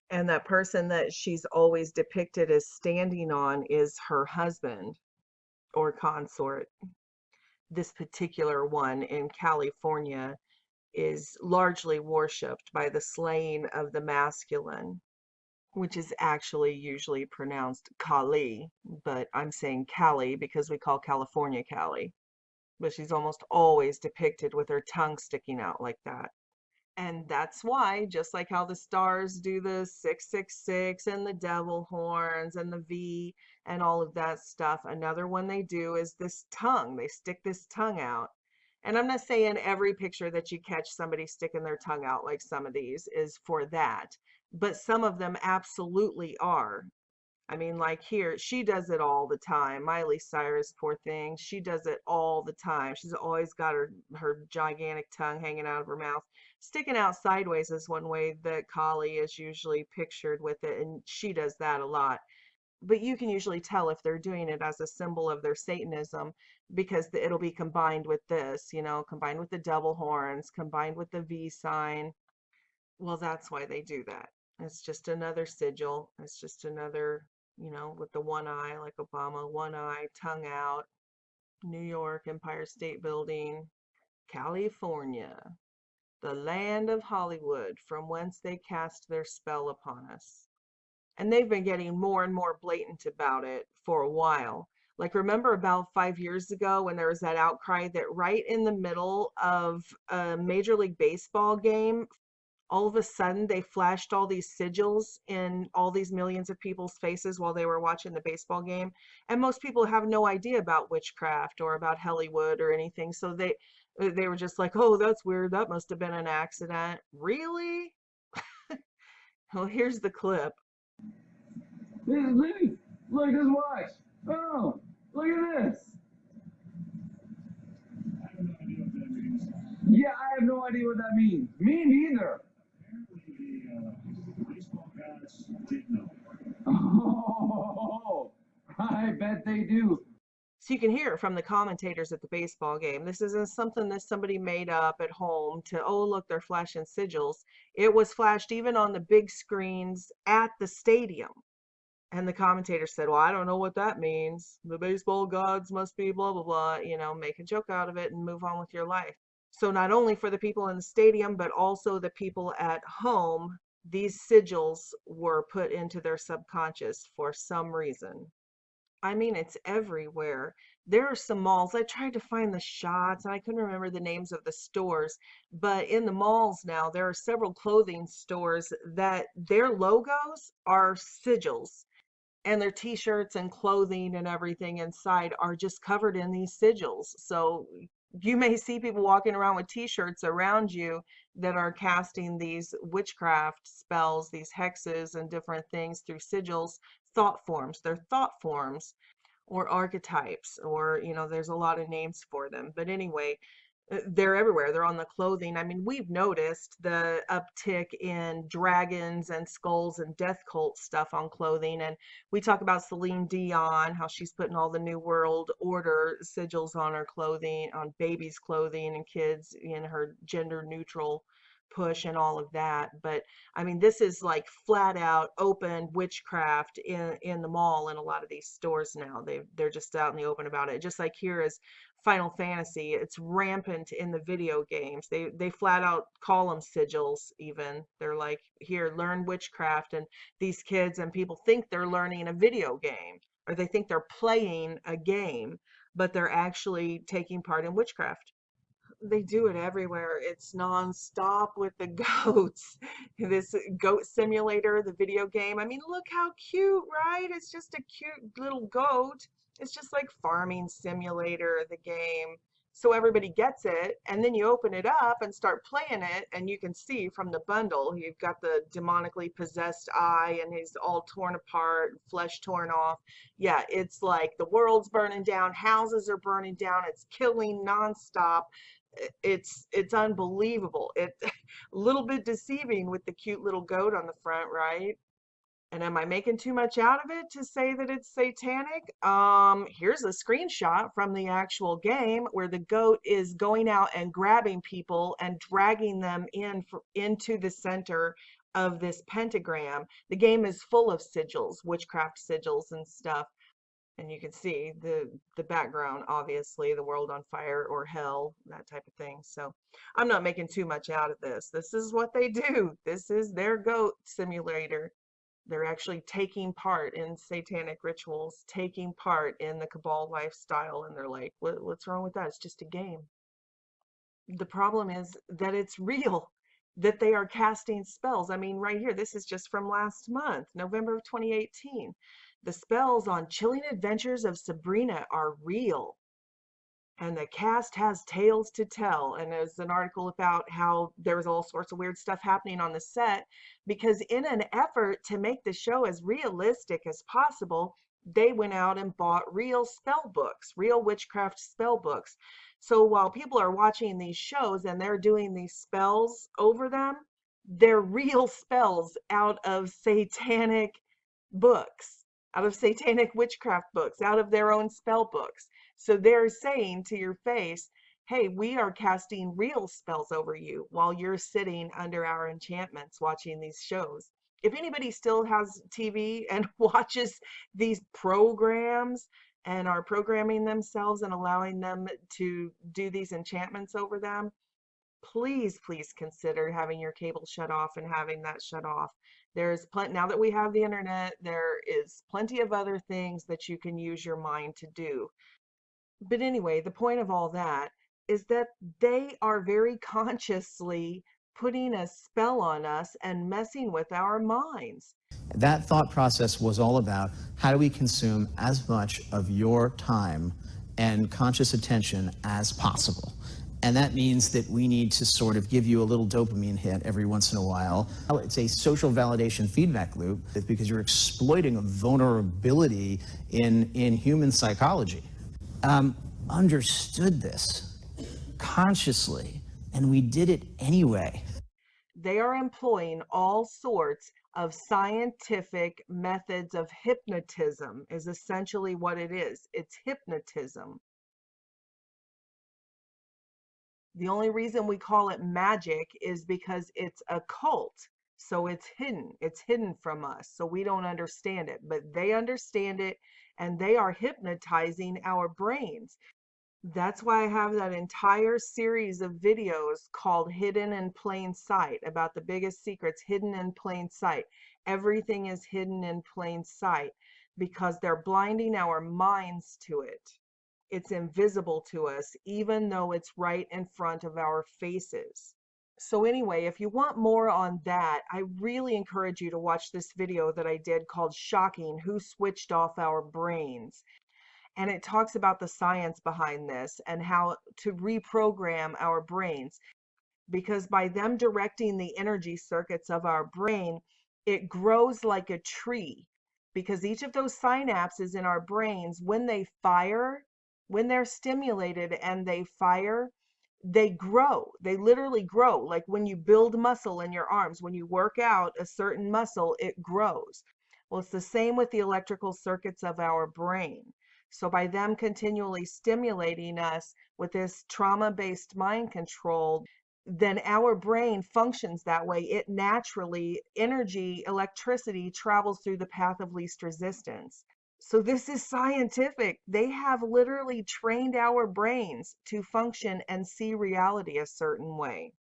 A: And that person that she's always depicted as standing on is her husband or consort. This particular one in California is largely worshipped by the slaying of the masculine, which is actually usually pronounced Kali, but I'm saying Cali because we call California Cali. But she's almost always depicted with her tongue sticking out like that. And that's why, just like how the stars do the 666 and the devil horns and the V and all of that stuff, another one they do is this tongue. They stick this tongue out. And I'm not saying every picture that you catch somebody sticking their tongue out like some of these is for that, but some of them absolutely are. I mean, like here, she does it all the time. Miley Cyrus, poor thing, she does it all the time. She's always got her gigantic tongue hanging out of her mouth. Sticking out sideways is one way that Kali is usually pictured with it, and she does that a lot. But you can usually tell if they're doing it as a symbol of their Satanism because it'll be combined with this, you know, combined with the devil horns, combined with the V sign. Well, that's why they do that. It's just another sigil. It's just another, you know, with the one eye, like Obama, one eye, tongue out, New York, Empire State Building, California, the land of Hollywood, from whence they cast their spell upon us. And they've been getting more and more blatant about it for a while. Like, remember about 5 years ago when there was that outcry that right in the middle of a Major League Baseball game, all of a sudden they flashed all these sigils in all these millions of people's faces while they were watching the baseball game. And most people have no idea about witchcraft or about Hollywood or anything. So they were just like, oh, that's weird. That must have been an accident. Really? Well, here's the clip.
I: This is me. Look, just watch. Oh, look at this. I have no idea what that means. Yeah, I have no idea what that means. Me neither. Apparently, the baseball gods did know. Oh, I bet they do.
A: So you can hear it from the commentators at the baseball game. This isn't something that somebody made up at home to, oh, look, they're flashing sigils. It was flashed even on the big screens at the stadium. And the commentator said, well, I don't know what that means. The baseball gods must be blah, blah, blah. You know, make a joke out of it and move on with your life. So not only for the people in the stadium, but also the people at home, these sigils were put into their subconscious for some reason. I mean, it's everywhere. There are some malls. I tried to find the shots and I couldn't remember the names of the stores, but in the malls now, there are several clothing stores that their logos are sigils. And their t-shirts and clothing and everything inside are just covered in these sigils. So you may see people walking around with t-shirts around you that are casting these witchcraft spells, these hexes and different things through sigils, thought forms. They're thought forms or archetypes, or, you know, there's a lot of names for them. But anyway, they're everywhere. They're on the clothing. I mean, we've noticed the uptick in dragons and skulls and death cult stuff on clothing. And we talk about Celine Dion, how she's putting all the New World Order sigils on her clothing, on babies' clothing and kids in her gender neutral push and all of that. But I mean, this is like flat out open witchcraft in the mall in a lot of these stores now. They're just out in the open about it. Just like here is Final Fantasy, it's rampant in the video games. They flat out call them sigils even. They're like, here, learn witchcraft, and these kids and people think they're learning a video game, or they think they're playing a game, but they're actually taking part in witchcraft. They do it everywhere. It's nonstop with the goats. This goat simulator, the video game. I mean, look how cute, right? It's just a cute little goat. It's just like farming simulator, the game. So everybody gets it, and then you open it up and start playing it, and you can see from the bundle, you've got the demonically possessed eye, and he's all torn apart, flesh torn off. Yeah, it's like the world's burning down, houses are burning down, it's killing nonstop. It's unbelievable. It's a little bit deceiving with the cute little goat on the front, right? And am I making too much out of it to say that it's satanic? Here's a screenshot from the actual game where the goat is going out and grabbing people and dragging them into the center of this pentagram. The game is full of sigils, witchcraft sigils and stuff. And you can see the background, obviously, the world on fire or hell, that type of thing. So I'm not making too much out of this. This is what they do. This is their goat simulator. They're actually taking part in satanic rituals, taking part in the Cabal lifestyle, and they're like, what's wrong with that? It's just a game. The problem is that it's real, that they are casting spells. I mean, right here, this is just from last month, November of 2018. The spells on Chilling Adventures of Sabrina are real. and the cast has tales to tell. And there's an article about how there was all sorts of weird stuff happening on the set, because in an effort to make the show as realistic as possible, they went out and bought real spell books, real witchcraft spell books. So while people are watching these shows and they're doing these spells over them, they're real spells out of satanic books, out of satanic witchcraft books, out of their own spell books. So they're saying to your face, hey, we are casting real spells over you while you're sitting under our enchantments watching these shows. If anybody still has TV and watches these programs and are programming themselves and allowing them to do these enchantments over them, please, please consider having your cable shut off and having that shut off. There's plenty, now that we have the internet, there is plenty of other things that you can use your mind to do. But anyway, the point of all that is that they are very consciously putting a spell on us and messing with our minds.
J: That thought process was all about how do we consume as much of your time and conscious attention as possible. And that means that we need to sort of give you a little dopamine hit every once in a while. It's a social validation feedback loop because you're exploiting a vulnerability in human psychology. Understood this consciously, and we did it anyway.
A: They are employing all sorts of scientific methods of hypnotism, is essentially what it is. It's hypnotism. The only reason we call it magic is because it's occult. So it's hidden from us. So we don't understand it, but they understand it, and they are hypnotizing our brains. That's why I have that entire series of videos called Hidden in Plain Sight, about the biggest secrets hidden in plain sight. Everything is hidden in plain sight because they're blinding our minds to it. It's invisible to us, even though it's right in front of our faces. So anyway, if you want more on that, I really encourage you to watch this video that I did called Shocking, Who Switched Off Our Brains? And it talks about the science behind this and how to reprogram our brains. Because by them directing the energy circuits of our brain, it grows like a tree. Because each of those synapses in our brains, when they fire, when they're stimulated and they fire, they grow. They literally grow. Like when you build muscle in your arms, when you work out a certain muscle, it grows. Well, it's the same with the electrical circuits of our brain. So by them continually stimulating us with this trauma-based mind control, then our brain functions that way. It naturally, energy, electricity travels through the path of least resistance. So this is scientific. They have literally trained our brains to function and see reality a certain way.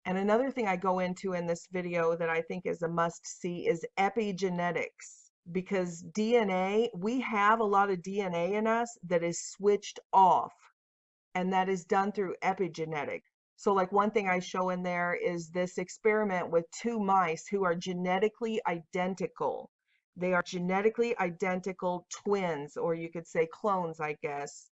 A: And another thing I go into in this video that I think is a must-see is epigenetics. Because DNA, we have a lot of DNA in us that is switched off, and that is done through epigenetics. So like one thing I show in there is this experiment with 2 mice who are genetically identical. They are genetically identical twins, or you could say clones, I guess.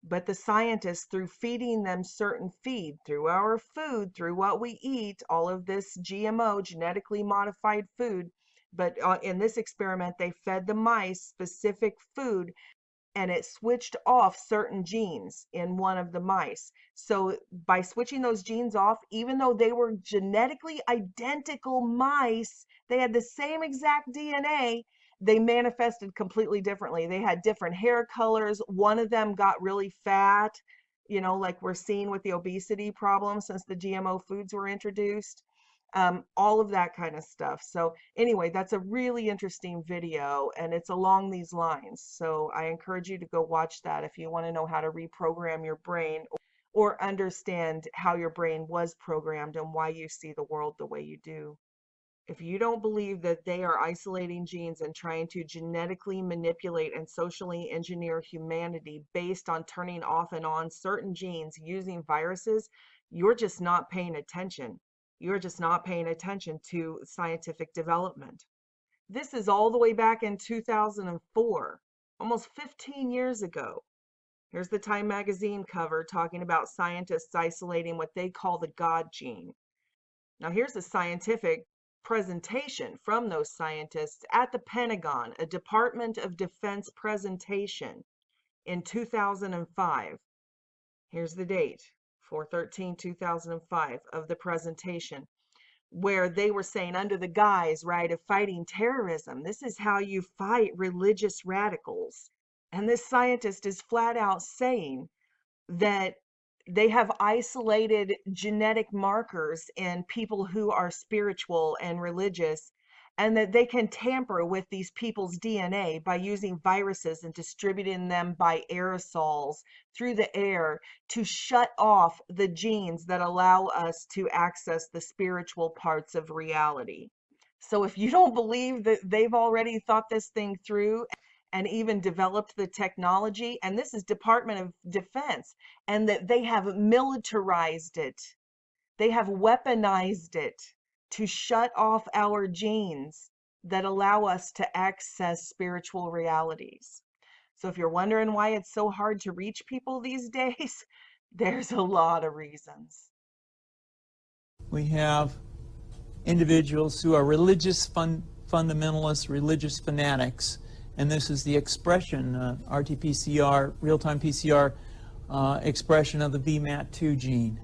A: But the scientists, through feeding them certain feed, through our food, through what we eat, all of this GMO, genetically modified food, but in this experiment, they fed the mice specific food, and it switched off certain genes in one of the mice. So by switching those genes off, even though they were genetically identical mice, they had the same exact DNA, they manifested completely differently. They had different hair colors. One of them got really fat, you know, like we're seeing with the obesity problem since the GMO foods were introduced. All of that kind of stuff. So anyway, that's a really interesting video, and it's along these lines. So I encourage you to go watch that if you want to know how to reprogram your brain or understand how your brain was programmed and why you see the world the way you do. If you don't believe that they are isolating genes and trying to genetically manipulate and socially engineer humanity based on turning off and on certain genes using viruses, you're just not paying attention. You're just not paying attention to scientific development. This is all the way back in 2004, almost 15 years ago. Here's the Time magazine cover talking about scientists isolating what they call the God gene. Now here's a scientific presentation from those scientists at the Pentagon, a Department of Defense presentation in 2005. Here's the date, 4/13/2005, of the presentation, where they were saying, under the guise, right, of fighting terrorism, this is how you fight religious radicals. And this scientist is flat out saying that they have isolated genetic markers in people who are spiritual and religious, and that they can tamper with these people's DNA by using viruses and distributing them by aerosols through the air to shut off the genes that allow us to access the spiritual parts of reality. So if you don't believe that they've already thought this thing through and even developed the technology, and this is Department of Defense, and that they have militarized it, they have weaponized it to shut off our genes that allow us to access spiritual realities. So if you're wondering why it's so hard to reach people these days, there's a lot of reasons.
K: We have individuals who are religious fundamentalists, religious fanatics, and this is the expression, RT-PCR, real-time PCR expression of the VMAT2 gene.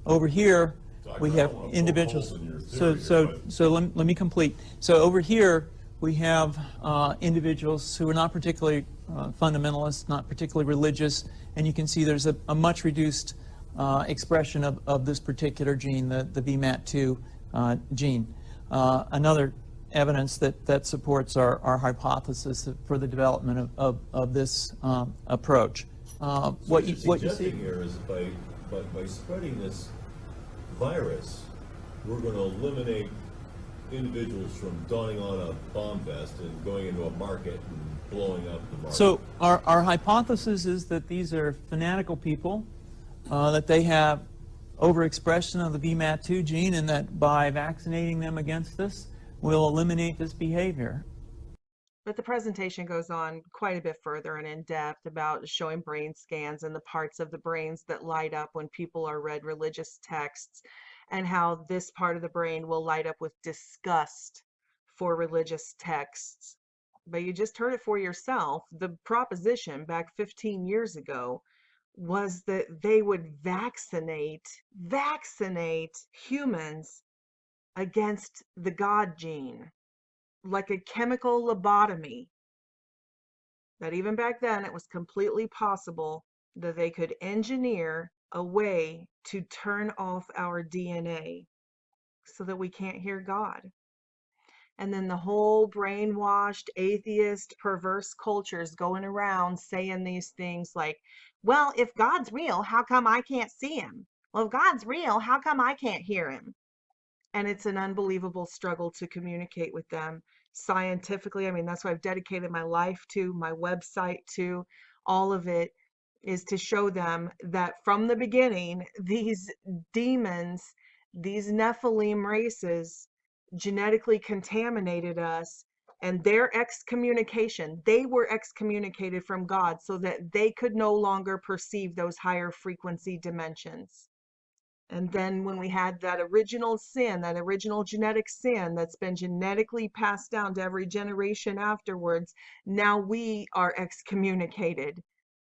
K: Over here, we have individuals. So let me complete. So over here, we have individuals who are not particularly fundamentalists, not particularly religious, and you can see there's a much reduced expression of this particular gene, the VMAT2 gene. Another evidence that supports our hypothesis for the development of this approach.
L: What you see here is by spreading this virus, we're going to eliminate individuals from donning on a bomb vest and going into a market and blowing up the market.
K: So our hypothesis is that these are fanatical people, that they have overexpression of the VMAT2 gene, and that by vaccinating them against this, we'll eliminate this behavior.
A: But the presentation goes on quite a bit further and in depth about showing brain scans and the parts of the brains that light up when people are read religious texts, and how this part of the brain will light up with disgust for religious texts. But you just heard it for yourself. The proposition back 15 years ago was that they would vaccinate humans against the God gene, like a chemical lobotomy. That even back then it was completely possible that they could engineer a way to turn off our DNA so that we can't hear God. And then the whole brainwashed, atheist, perverse cultures going around saying these things like, well, if God's real, how come I can't see him? Well, if God's real, how come I can't hear him? And it's an unbelievable struggle to communicate with them scientifically. I mean, that's what I've dedicated my life to, my website to. All of it is to show them that from the beginning, these demons, these Nephilim races, genetically contaminated us, and their excommunication, they were excommunicated from God so that they could no longer perceive those higher frequency dimensions. And then when we had that original sin, that original genetic sin that's been genetically passed down to every generation afterwards, now we are excommunicated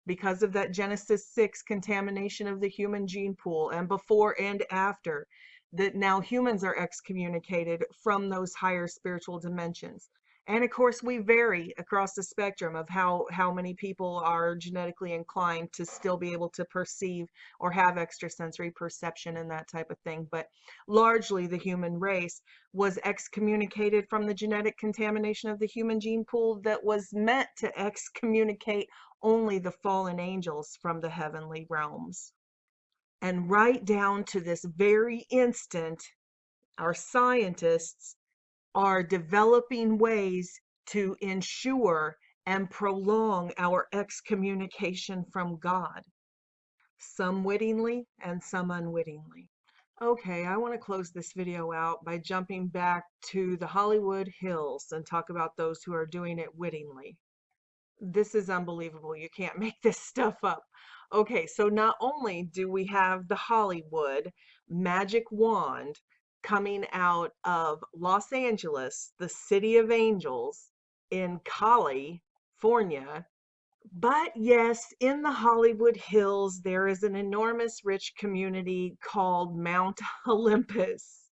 A: because of that Genesis 6 contamination of the human gene pool, and before and after, that now humans are excommunicated from those higher spiritual dimensions. And of course, we vary across the spectrum of how many people are genetically inclined to still be able to perceive or have extrasensory perception and that type of thing. But largely, the human race was excommunicated from the genetic contamination of the human gene pool that was meant to excommunicate only the fallen angels from the heavenly realms. And right down to this very instant, our scientists are developing ways to ensure and prolong our excommunication from God, some wittingly and some unwittingly. Okay, I want to close this video out by jumping back to the Hollywood Hills and talk about those who are doing it wittingly. This is unbelievable. You can't make this stuff up. Okay, so not only do we have the Hollywood magic wand coming out of Los Angeles, the city of angels, in California, but yes, in the Hollywood Hills, there is an enormous rich community called Mount Olympus.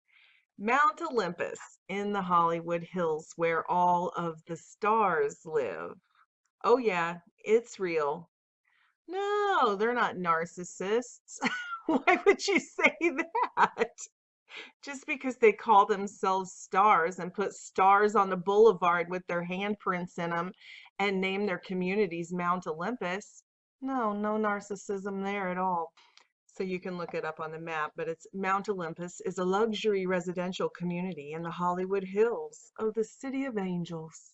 A: Mount Olympus in the Hollywood Hills, where all of the stars live. Oh, yeah, it's real. No, they're not narcissists. Why would you say that? Just because they call themselves stars and put stars on the boulevard with their handprints in them and name their communities Mount Olympus. No, no narcissism there at all. So you can look it up on the map, but it's Mount Olympus is a luxury residential community in the Hollywood Hills of the City of Angels.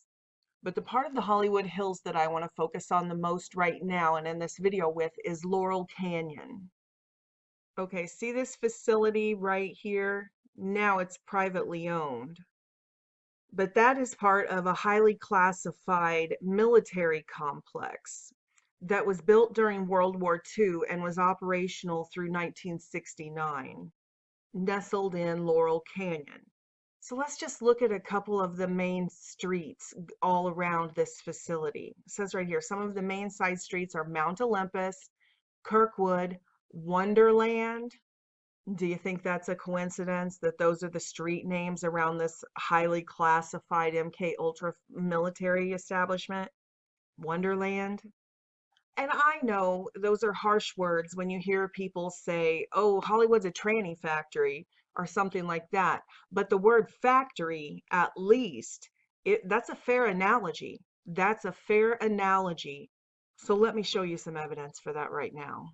A: But the part of the Hollywood Hills that I want to focus on the most right now and in this video with is Laurel Canyon. Okay, see this facility right here? Now it's privately owned. But that is part of a highly classified military complex that was built during World War II and was operational through 1969, nestled in Laurel Canyon. So let's just look at a couple of the main streets all around this facility. It says right here, some of the main side streets are Mount Olympus, Kirkwood, Wonderland. Do you think that's a coincidence that those are the street names around this highly classified MK Ultra military establishment? Wonderland? And I know those are harsh words when you hear people say, oh, Hollywood's a tranny factory or something like that. But the word factory, at least, that's a fair analogy. That's a fair analogy. So let me show you some evidence for that right now.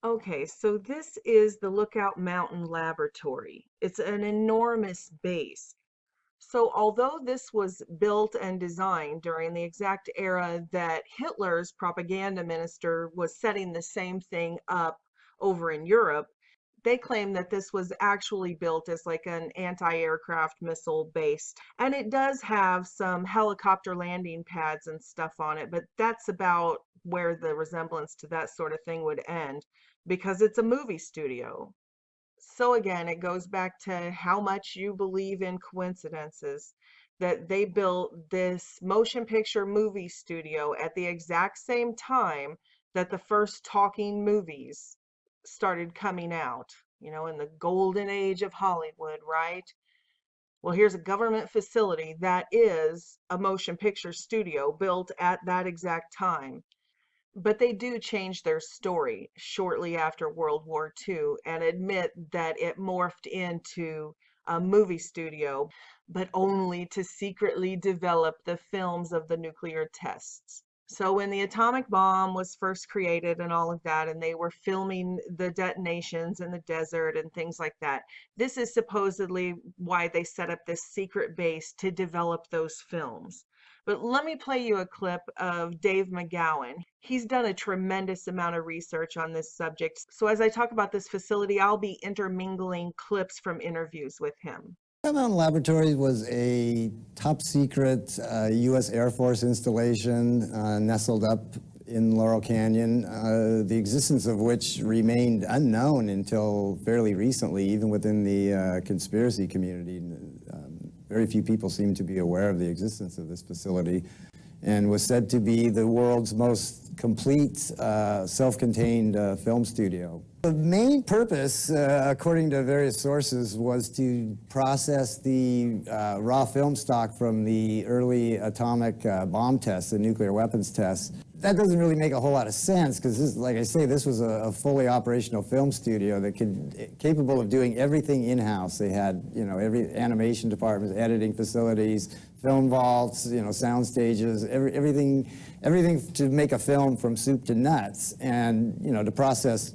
A: Okay, so this is the Lookout Mountain Laboratory. It's an enormous base. So although this was built and designed during the exact era that Hitler's propaganda minister was setting the same thing up over in Europe, they claim that this was actually built as like an anti-aircraft missile base. And it does have some helicopter landing pads and stuff on it, but that's about where the resemblance to that sort of thing would end, because it's a movie studio. So again, it goes back to how much you believe in coincidences, that they built this motion picture movie studio at the exact same time that the first talking movies started coming out, you know, in the golden age of Hollywood, right? Well, here's a government facility that is a motion picture studio built at that exact time. But they do change their story shortly after World War II and admit that it morphed into a movie studio, but only to secretly develop the films of the nuclear tests. So when the atomic bomb was first created and all of that, and they were filming the detonations in the desert and things like that, this is supposedly why they set up this secret base to develop those films. But let me play you a clip of Dave McGowan. He's done a tremendous amount of research on this subject. So as I talk about this facility, I'll be intermingling clips from interviews with him.
M: Mountain Laboratories was a top secret U.S. Air Force installation nestled up in Laurel Canyon, the existence of which remained unknown until fairly recently, even within the conspiracy community. Very few people seem to be aware of the existence of this facility, and was said to be the world's most complete self-contained film studio. The main purpose, according to various sources, was to process the raw film stock from the early atomic bomb tests, the nuclear weapons tests. That doesn't really make a whole lot of sense because, like I say, this was a fully operational film studio that capable of doing everything in-house. They had, you know, every animation department, editing facilities, film vaults, you know, sound stages, everything to make a film from soup to nuts. And, you know, to process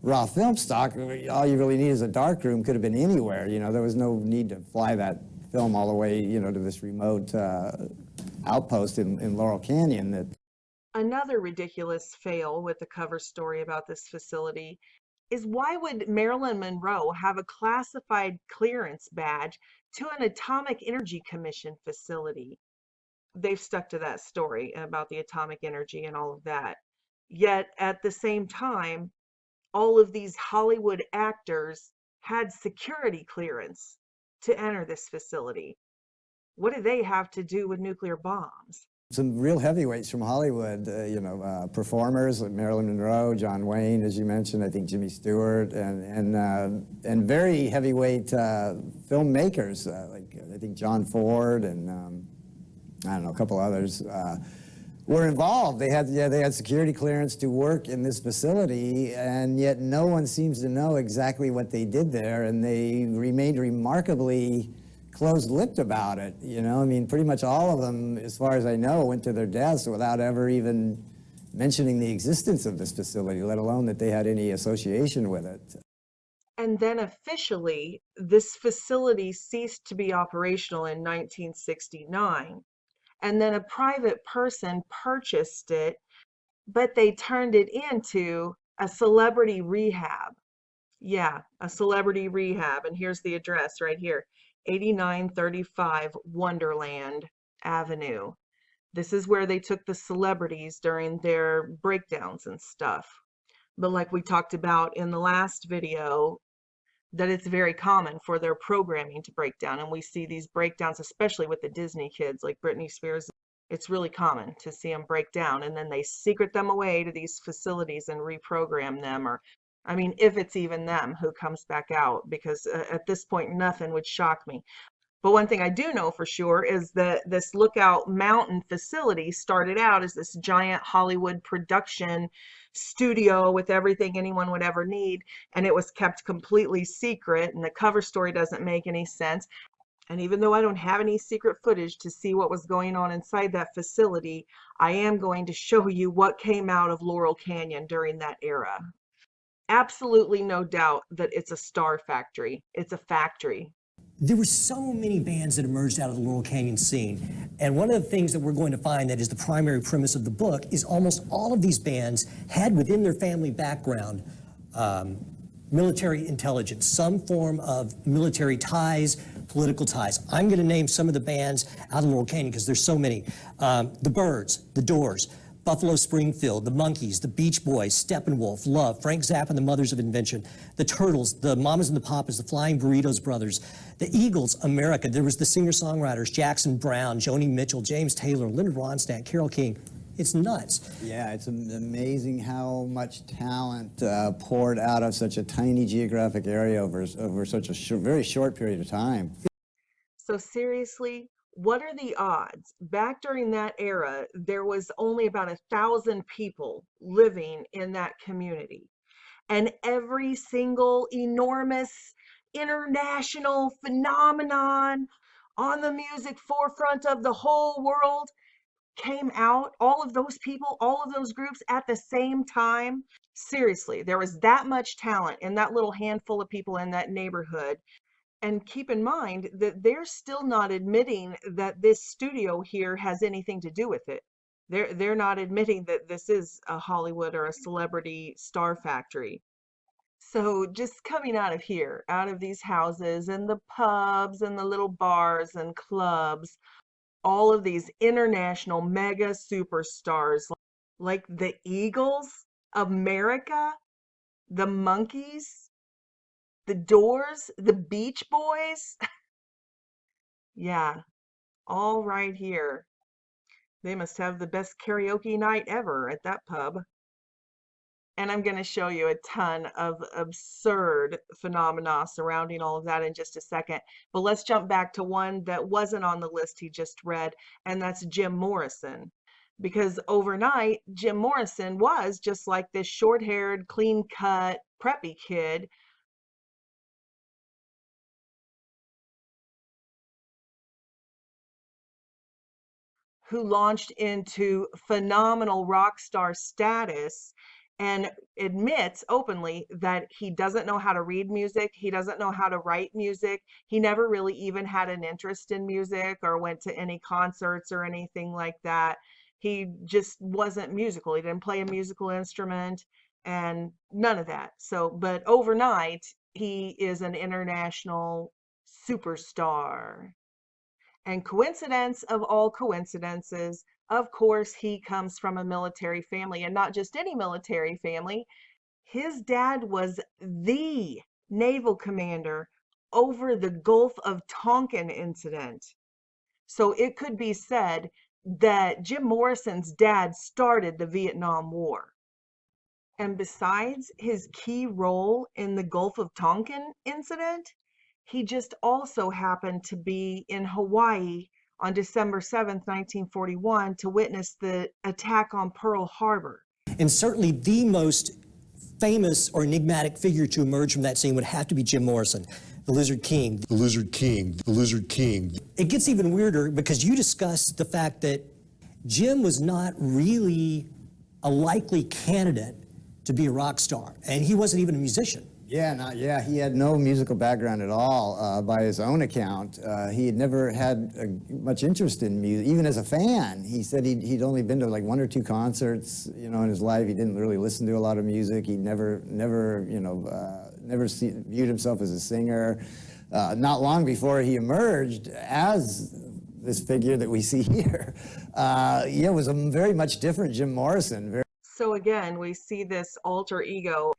M: raw film stock, all you really need is a darkroom. Could have been anywhere. You know, there was no need to fly that film all the way, you know, to this remote outpost in Laurel Canyon. That
A: another ridiculous fail with the cover story about this facility is, why would Marilyn Monroe have a classified clearance badge to an Atomic Energy Commission facility? they've stuck to that story about the atomic energy and all of that. Yet at the same time, all of these Hollywood actors had security clearance to enter this facility. What do they have to do with nuclear bombs?
M: Some real heavyweights from Hollywood, performers like Marilyn Monroe, John Wayne, as you mentioned, I think Jimmy Stewart, and very heavyweight filmmakers, like I think John Ford and I don't know, a couple others, were involved. They had security clearance to work in this facility, and yet no one seems to know exactly what they did there, and they remained remarkably closed-lipped about it, you know? I mean, pretty much all of them, as far as I know, went to their deaths without ever even mentioning the existence of this facility, let alone that they had any association with it.
A: And then officially, this facility ceased to be operational in 1969. And then a private person purchased it, but they turned it into a celebrity rehab. Yeah, a celebrity rehab. And here's the address right here. 8935 Wonderland Avenue. This is where they took the celebrities during their breakdowns and stuff. But like we talked about in the last video, that it's very common for their programming to break down. And we see these breakdowns, especially with the Disney kids like Britney Spears. It's really common to see them break down, and then they secret them away to these facilities and reprogram them, or I mean, if it's even them who comes back out, because at this point, nothing would shock me. But one thing I do know for sure is that this Lookout Mountain facility started out as this giant Hollywood production studio with everything anyone would ever need, and it was kept completely secret, and the cover story doesn't make any sense. And even though I don't have any secret footage to see what was going on inside that facility, I am going to show you what came out of Laurel Canyon during that era. Absolutely no doubt that it's a star factory. It's a factory.
N: There were so many bands that emerged out of the Laurel Canyon scene. And one of the things that we're going to find that is the primary premise of the book is almost all of these bands had within their family background military intelligence, some form of military ties, political ties. I'm going to name some of the bands out of Laurel Canyon because there's so many. The Byrds, The Doors, Buffalo Springfield, The Monkees, The Beach Boys, Steppenwolf, Love, Frank Zappa and the Mothers of Invention, The Turtles, The Mamas and the Papas, The Flying Burritos Brothers, The Eagles, America. There was the singer-songwriters, Jackson Browne, Joni Mitchell, James Taylor, Linda Ronstadt, Carole King. It's nuts.
M: Yeah, it's amazing how much talent poured out of such a tiny geographic area over such a very short period of time.
A: So seriously, what are the odds? Back during that era, there was only about 1,000 people living in that community. And every single enormous international phenomenon on the music forefront of the whole world came out, all of those people, all of those groups at the same time. Seriously, there was that much talent in that little handful of people in that neighborhood. And keep in mind that they're still not admitting that this studio here has anything to do with it. They're not admitting that this is a Hollywood or a celebrity star factory. So just coming out of here, out of these houses and the pubs and the little bars and clubs, all of these international mega superstars like the Eagles, America, the Monkees, the Doors, the Beach Boys. Yeah, all right here. They must have the best karaoke night ever at that pub. And I'm going to show you a ton of absurd phenomena surrounding all of that in just a second. But let's jump back to one that wasn't on the list he just read, and that's Jim Morrison. Because overnight, Jim Morrison was just like this short-haired, clean-cut, preppy kid who launched into phenomenal rock star status and admits openly that he doesn't know how to read music. He doesn't know how to write music. He never really even had an interest in music or went to any concerts or anything like that. He just wasn't musical. He didn't play a musical instrument and none of that. So, but overnight, he is an international superstar. And coincidence of all coincidences, of course, he comes from a military family, and not just any military family. His dad was the naval commander over the Gulf of Tonkin incident. So it could be said that Jim Morrison's dad started the Vietnam War. And besides his key role in the Gulf of Tonkin incident, he just also happened to be in Hawaii on December 7th, 1941, to witness the attack on Pearl Harbor.
N: And certainly the most famous or enigmatic figure to emerge from that scene would have to be Jim Morrison, the Lizard King. The Lizard King, the Lizard King. It gets even weirder because you discussed the fact that Jim was not really a likely candidate to be a rock star, and he wasn't even a musician.
M: Yeah, he had no musical background at all, by his own account. He had never had much interest in music, even as a fan. He said he'd only been to like 1 or 2 concerts, in his life. He didn't really listen to a lot of music. He never viewed himself as a singer. Not long before he emerged as this figure that we see here, it was a very much different Jim Morrison.
A: So again, we see this alter ego.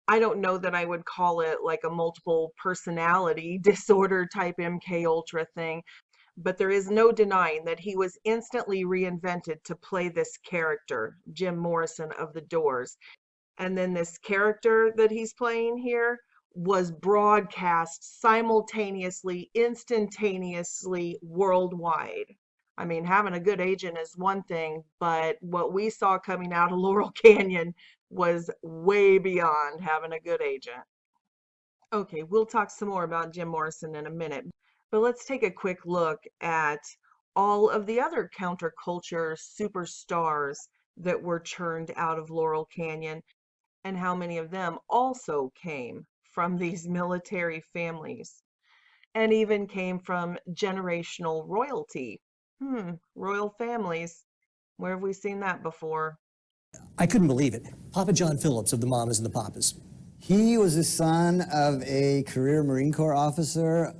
A: I don't know that I would call it like a multiple personality disorder type MK Ultra thing, but there is no denying that he was instantly reinvented to play this character, Jim Morrison of the Doors. And then this character that he's playing here was broadcast simultaneously, instantaneously, worldwide. I mean, having a good agent is one thing, but what we saw coming out of Laurel Canyon was way beyond having a good agent. Okay, we'll talk some more about Jim Morrison in a minute, but let's take a quick look at all of the other counterculture superstars that were churned out of Laurel Canyon and how many of them also came from these military families and even came from generational royalty. Royal families. Where have we seen that before?
N: I couldn't believe it. Papa John Phillips of the Mamas and the Papas.
M: He was the son of a career Marine Corps officer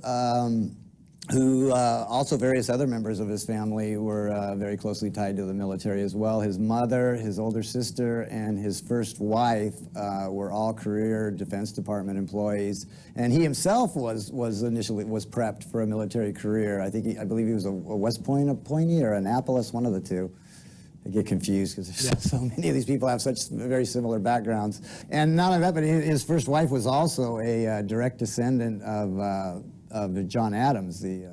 M: who also various other members of his family were very closely tied to the military as well. His mother, his older sister, and his first wife were all career Defense Department employees. And he himself was initially prepped for a military career. I believe he was a West Point appointee or Annapolis, one of the two. I get confused because there's so many of these people have such very similar backgrounds. And not only that, but his first wife was also a direct descendant of John Adams, the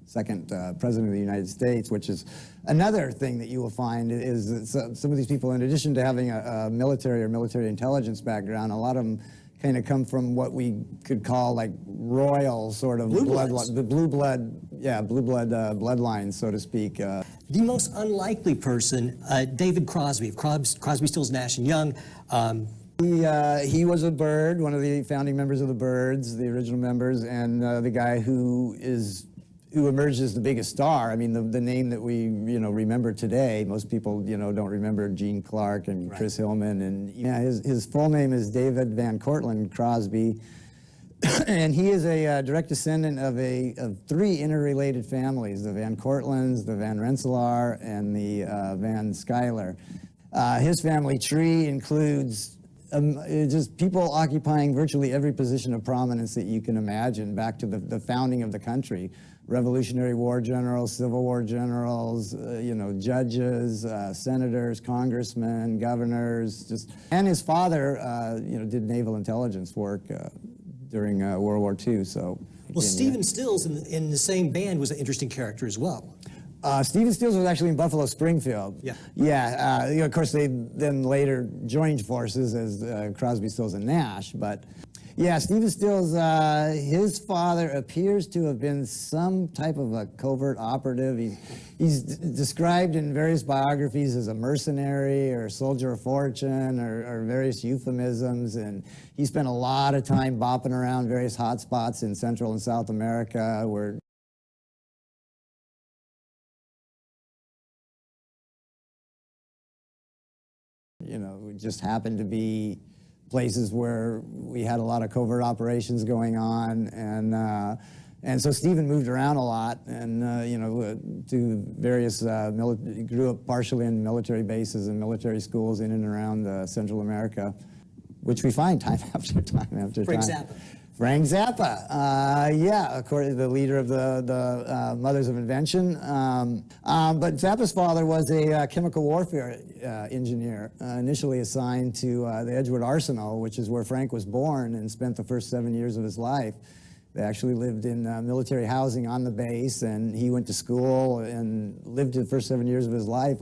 M: second president of the United States, which is another thing that you will find is that some of these people, in addition to having a military or military intelligence background, a lot of them kind of come from what we could call like royal sort of bloodline, the blue blood bloodline, so to speak.
N: The most unlikely person, David Crosby, of Crosby, Stills, Nash and Young.
M: He was a Byrd, one of the founding members of the Byrds, the original members, and the guy who emerged as the biggest star. I mean, the name that we remember today. Most people don't remember Gene Clark and Chris Hillman, and his full name is David Van Cortlandt Crosby, and he is a direct descendant of 3 interrelated families: the Van Cortlandts, the Van Rensselaer, and the Van Schuyler. His family tree includes just people occupying virtually every position of prominence that you can imagine back to the founding of the country. Revolutionary War generals, Civil War generals, judges, senators, congressmen, governors, and his father, did naval intelligence work during World War II. So,
N: well, Stephen Stills in the same band was an interesting character as well.
M: Stephen Stills was actually in Buffalo Springfield. Of course, they then later joined forces as Crosby, Stills, and Nash. But yeah, Stephen Stills, his father appears to have been some type of a covert operative. He's described in various biographies as a mercenary or soldier of fortune or various euphemisms. And he spent a lot of time bopping around various hot spots in Central and South America where it just happened to be places where we had a lot of covert operations going on, And so Stephen moved around a lot and, to various, grew up partially in military bases and military schools in and around Central America, which we find time after time after
N: Frank
M: time.
N: Zappa.
M: Frank Zappa, yeah, according to the leader of the Mothers of Invention. But Zappa's father was a chemical warfare engineer, initially assigned to the Edgewood Arsenal, which is where Frank was born and spent the first 7 years of his life. They actually lived in military housing on the base, and he went to school and lived the first 7 years of his life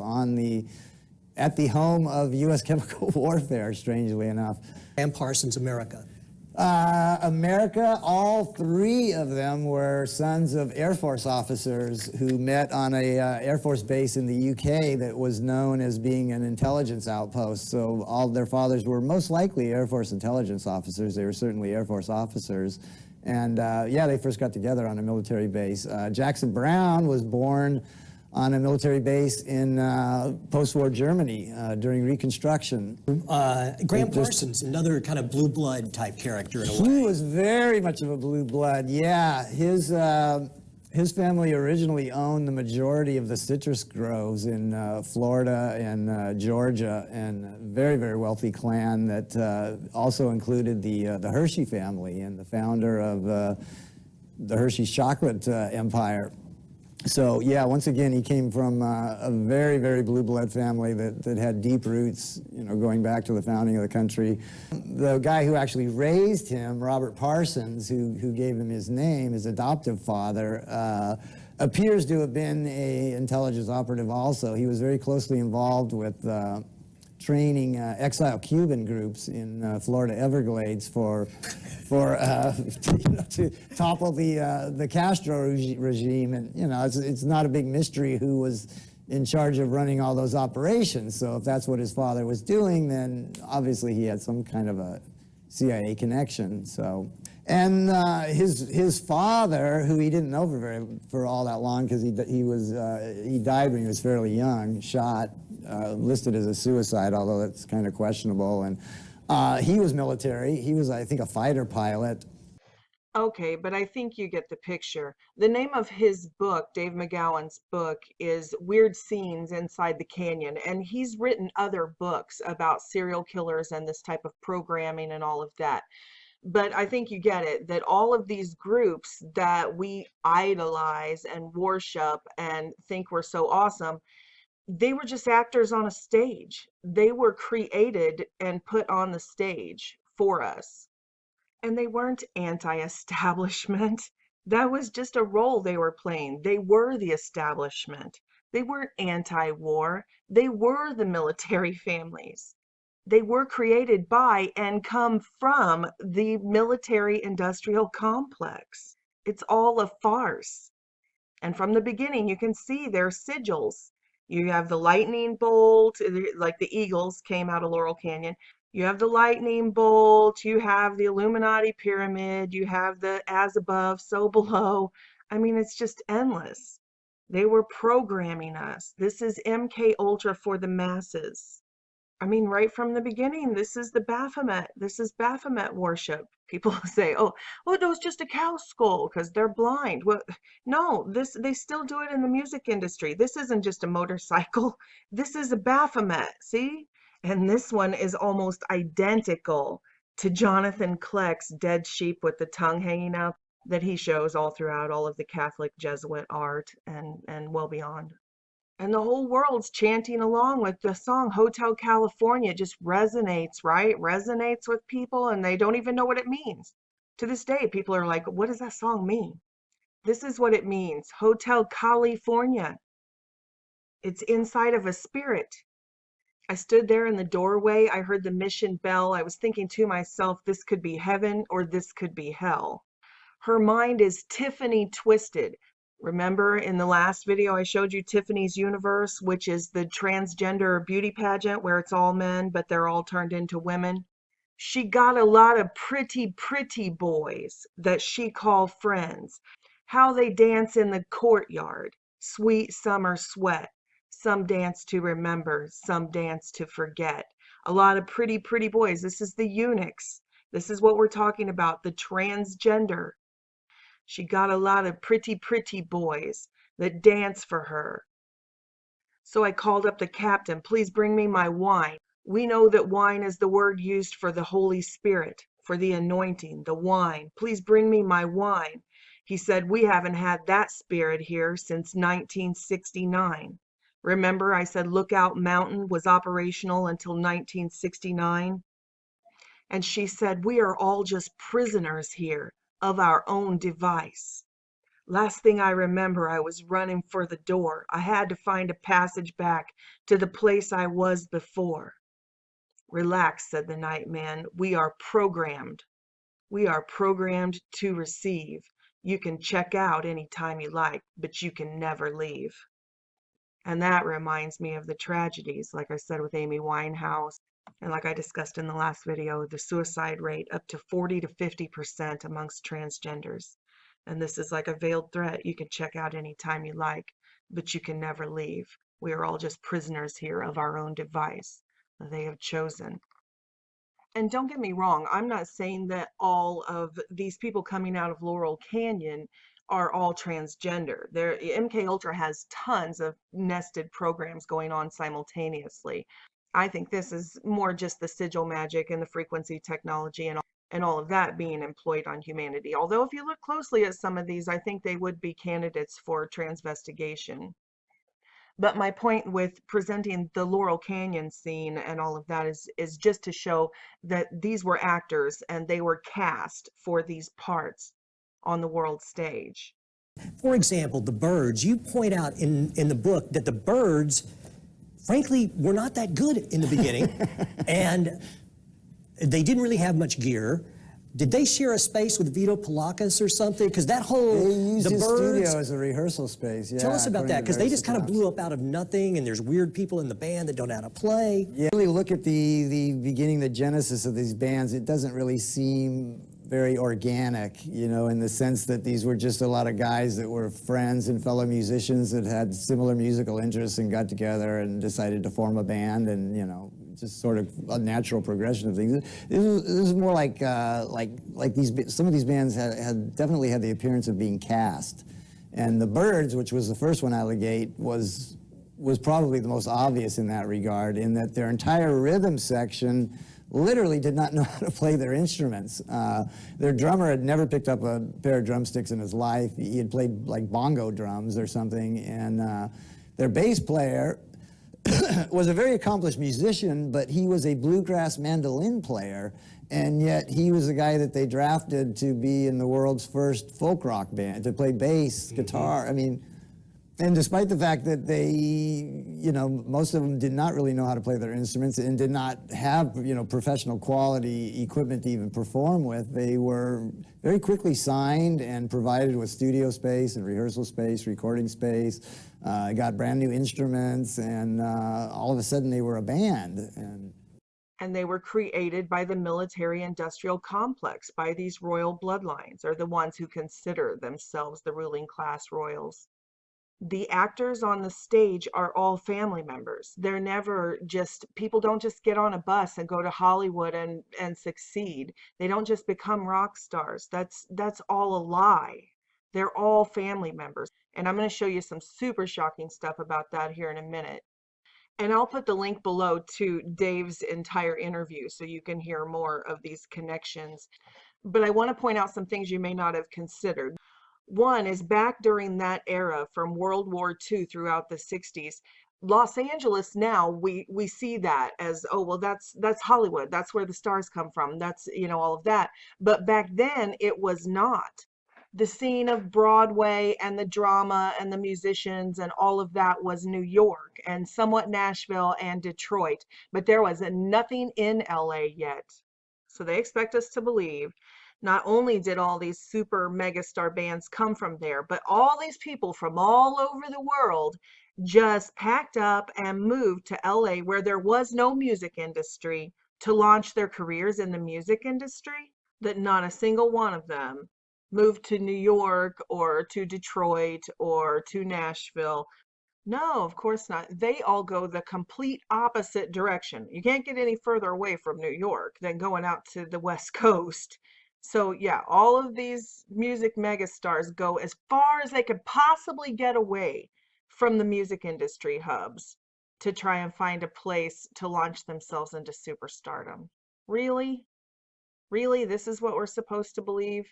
M: at the home of U.S. chemical warfare, strangely enough.
N: And Parsons, America.
M: America, all three of them were sons of Air Force officers who met on a Air Force base in the UK that was known as being an intelligence outpost. So all their fathers were most likely Air Force intelligence officers. They were certainly Air Force officers. And yeah, they first got together on a military base. Jackson Browne was born on a military base in post-war Germany during Reconstruction.
N: Graham Parsons, another kind of blue blood type character in a way.
M: He was very much of a blue blood, yeah. His family originally owned the majority of the citrus groves in Florida and Georgia, and a very, very wealthy clan that also included the Hershey family and the founder of the Hershey's chocolate empire. So yeah, once again, he came from a very, very blue blood family that had deep roots, going back to the founding of the country. The guy who actually raised him, Robert Parsons, who gave him his name, his adoptive father, appears to have been an intelligence operative also. He was very closely involved with training exile Cuban groups in Florida Everglades to topple the Castro regime, and it's not a big mystery who was in charge of running all those operations. So if that's what his father was doing, then obviously he had some kind of a CIA connection. So, and his father, who he didn't know for all that long, because he died when he was fairly young, shot, listed as a suicide, although that's kind of questionable. And he was military. He was, I think, a fighter pilot.
A: Okay, but I think you get the picture. The name of his book, Dave McGowan's book, is Weird Scenes Inside the Canyon, and he's written other books about serial killers and this type of programming and all of that. But I think you get it, that all of these groups that we idolize and worship and think we're so awesome, they were just actors on a stage. They were created and put on the stage for us. And they weren't anti-establishment. That was just a role they were playing. They were the establishment. They weren't anti-war. They were the military families. They were created by and come from the military-industrial complex. It's all a farce. And from the beginning, you can see their sigils. You have the lightning bolt, like the Eagles came out of Laurel Canyon. You have the lightning bolt, you have the Illuminati pyramid, you have the as above, so below. I mean, it's just endless. They were programming us. This is MK Ultra for the masses. I mean, right from the beginning, this is the Baphomet. This is Baphomet worship. People say, oh, it was just a cow skull because they're blind. Well, no, they still do it in the music industry. This isn't just a motorcycle. This is a Baphomet, see? And this one is almost identical to Jonathan Kleck's dead sheep with the tongue hanging out that he shows all throughout all of the Catholic Jesuit art and well beyond. And the whole world's chanting along with the song Hotel California. Just resonates, right? Resonates with people, and they don't even know what it means. To this day, people are like, what does that song mean? This is what it means. Hotel California. It's inside of a spirit. I stood there in the doorway. I heard the mission bell. I was thinking to myself, this could be heaven or this could be hell. Her mind is Tiffany twisted. Remember in the last video I showed you Tiffany's Universe, which is the transgender beauty pageant where it's all men, but they're all turned into women. She got a lot of pretty, pretty boys that she called friends. How they dance in the courtyard. Sweet summer sweat. Some dance to remember, some dance to forget. A lot of pretty, pretty boys. This is the eunuchs. This is what we're talking about, the transgender. She got a lot of pretty, pretty boys that dance for her. So I called up the captain, please bring me my wine. We know that wine is the word used for the Holy Spirit, for the anointing, the wine. Please bring me my wine. He said, we haven't had that spirit here since 1969. Remember, I said Lookout Mountain was operational until 1969? And she said, we are all just prisoners here of our own device. Last thing I remember, I was running for the door. I had to find a passage back to the place I was before. Relax, said the night man. We are programmed. We are programmed to receive. You can check out anytime you like, but you can never leave. And that reminds me of the tragedies, like I said, with Amy Winehouse. And like I discussed in the last video, the suicide rate up to 40 to 50% amongst transgenders. And this is like a veiled threat. You can check out anytime you like, but you can never leave. We are all just prisoners here of our own device that they have chosen. And don't get me wrong, I'm not saying that all of these people coming out of Laurel Canyon are all transgender. MK Ultra has tons of nested programs going on simultaneously. I think this is more just the sigil magic and the frequency technology and all of that being employed on humanity. Although if you look closely at some of these, I think they would be candidates for transvestigation. But my point with presenting the Laurel Canyon scene and all of that is just to show that these were actors and they were cast for these parts on the world stage.
N: For example, the birds, you point out in the book that the birds, frankly, were not that good in the beginning, and they didn't really have much gear. Did they share a space with Vito Polakis or something? Because that whole,
M: they used
N: the
M: his
N: birds,
M: studio as a rehearsal space. Yeah,
N: tell us about that, because they just kind of blew up out of nothing, and there's weird people in the band that don't know how to play.
M: Yeah, really look at the beginning, the genesis of these bands. It doesn't really seem very organic, you know, in the sense that these were just a lot of guys that were friends and fellow musicians that had similar musical interests and got together and decided to form a band, and, you know, just sort of a natural progression of things. This is more like these. Some of these bands had definitely had the appearance of being cast, and the Byrds, which was the first one out of the gate, was probably the most obvious in that regard, in that their entire rhythm section literally did not know how to play their instruments. Their drummer had never picked up a pair of drumsticks in his life. He had played like bongo drums or something, and their bass player was a very accomplished musician, but he was a bluegrass mandolin player, and yet he was the guy that they drafted to be in the world's first folk rock band, to play bass, guitar. I mean, and despite the fact that they, you know, most of them did not really know how to play their instruments and did not have, you know, professional quality equipment to even perform with, they were very quickly signed and provided with studio space and rehearsal space, recording space, got brand new instruments, and all of a sudden they were a band.
A: And they were created by the military-industrial complex, by these royal bloodlines, or the ones who consider themselves the ruling class royals. The actors on the stage are all family members. They're never just, people don't just get on a bus and go to Hollywood and succeed. They don't just become rock stars. That's all a lie. They're all family members. And I'm going to show you some super shocking stuff about that here in a minute. And I'll put the link below to Dave's entire interview so you can hear more of these connections. But I want to point out some things you may not have considered. One is, back during that era from World War II throughout the 60s, Los Angeles now, we see that as, oh, well, that's Hollywood. That's where the stars come from. That's, you know, all of that. But back then it was not. The scene of Broadway and the drama and the musicians and all of that was New York and somewhat Nashville and Detroit. But there was nothing in LA yet. So they expect us to believe not only did all these super megastar bands come from there, but all these people from all over the world just packed up and moved to LA, where there was no music industry, to launch their careers in the music industry. That not a single one of them moved to New York or to Detroit or to Nashville. No, of course not. They all go the complete opposite direction. You can't get any further away from New York than going out to the West Coast. So yeah, all of these music megastars go as far as they could possibly get away from the music industry hubs to try and find a place to launch themselves into superstardom. Really? Really? This is what we're supposed to believe?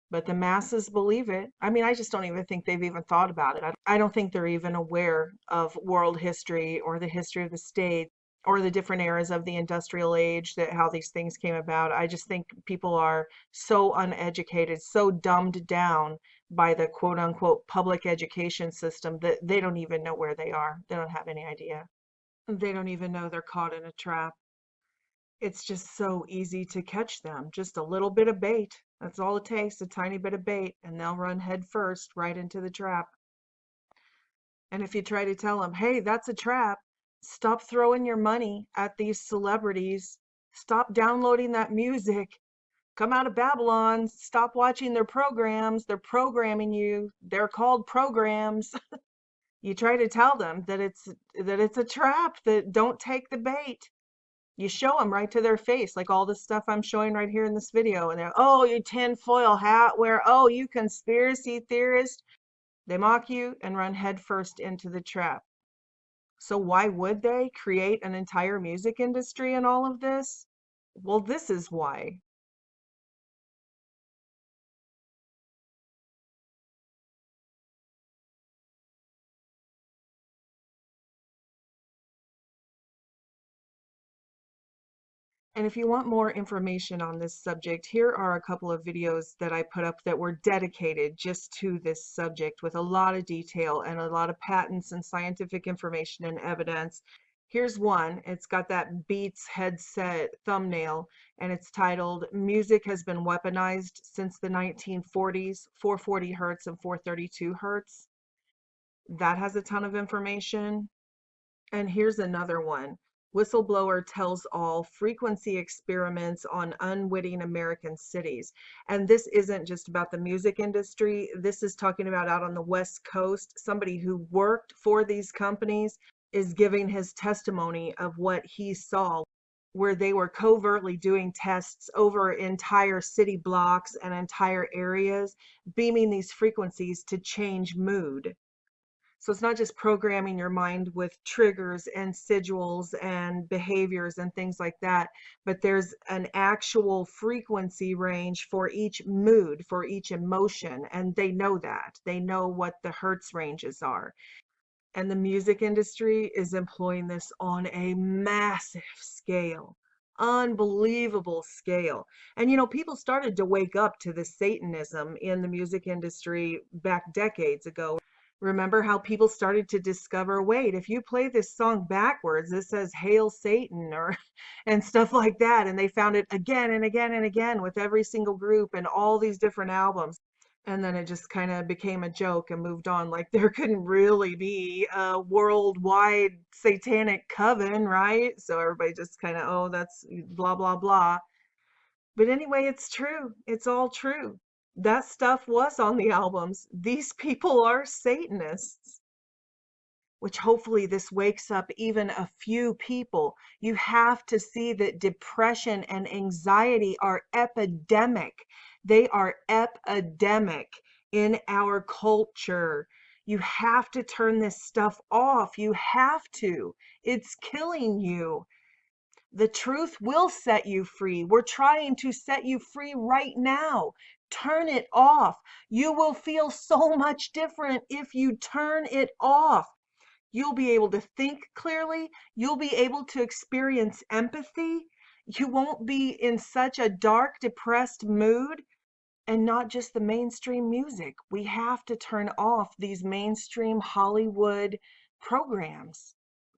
A: But the masses believe it. I mean, I just don't even think they've even thought about it. I don't think they're even aware of world history or the history of the state or the different eras of the industrial age, that how these things came about. I just think people are so uneducated, so dumbed down by the quote unquote public education system that they don't even know where they are. They don't have any idea. They don't even know they're caught in a trap. It's just so easy to catch them. Just a little bit of bait. That's all it takes, a tiny bit of bait, and they'll run head first right into the trap. And if you try to tell them, hey, that's a trap, stop throwing your money at these celebrities, stop downloading that music, come out of Babylon, stop watching their programs, they're programming you, they're called programs. You try to tell them that it's a trap, that don't take the bait. You show them right to their face, like all the stuff I'm showing right here in this video. And they're, oh, you tinfoil hat wearer. Oh, you conspiracy theorist. They mock you and run headfirst into the trap. So why would they create an entire music industry and all of this? Well, this is why. And if you want more information on this subject, here are a couple of videos that I put up that were dedicated just to this subject with a lot of detail and a lot of patents and scientific information and evidence. Here's one. It's got that Beats headset thumbnail, and it's titled Music Has Been Weaponized Since the 1940s, 440 Hertz and 432 Hertz. That has a ton of information. And here's another one. Whistleblower tells all frequency experiments on unwitting American cities. And this isn't just about the music industry. This is talking about out on the West Coast. Somebody who worked for these companies is giving his testimony of what he saw, where they were covertly doing tests over entire city blocks and entire areas, beaming these frequencies to change mood. So it's not just programming your mind with triggers and sigils and behaviors and things like that, but there's an actual frequency range for each mood, for each emotion, and they know that. They know what the hertz ranges are. And the music industry is employing this on a massive scale, unbelievable scale. And people started to wake up to the Satanism in the music industry back decades ago. Remember how people started to discover, wait, if you play this song backwards, it says Hail Satan and stuff like that. And they found it again and again and again with every single group and all these different albums. And then it just kind of became a joke and moved on. Like there couldn't really be a worldwide satanic coven, right? So everybody just kind of, oh, that's blah, blah, blah. But anyway, it's true. It's all true. That stuff was on the albums. These people are Satanists. Which hopefully this wakes up even a few people. You have to see that depression and anxiety are epidemic. They are epidemic in our culture. You have to turn this stuff off. You have to. It's killing you. The truth will set you free. We're trying to set you free right now. Turn it off. You will feel so much different if you turn it off. You'll be able to think clearly. You'll be able to experience empathy. You won't be in such a dark, depressed mood. And not just the mainstream music. We have to turn off these mainstream Hollywood programs.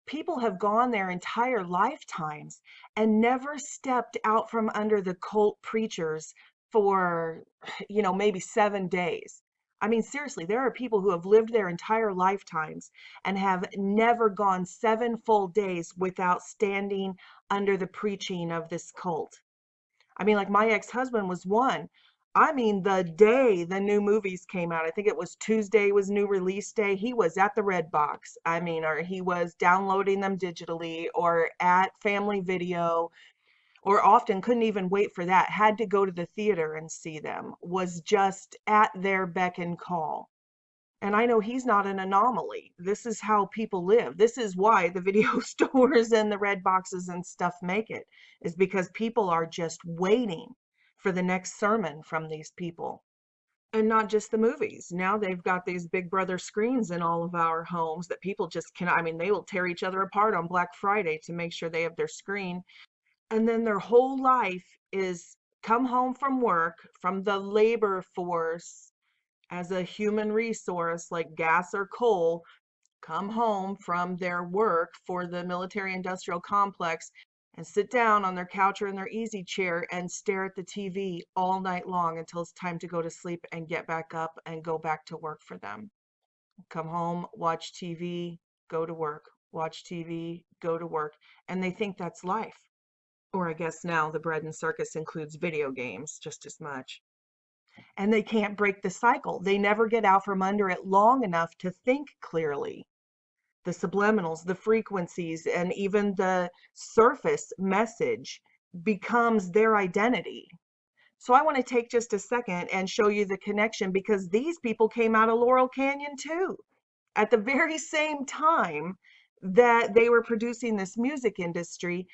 A: People have gone their entire lifetimes and never stepped out from under the cult preachers for, maybe 7 days. I mean, seriously, there are people who have lived their entire lifetimes and have never gone 7 full days without standing under the preaching of this cult. I mean, like my ex-husband was one. I mean, the day the new movies came out, I think it was Tuesday was new release day, he was at the Red Box. Or he was downloading them digitally or at Family Video or often couldn't even wait for that, had to go to the theater and see them, was just at their beck and call. And I know he's not an anomaly. This is how people live. This is why the video stores and the red boxes and stuff make it, is because people are just waiting for the next sermon from these people. And not just the movies. Now they've got these Big Brother screens in all of our homes that people just cannot, I mean, they will tear each other apart on Black Friday to make sure they have their screen. And then their whole life is come home from work, from the labor force as a human resource like gas or coal, come home from their work for the military industrial complex and sit down on their couch or in their easy chair and stare at the TV all night long until it's time to go to sleep and get back up and go back to work for them. Come home, watch TV, go to work, watch TV, go to work. And they think that's life. Or I guess now the bread and circus includes video games just as much. And they can't break the cycle. They never get out from under it long enough to think clearly. The subliminals, the frequencies, and even the surface message becomes their identity. So I want to take just a second and show you the connection, because these people came out of Laurel Canyon too, at the very same time that they were producing this music industry.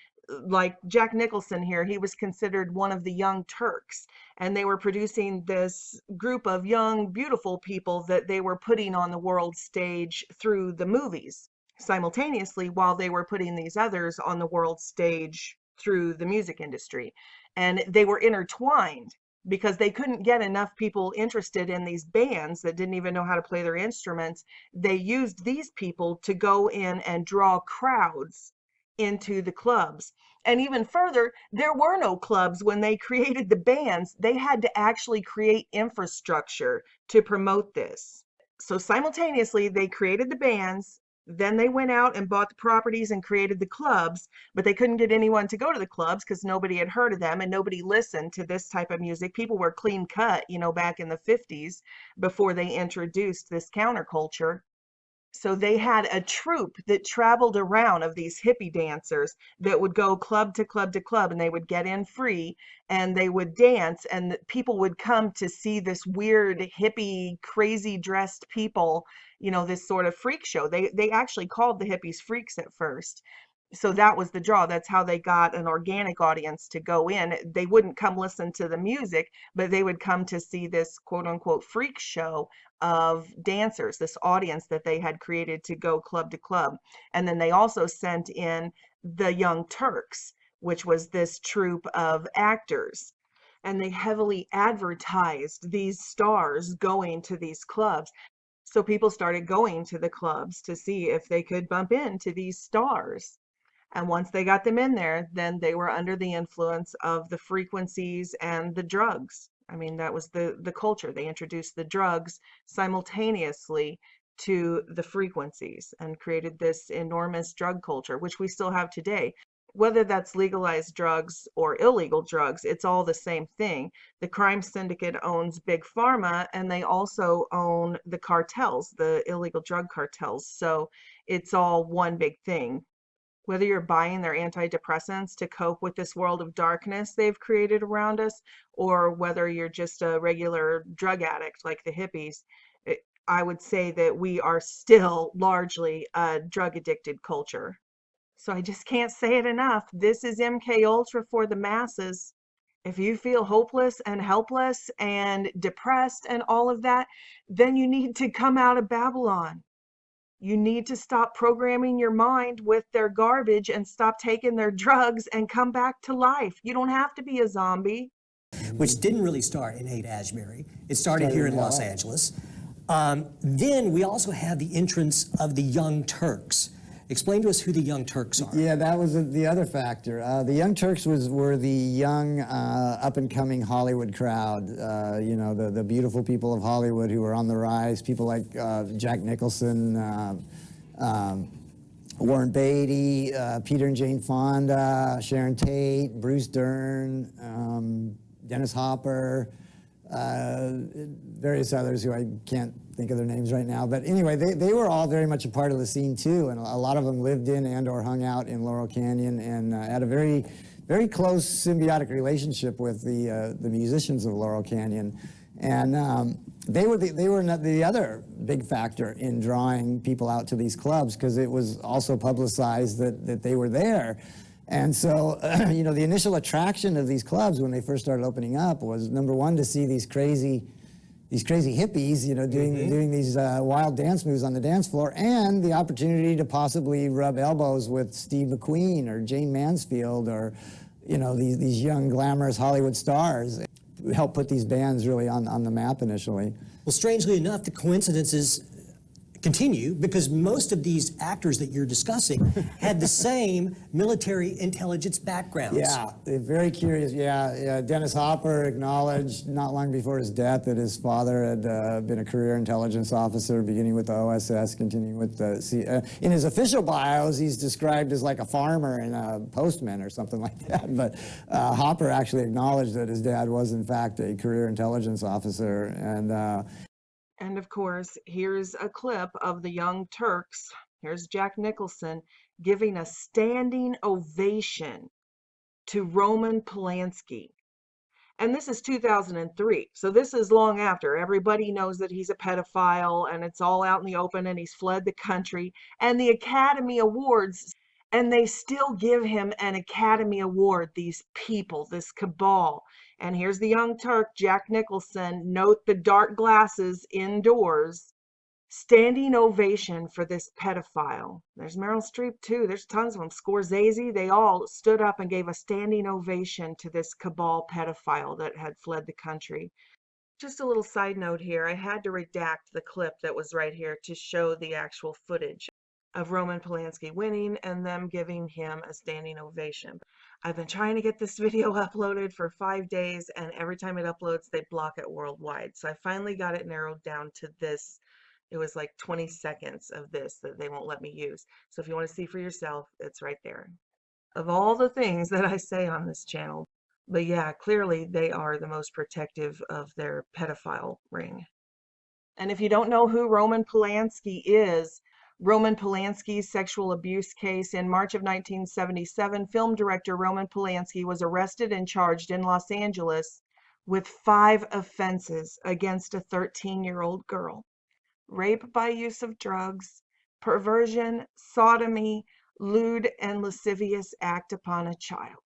A: Like Jack Nicholson here, he was considered one of the Young Turks, and they were producing this group of young, beautiful people that they were putting on the world stage through the movies, simultaneously while they were putting these others on the world stage through the music industry. And they were intertwined because they couldn't get enough people interested in these bands that didn't even know how to play their instruments. They used these people to go in and draw crowds into the clubs. And even further, there were no clubs when they created the bands. They had to actually create infrastructure to promote this. So simultaneously, they created the bands, then they went out and bought the properties and created the clubs, but they couldn't get anyone to go to the clubs because nobody had heard of them and nobody listened to this type of music. People were clean cut, you know, back in the 50s before they introduced this counterculture. So they had a troupe that traveled around of these hippie dancers that would go club to club to club, and they would get in free and they would dance, and people would come to see this weird hippie, crazy dressed people, you know, this sort of freak show. They actually called the hippies freaks at first. So that was the draw. That's how they got an organic audience to go in. They wouldn't come listen to the music, but they would come to see this quote unquote freak show of dancers, this audience that they had created to go club to club. And then they also sent in the Young Turks, which was this troupe of actors. And they heavily advertised these stars going to these clubs. So people started going to the clubs to see if they could bump into these stars. And once they got them in there, then they were under the influence of the frequencies and the drugs. I mean, that was the culture. They introduced the drugs simultaneously to the frequencies and created this enormous drug culture, which we still have today. Whether that's legalized drugs or illegal drugs, it's all the same thing. The crime syndicate owns Big Pharma, and they also own the cartels, the illegal drug cartels. So it's all one big thing. Whether you're buying their antidepressants to cope with this world of darkness they've created around us, or whether you're just a regular drug addict like the hippies, I would say that we are still largely a drug addicted culture. So I just can't say it enough. This is MK Ultra for the masses. If you feel hopeless and helpless and depressed and all of that, then you need to come out of Babylon. You need to stop programming your mind with their garbage and stop taking their drugs and come back to life. You don't have to be a zombie.
N: Which didn't really start in Haight-Ashbury. It started here in Los Angeles. Then we also have the entrance of the Young Turks. Explain to us who the Young Turks are.
M: Yeah, that was the other factor. The Young Turks were the young, up-and-coming Hollywood crowd. You know, the beautiful people of Hollywood who were on the rise. People like Jack Nicholson, Warren Beatty, Peter and Jane Fonda, Sharon Tate, Bruce Dern, Dennis Hopper, various others who I can't think of their names right now. But anyway, they were all very much a part of the scene too, and a lot of them lived in and or hung out in Laurel Canyon and had a very very close symbiotic relationship with the musicians of Laurel Canyon. And they were the other big factor in drawing people out to these clubs, because it was also publicized that they were there. And so, you know, the initial attraction of these clubs when they first started opening up was, number one, to see these crazy hippies, you know, doing these wild dance moves on the dance floor, and the opportunity to possibly rub elbows with Steve McQueen or Jane Mansfield or, you know, these young glamorous Hollywood stars. Helped put these bands really on the map initially.
N: Well, strangely enough, the coincidences continue, because most of these actors that you're discussing had the same military intelligence backgrounds.
M: Yeah, they're very curious. Yeah, Dennis Hopper acknowledged not long before his death that his father had been a career intelligence officer, beginning with the OSS, continuing with the in his official bios, he's described as like a farmer and a postman or something like that. But Hopper actually acknowledged that his dad was in fact a career intelligence officer.
A: And of course, here's a clip of the Young Turks. Here's Jack Nicholson giving a standing ovation to Roman Polanski. And this is 2003. So this is long after. Everybody knows that he's a pedophile and it's all out in the open, and he's fled the country. And the Academy Awards, and they still give him an Academy Award, these people, this cabal. And here's the Young Turk, Jack Nicholson. Note the dark glasses indoors. Standing ovation for this pedophile. There's Meryl Streep too. There's tons of them. Scorsese, they all stood up and gave a standing ovation to this cabal pedophile that had fled the country. Just a little side note here. I had to redact the clip that was right here to show the actual footage of Roman Polanski winning and them giving him a standing ovation. I've been trying to get this video uploaded for 5 days, and every time it uploads, they block it worldwide. So I finally got it narrowed down to this. It was like 20 seconds of this that they won't let me use. So if you want to see for yourself, it's right there. Of all the things that I say on this channel, but yeah, clearly they are the most protective of their pedophile ring. And if you don't know who Roman Polanski is, Roman Polanski's sexual abuse case. In March of 1977, film director Roman Polanski was arrested and charged in Los Angeles with 5 offenses against a 13-year-old girl: rape by use of drugs, perversion, sodomy, lewd and lascivious act upon a child.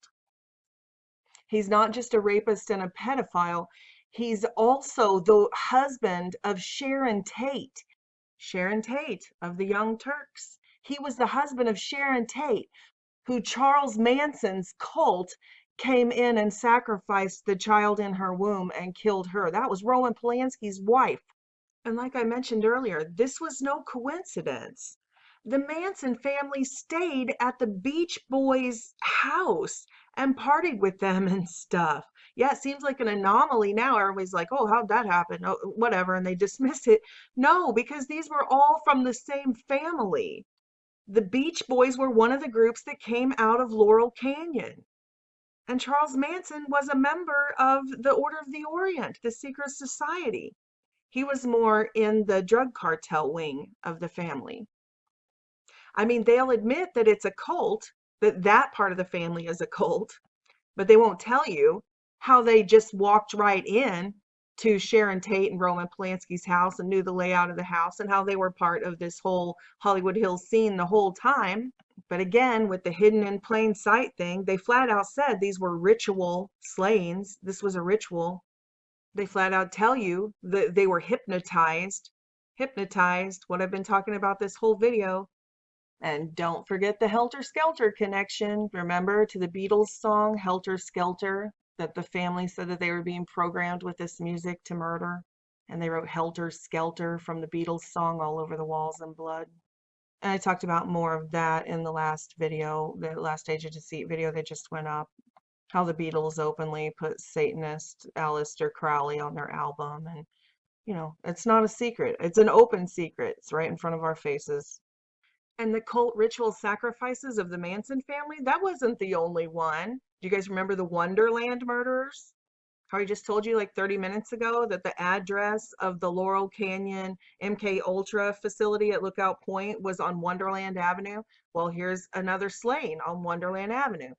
A: He's not just a rapist and a pedophile, he's also the husband of Sharon Tate. Sharon Tate of the Young Turks. He was the husband of Sharon Tate, who Charles Manson's cult came in and sacrificed the child in her womb and killed her. That was Roman Polanski's wife. And like I mentioned earlier, this was no coincidence. The Manson family stayed at the Beach Boys' house and partied with them and stuff. Yeah, it seems like an anomaly now. Everybody's like, oh, how'd that happen? Oh, whatever, and they dismiss it. No, because these were all from the same family. The Beach Boys were one of the groups that came out of Laurel Canyon. And Charles Manson was a member of the Order of the Orient, the secret society. He was more in the drug cartel wing of the family. I mean, they'll admit that it's a cult, that part of the family is a cult, but they won't tell you how they just walked right in to Sharon Tate and Roman Polanski's house and knew the layout of the house, and how they were part of this whole Hollywood Hills scene the whole time. But again, with the hidden in plain sight thing, they flat out said these were ritual slayings. This was a ritual. They flat out tell you that they were hypnotized, what I've been talking about this whole video. And don't forget the Helter Skelter connection. Remember to the Beatles song, Helter Skelter, that the family said that they were being programmed with this music to murder. And they wrote Helter Skelter from the Beatles song all over the walls in blood. And I talked about more of that in the last video, the last Age of Deceit video that just went up. How the Beatles openly put Satanist Aleister Crowley on their album. And, you know, it's not a secret. It's an open secret. It's right in front of our faces. And the cult ritual sacrifices of the Manson family, that wasn't the only one. Do you guys remember the Wonderland murderers? How I just told you like 30 minutes ago that the address of the Laurel Canyon MK Ultra facility at Lookout Point was on Wonderland Avenue? Well, here's another slaying on Wonderland Avenue.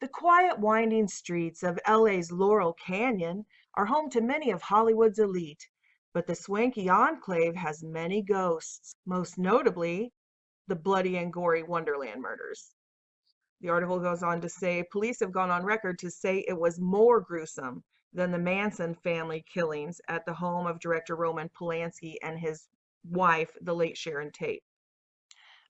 A: The quiet, winding streets of LA's Laurel Canyon are home to many of Hollywood's elite, but the swanky enclave has many ghosts, most notably the bloody and gory Wonderland murders. The article goes on to say police have gone on record to say it was more gruesome than the Manson family killings at the home of director Roman Polanski and his wife, the late Sharon Tate.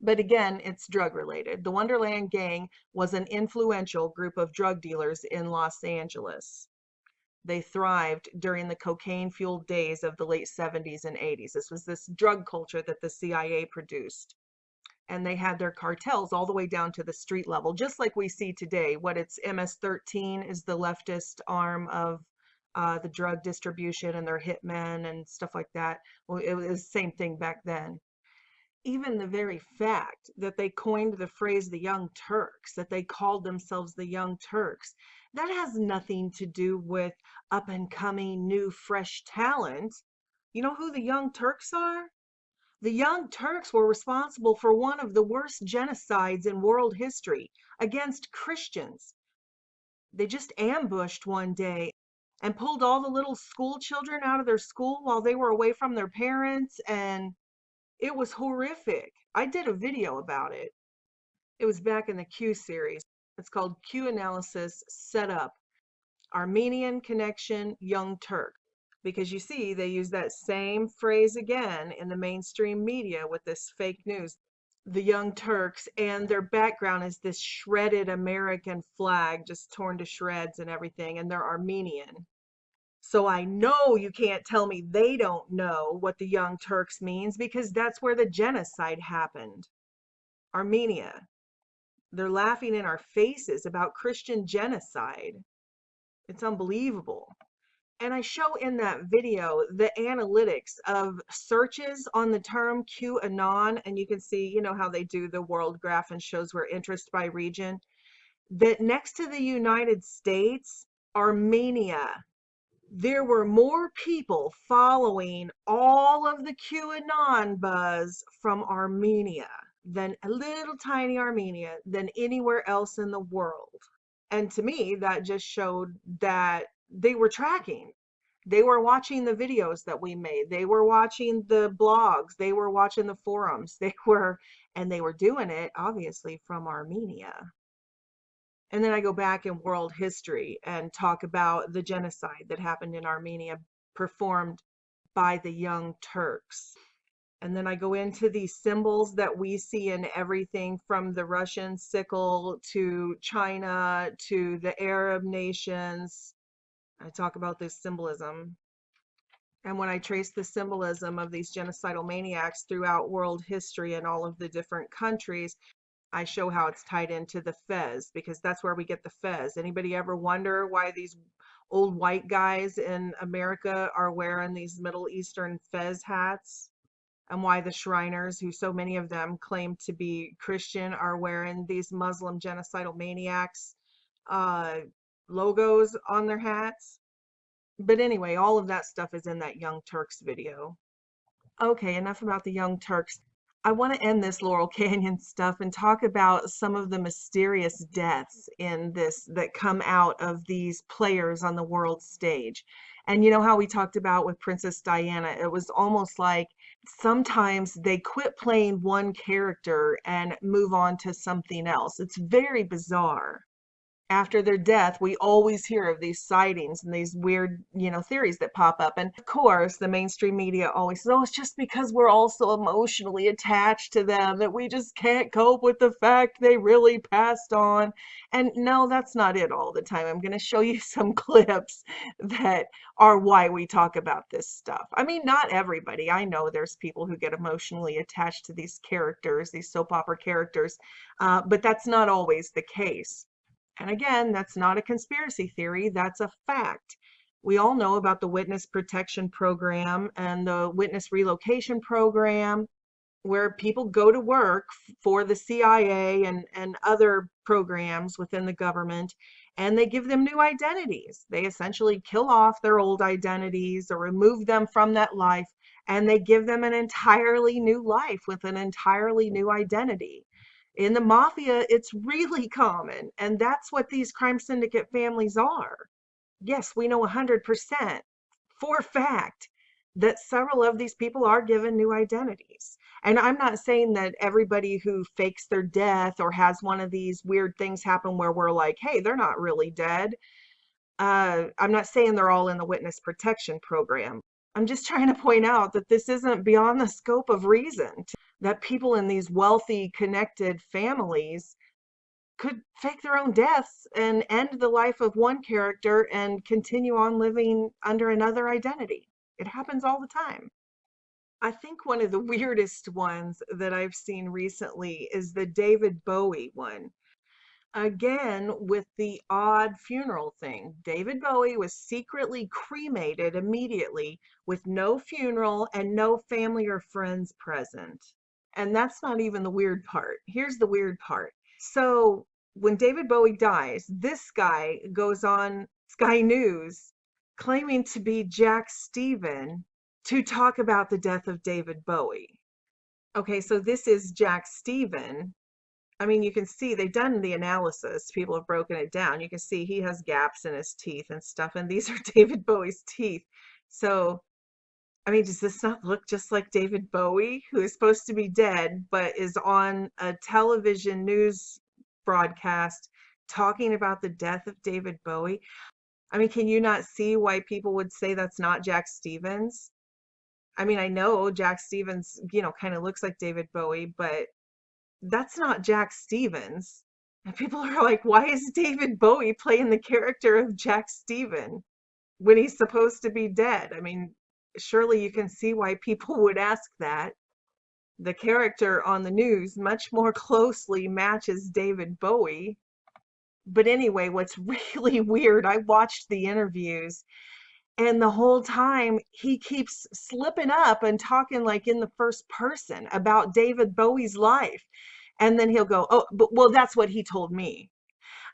A: But again, it's drug related. The Wonderland Gang was an influential group of drug dealers in Los Angeles. They thrived during the cocaine-fueled days of the late 70s and 80s. This was this drug culture that the CIA produced. And they had their cartels all the way down to the street level, just like we see today. What it's MS-13 is the leftist arm of the drug distribution, and their hitmen and stuff like that. Well, it was the same thing back then. Even the very fact that they coined the phrase the Young Turks, that they called themselves the Young Turks, that has nothing to do with up and coming new fresh talent. You know who the Young Turks are? The Young Turks were responsible for one of the worst genocides in world history against Christians. They just ambushed one day and pulled all the little school children out of their school while they were away from their parents, and it was horrific. I did a video about it. It was back in the Q series. It's called Q Analysis Setup, Armenian Connection, Young Turk. Because you see, they use that same phrase again in the mainstream media with this fake news. The Young Turks, and their background is this shredded American flag, just torn to shreds and everything, and they're Armenian. So I know you can't tell me they don't know what the Young Turks means, because that's where the genocide happened. Armenia. They're laughing in our faces about Christian genocide. It's unbelievable. And I show in that video the analytics of searches on the term QAnon, and you can see, you know, how they do the world graph and shows where interest by region, that next to the United States, Armenia, there were more people following all of the QAnon buzz from Armenia than a little tiny Armenia than anywhere else in the world. And to me, that just showed that they were tracking. They were watching the videos that we made. They were watching the blogs. They were watching the forums. They were doing it, obviously, from Armenia. And then I go back in world history and talk about the genocide that happened in Armenia, performed by the Young Turks. And then I go into these symbols that we see in everything from the Russian sickle to China to the Arab nations. I talk about this symbolism. And when I trace the symbolism of these genocidal maniacs throughout world history and all of the different countries, I show how it's tied into the fez, because that's where we get the fez. Anybody ever wonder why these old white guys in America are wearing these Middle Eastern fez hats? And why the Shriners, who so many of them claim to be Christian, are wearing these Muslim genocidal maniacs logos on their hats? But anyway, all of that stuff is in that Young Turks video. Okay, enough about the Young Turks. I want to end this Laurel Canyon stuff and talk about some of the mysterious deaths in this that come out of these players on the world stage. And you know how we talked about with Princess Diana, it was almost like sometimes they quit playing one character and move on to something else. It's very bizarre. After their death, we always hear of these sightings and these weird, theories that pop up. And of course, the mainstream media always says, oh, it's just because we're all so emotionally attached to them that we just can't cope with the fact they really passed on. And no, that's not it all the time. I'm going to show you some clips that are why we talk about this stuff. I mean, not everybody. I know there's people who get emotionally attached to these characters, these soap opera characters, but that's not always the case. And again, that's not a conspiracy theory, that's a fact. We all know about the Witness Protection Program and the Witness Relocation Program, where people go to work for the CIA and other programs within the government, and they give them new identities. They essentially kill off their old identities or remove them from that life, and they give them an entirely new life with an entirely new identity. In the mafia, it's really common, and that's what these crime syndicate families are. Yes, we know 100% for a fact that several of these people are given new identities. And I'm not saying that everybody who fakes their death or has one of these weird things happen where we're like, hey, they're not really dead. I'm not saying they're all in the witness protection program. I'm just trying to point out that this isn't beyond the scope of reason, that people in these wealthy, connected families could fake their own deaths and end the life of one character and continue on living under another identity. It happens all the time. I think one of the weirdest ones that I've seen recently is the David Bowie one. Again, with the odd funeral thing. David Bowie was secretly cremated immediately with no funeral and no family or friends present. And that's not even the weird part. Here's the weird part. So when David Bowie dies, this guy goes on Sky News claiming to be Jack Stephen to talk about the death of David Bowie. Okay, so this is Jack Stephen. I mean, you can see they've done the analysis. People have broken it down. You can see he has gaps in his teeth and stuff, and these are David Bowie's teeth. So, I mean, does this not look just like David Bowie, who is supposed to be dead, but is on a television news broadcast talking about the death of David Bowie? I mean, can you not see why people would say that's not Jack Stevens? I mean, I know Jack Stevens, kind of looks like David Bowie, but that's not Jack Stevens. And people are like, why is David Bowie playing the character of Jack Stephen when he's supposed to be dead? I mean, surely you can see why people would ask that. The character on the news much more closely matches David Bowie. But anyway, what's really weird, I watched the interviews, and the whole time he keeps slipping up and talking like in the first person about David Bowie's life. And then he'll go, oh, well, that's what he told me.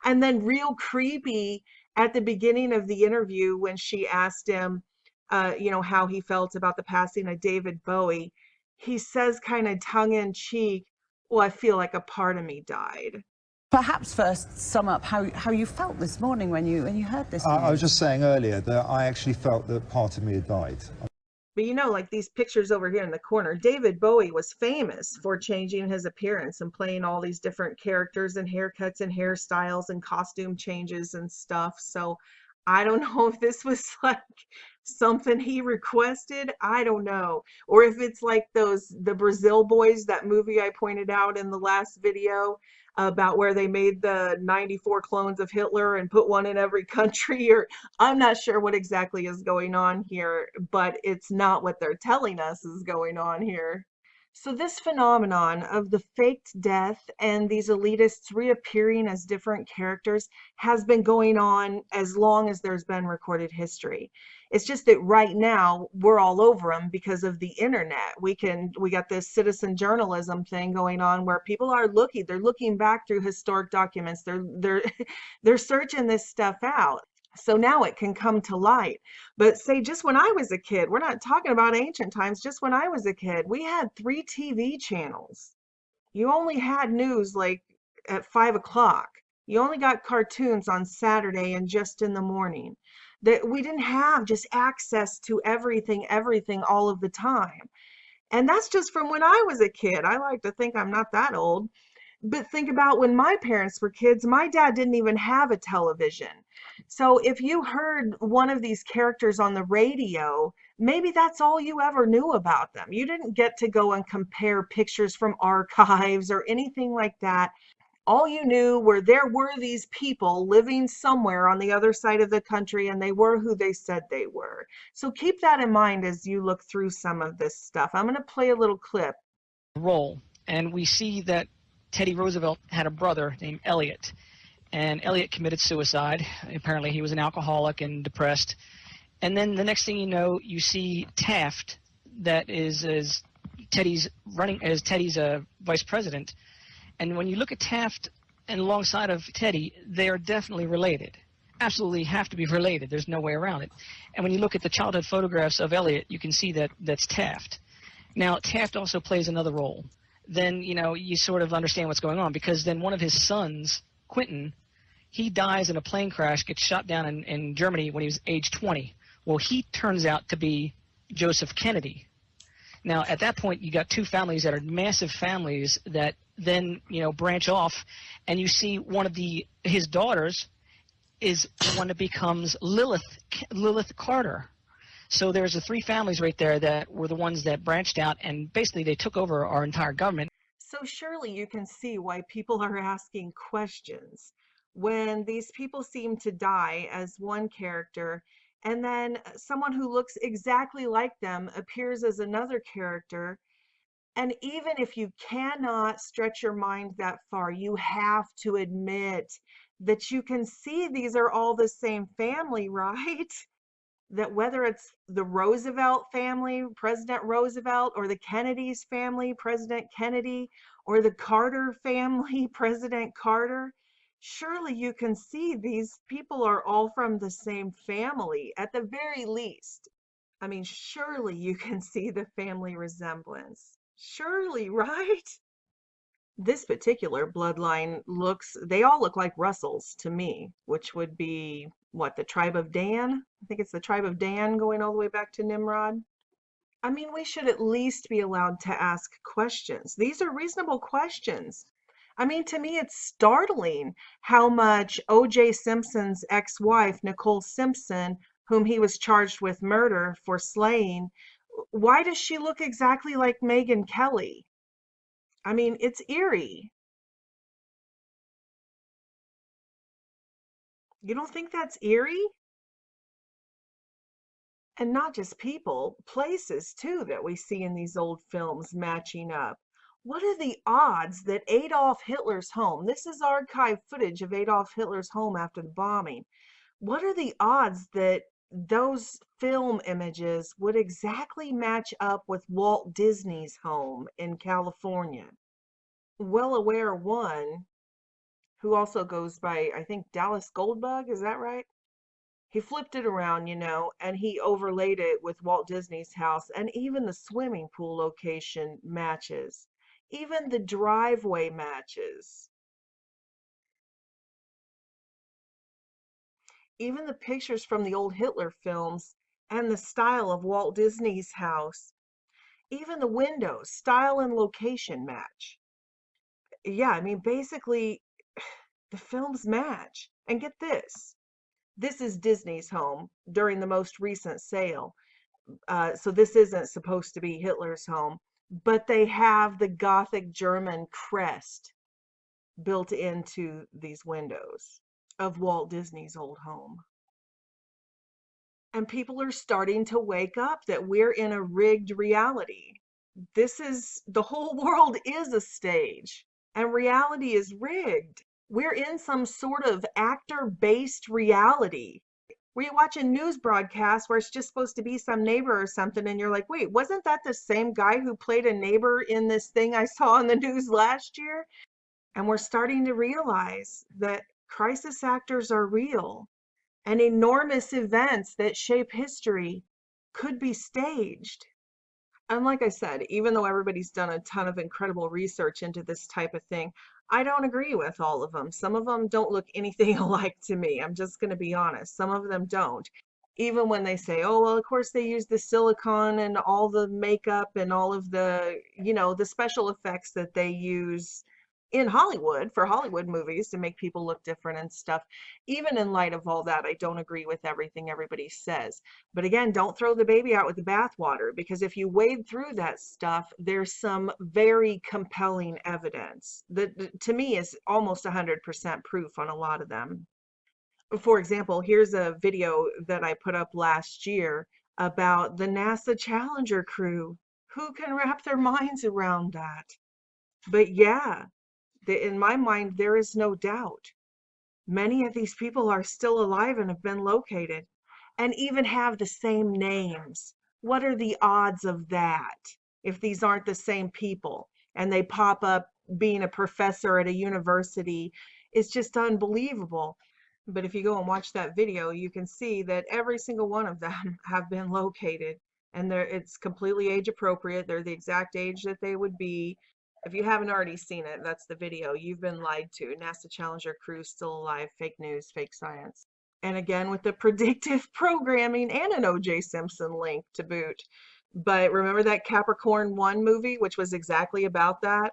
A: And then real creepy at the beginning of the interview when she asked him, how he felt about the passing of David Bowie, he says kind of tongue in cheek, well, I feel like a part of me died.
O: Perhaps first sum up how you felt this morning when you heard this news.
P: I was just saying earlier that I actually felt that part of me had died.
A: But like these pictures over here in the corner, David Bowie was famous for changing his appearance and playing all these different characters and haircuts and hairstyles and costume changes and stuff. So I don't know if this was like something he requested. I don't know. Or if it's like the Brazil Boys, that movie I pointed out in the last video about where they made the 94 clones of Hitler and put one in every country, or I'm not sure what exactly is going on here, but it's not what they're telling us is going on here. So this phenomenon of the faked death and these elitists reappearing as different characters has been going on as long as there's been recorded history. It's just that right now we're all over them because of the internet. We got this citizen journalism thing going on where people are they're looking back through historic documents. They're searching this stuff out. So now it can come to light. But say just when I was a kid, we're not talking about ancient times, just when I was a kid, we had 3 TV channels. You only had news like at 5 o'clock. You only got cartoons on Saturday and just in the morning. That we didn't have just access to everything all of the time. And that's just from when I was a kid. I like to think I'm not that old. But think about when my parents were kids, my dad didn't even have a television. So if you heard one of these characters on the radio, maybe that's all you ever knew about them. You didn't get to go and compare pictures from archives or anything like that. All you knew were there were these people living somewhere on the other side of the country, and they were who they said they were. So keep that in mind as you look through some of this stuff. I'm going to play a little clip.
Q: Role, and we see that Teddy Roosevelt had a brother named Elliot, and Elliot committed suicide. Apparently he was an alcoholic and depressed. And then the next thing you know, you see Taft, that is Teddy's vice president. And when you look at Taft and alongside of Teddy, they are definitely related. Absolutely have to be related. There's no way around it. And when you look at the childhood photographs of Elliot, you can see that that's Taft. Now, Taft also plays another role. then, you know, you sort of understand what's going on, because then one of his sons, Quentin, he dies in a plane crash, gets shot down in Germany when he was age 20. Well, he turns out to be Joseph Kennedy. Now, at that point, you got two families that are massive families that then, you know, branch off, and you see one of his daughters is the one that becomes Lilith Carter. So there's the three families right there that were the ones that branched out, and basically they took over our entire government.
A: So surely you can see why people are asking questions when these people seem to die as one character, and then someone who looks exactly like them appears as another character. And even if you cannot stretch your mind that far, you have to admit that you can see these are all the same family, right? That whether it's the Roosevelt family, President Roosevelt, or the Kennedy's family, President Kennedy, or the Carter family, President Carter, surely you can see these people are all from the same family at the very least. I mean, surely you can see the family resemblance. Surely, right? This particular bloodline they all look like Russells to me, which would be, what, the tribe of Dan? I think it's the tribe of Dan going all the way back to Nimrod. I mean, we should at least be allowed to ask questions. These are reasonable questions. I mean, to me, it's startling how much O.J. Simpson's ex-wife, Nicole Simpson, whom he was charged with murder for slaying, why does she look exactly like Megyn Kelly? I mean, it's eerie. You don't think that's eerie? And not just people, places too that we see in these old films matching up. What are the odds that Adolf Hitler's home, this is archive footage of Adolf Hitler's home after the bombing, what are the odds that those film images would exactly match up with Walt Disney's home in California? Well aware one, who also goes by, I think, Dallas Goldbug, is that right? He flipped it around, you know, and he overlaid it with Walt Disney's house, and even the swimming pool location matches. Even the driveway matches. Even the pictures from the old Hitler films and the style of Walt Disney's house. Even the windows, style and location match. Yeah, I mean, basically, the films match. And get this. This is Disney's home during the most recent sale. So this isn't supposed to be Hitler's home, but they have the Gothic German crest built into these windows of Walt Disney's old home. And people are starting to wake up that we're in a rigged reality. The whole world is a stage, and reality is rigged. We're in some sort of actor-based reality. Where you watch a news broadcast where it's just supposed to be some neighbor or something, and you're like, wait, wasn't that the same guy who played a neighbor in this thing I saw on the news last year? And we're starting to realize that crisis actors are real, and enormous events that shape history could be staged. And like I said, even though everybody's done a ton of incredible research into this type of thing, I don't agree with all of them. Some of them don't look anything alike to me. I'm just going to be honest. Some of them don't. Even when they say, oh, well, of course they use the silicone and all the makeup and all of the, you know, the special effects that they use in Hollywood for Hollywood movies to make people look different and stuff. Even in light of all that, I don't agree with everything everybody says. But again, don't throw the baby out with the bathwater, because if you wade through that stuff, there's some very compelling evidence that to me is almost 100% proof on a lot of them. For example, here's a video that I put up last year about the NASA Challenger crew. Who can wrap their minds around that? But yeah, in my mind, there is no doubt. Many of these people are still alive and have been located, and even have the same names. What are the odds of that if these aren't the same people and they pop up being a professor at a university? It's just unbelievable. But if you go and watch that video, you can see that every single one of them have been located, and it's completely age appropriate. They're the exact age that they would be. If you haven't already seen it, that's the video. You've been lied to. NASA Challenger crew still alive. Fake news, fake science. And again, with the predictive programming and an O.J. Simpson link to boot. But remember that Capricorn 1 movie, which was exactly about that,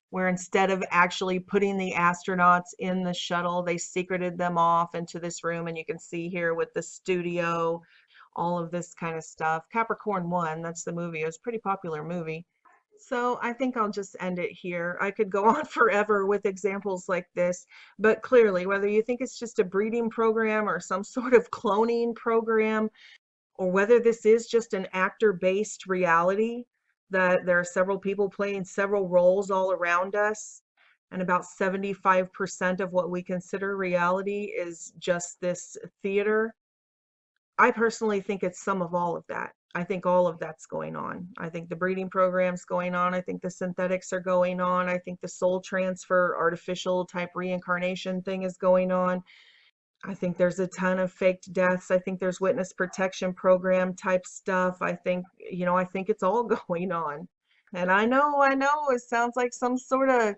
A: where instead of actually putting the astronauts in the shuttle, they secreted them off into this room. And you can see here with the studio, all of this kind of stuff. Capricorn 1, that's the movie. It was a pretty popular movie. So I think I'll just end it here. I could go on forever with examples like this, but clearly, whether you think it's just a breeding program or some sort of cloning program, or whether this is just an actor-based reality, that there are several people playing several roles all around us, and about 75% of what we consider reality is just this theater. I personally think it's some of all of that. I think all of that's going on. I think the breeding program's going on. I think the synthetics are going on. I think the soul transfer, artificial type reincarnation thing is going on. I think there's a ton of faked deaths. I think there's witness protection program type stuff. I think, I think it's all going on. And I know, it sounds like some sort of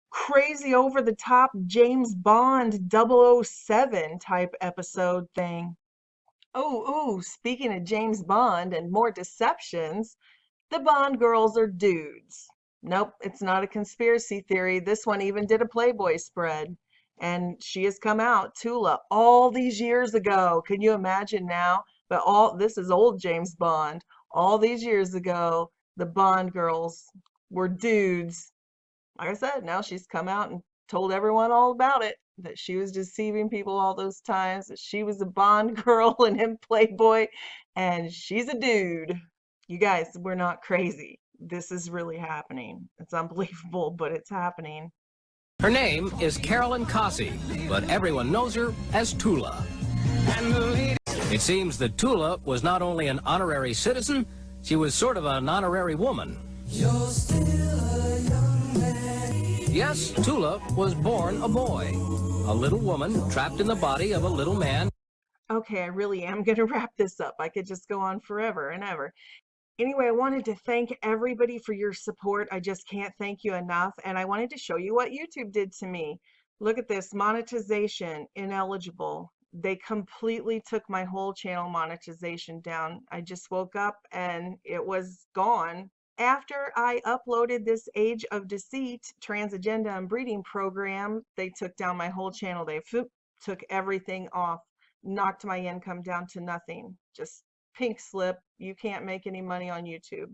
A: crazy over the top James Bond 007 type episode thing. Oh, speaking of James Bond and more deceptions, the Bond girls are dudes. Nope, it's not a conspiracy theory. This one even did a Playboy spread. And she has come out, Tula, all these years ago. Can you imagine now? But this is old James Bond. All these years ago, the Bond girls were dudes. Like I said, now she's come out and told everyone all about it, that she was deceiving people all those times, that she was a Bond girl and him Playboy, and she's a dude. You guys, we're not crazy. This is really happening. It's unbelievable, but it's happening.
R: Her name is Carolyn Cossey, but everyone knows her as Tula. It seems that Tula was not only an honorary citizen, she was sort of an honorary woman. You're still a young man. Yes, Tula was born a boy, a little woman trapped in the body of a little man.
A: Okay, I really am going to wrap this up. I could just go on forever and ever. Anyway, I wanted to thank everybody for your support. I just can't thank you enough. And I wanted to show you what YouTube did to me. Look at this, monetization, ineligible. They completely took my whole channel monetization down. I just woke up and it was gone. After I uploaded this Age of Deceit, Transagenda and Breeding program, they took down my whole channel. They took everything off, knocked my income down to nothing. Just pink slip. You can't make any money on YouTube.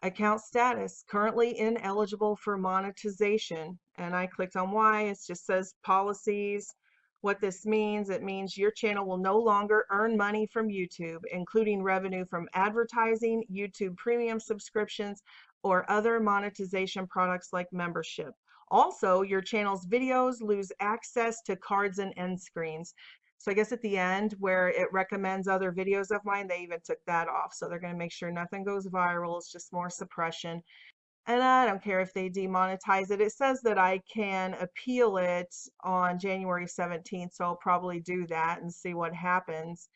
A: Account status, currently ineligible for monetization. And I clicked on why. It just says policies. What this means, it means your channel will no longer earn money from YouTube, including revenue from advertising, YouTube premium subscriptions, or other monetization products like membership. Also, your channel's videos lose access to cards and end screens. So I guess at the end where it recommends other videos of mine, they even took that off. So they're going to make sure nothing goes viral. It's just more suppression. And I don't care if they demonetize it. It says that I can appeal it on January 17th. So I'll probably do that and see what happens.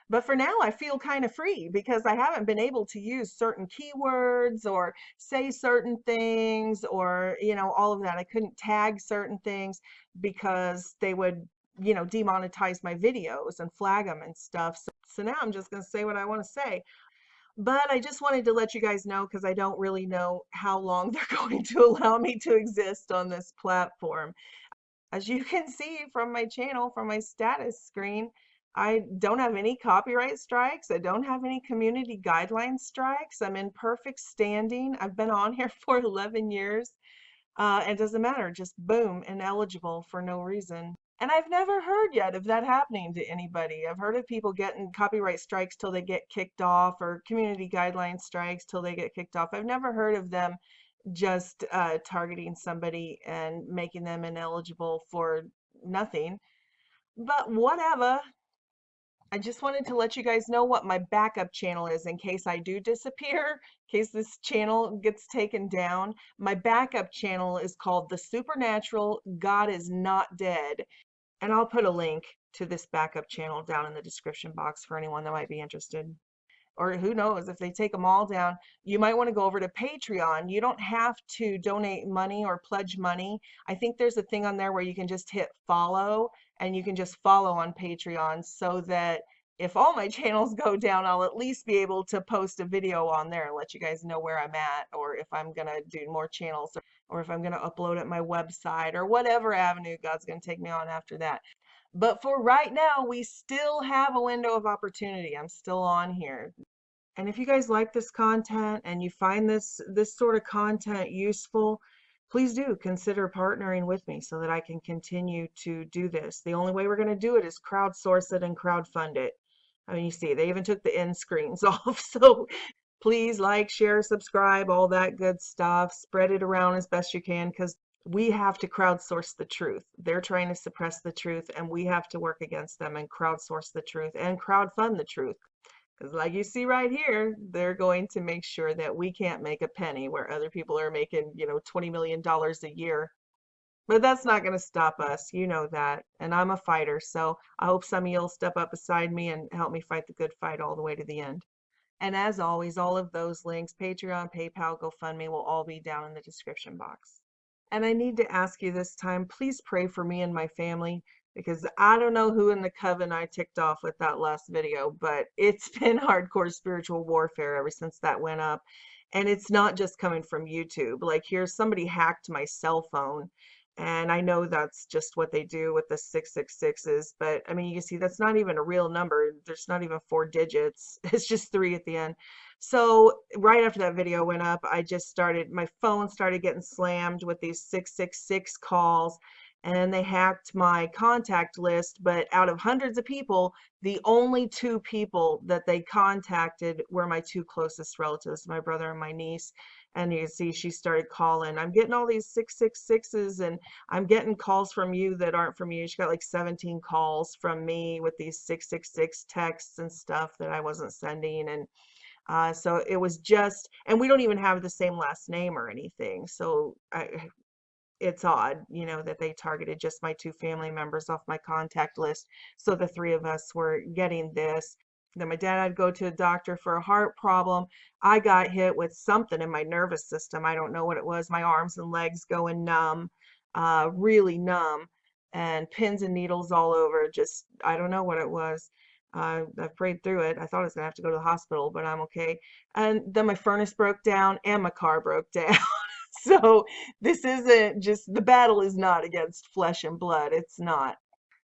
A: But for now, I feel kind of free because I haven't been able to use certain keywords or say certain things or, all of that. I couldn't tag certain things because they would demonetize my videos and flag them and stuff. So now I'm just going to say what I want to say. But I just wanted to let you guys know because I don't really know how long they're going to allow me to exist on this platform. As you can see from my channel, from my status screen, I don't have any copyright strikes. I don't have any community guideline strikes. I'm in perfect standing. I've been on here for 11 years. It doesn't matter. Just boom, ineligible for no reason. And I've never heard yet of that happening to anybody. I've heard of people getting copyright strikes till they get kicked off or community guideline strikes till they get kicked off. I've never heard of them just targeting somebody and making them ineligible for nothing. But whatever. I just wanted to let you guys know what my backup channel is in case I do disappear, in case this channel gets taken down. My backup channel is called The Supernatural God Is Not Dead. And I'll put a link to this backup channel down in the description box for anyone that might be interested. or who knows if they take them all down, you might want to go over to Patreon. You don't have to donate money or pledge money. I think there's a thing on there where you can just hit follow, and you can just follow on Patreon, so that if all my channels go down, I'll at least be able to post a video on there and let you guys know where I'm at, or if I'm going to do more channels, or if I'm going to upload at my website, or whatever avenue God's going to take me on after that. But for right now, we still have a window of opportunity. I'm still on here. And if you guys like this content and you find this sort of content useful, please do consider partnering with me so that I can continue to do this. The only way we're going to do it is crowdsource it and crowdfund it. I mean, you see, they even took the end screens off. So please like, share, subscribe, all that good stuff. Spread it around as best you can, because we have to crowdsource the truth. They're trying to suppress the truth, and we have to work against them and crowdsource the truth and crowdfund the truth. Because like you see right here, they're going to make sure that we can't make a penny where other people are making, $20 million a year. But that's not going to stop us. You know that. And I'm a fighter. So I hope some of you'll step up beside me and help me fight the good fight all the way to the end. And as always, all of those links, Patreon, PayPal, GoFundMe, will all be down in the description box. And I need to ask you this time, please pray for me and my family, because I don't know who in the coven I ticked off with that last video, but it's been hardcore spiritual warfare ever since that went up. And it's not just coming from YouTube. Like, here's somebody hacked my cell phone. And I know that's just what they do with the 666s, but I mean, you can see that's not even a real number. There's not even 4 digits. It's just 3 at the end. So right after that video went up, my phone started getting slammed with these 666 calls, and they hacked my contact list. But out of hundreds of people, the only 2 people that they contacted were my 2 closest relatives, my brother and my niece. And you can see she started calling. I'm getting all these 666s, and I'm getting calls from you that aren't from you. She got like 17 calls from me with these 666 texts and stuff that I wasn't sending. And so it was just, and we don't even have the same last name or anything. So it's odd, that they targeted just my 2 family members off my contact list. So the 3 of us were getting this. Then my dad had to go to a doctor for a heart problem. I got hit with something in my nervous system. I don't know what it was. My arms and legs going numb, really numb, and pins and needles all over. Just, I don't know what it was. I've prayed through it. I thought I was going to have to go to the hospital, but I'm okay. And then my furnace broke down and my car broke down. So this isn't just, the battle is not against flesh and blood. It's not.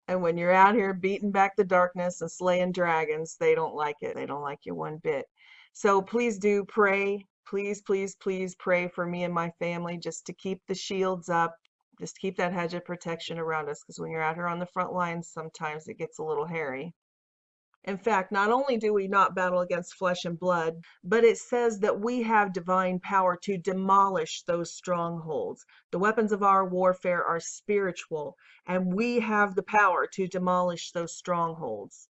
A: And when you're out here beating back the darkness and slaying dragons, they don't like it. They don't like you one bit. So please do pray. Please, please, please pray for me and my family, just to keep the shields up, just to keep that hedge of protection around us. Because when you're out here on the front lines, sometimes it gets a little hairy. In fact, not only do we not battle against flesh and blood, but it says that we have divine power to demolish those strongholds. The weapons of our warfare are spiritual, and we have the power to demolish those strongholds.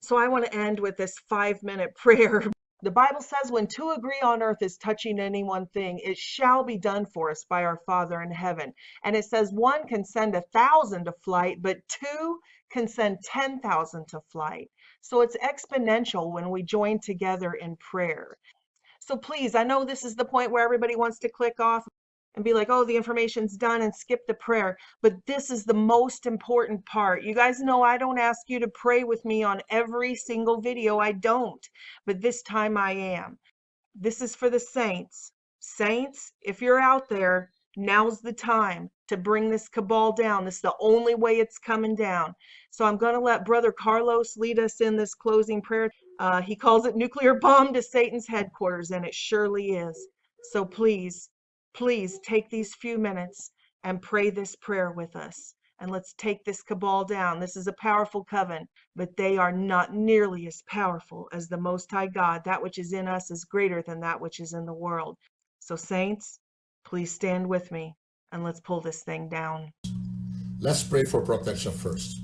A: So I want to end with this 5-minute prayer. The Bible says when 2 agree on earth is touching any one thing, it shall be done for us by our Father in heaven. And it says 1 can send 1,000 to flight, but 2 can send 10,000 to flight. So it's exponential when we join together in prayer. So please, I know this is the point where everybody wants to click off and be like, oh, the information's done, and skip the prayer. But this is the most important part. You guys know I don't ask you to pray with me on every single video. I don't. But this time I am. This is for the saints. Saints, if you're out there, now's the time to bring this cabal down. This is the only way it's coming down. So I'm going to let Brother Carlos lead us in this closing prayer. He calls it nuclear bomb to Satan's headquarters, and it surely is. So please, please take these few minutes and pray this prayer with us. And let's take this cabal down. This is a powerful coven, but they are not nearly as powerful as the Most High God. That which is in us is greater than that which is in the world. So saints, please stand with me and let's pull this thing down.
S: Let's pray for protection first.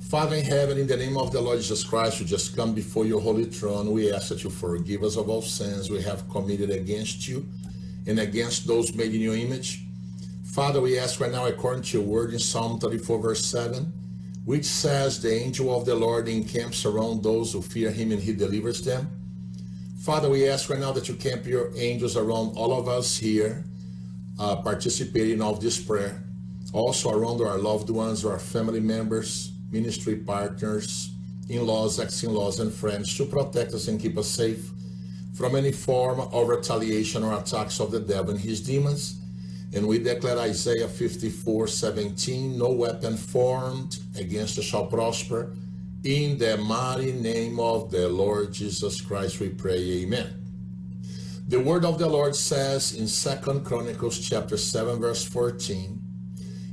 S: Father in heaven, in the name of the Lord Jesus Christ, we just come before your holy throne. We ask that you forgive us of all sins we have committed against you and against those made in your image. Father, we ask right now, according to your word in Psalm 34, verse 7, which says, the angel of the Lord encamps around those who fear him and he delivers them. Father, we ask right now that you camp your angels around all of us here participating of this prayer, also around our loved ones, our family members, ministry partners, in-laws, ex-in-laws, and friends, to protect us and keep us safe from any form of retaliation or attacks of the devil and his demons. And we declare Isaiah 54:17, no weapon formed against us shall prosper. In the mighty name of the Lord Jesus Christ we pray, amen. The word of the Lord says in 2 Chronicles chapter 7 verse 14,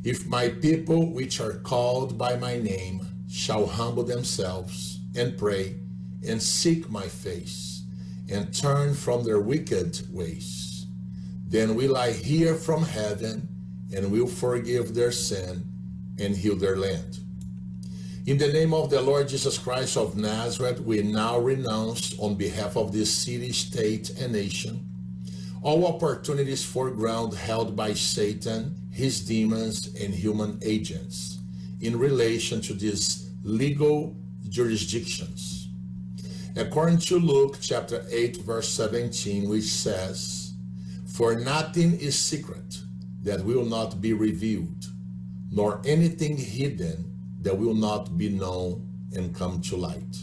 S: if my people which are called by my name shall humble themselves and pray and seek my face and turn from their wicked ways, then will I hear from heaven and will forgive their sin and heal their land. In the name of the Lord Jesus Christ of Nazareth, we now renounce on behalf of this city, state, and nation all opportunities for ground held by Satan, his demons, and human agents in relation to these legal jurisdictions. According to Luke chapter 8 verse 17, which says, for nothing is secret that will not be revealed, nor anything hidden that will not be known and come to light.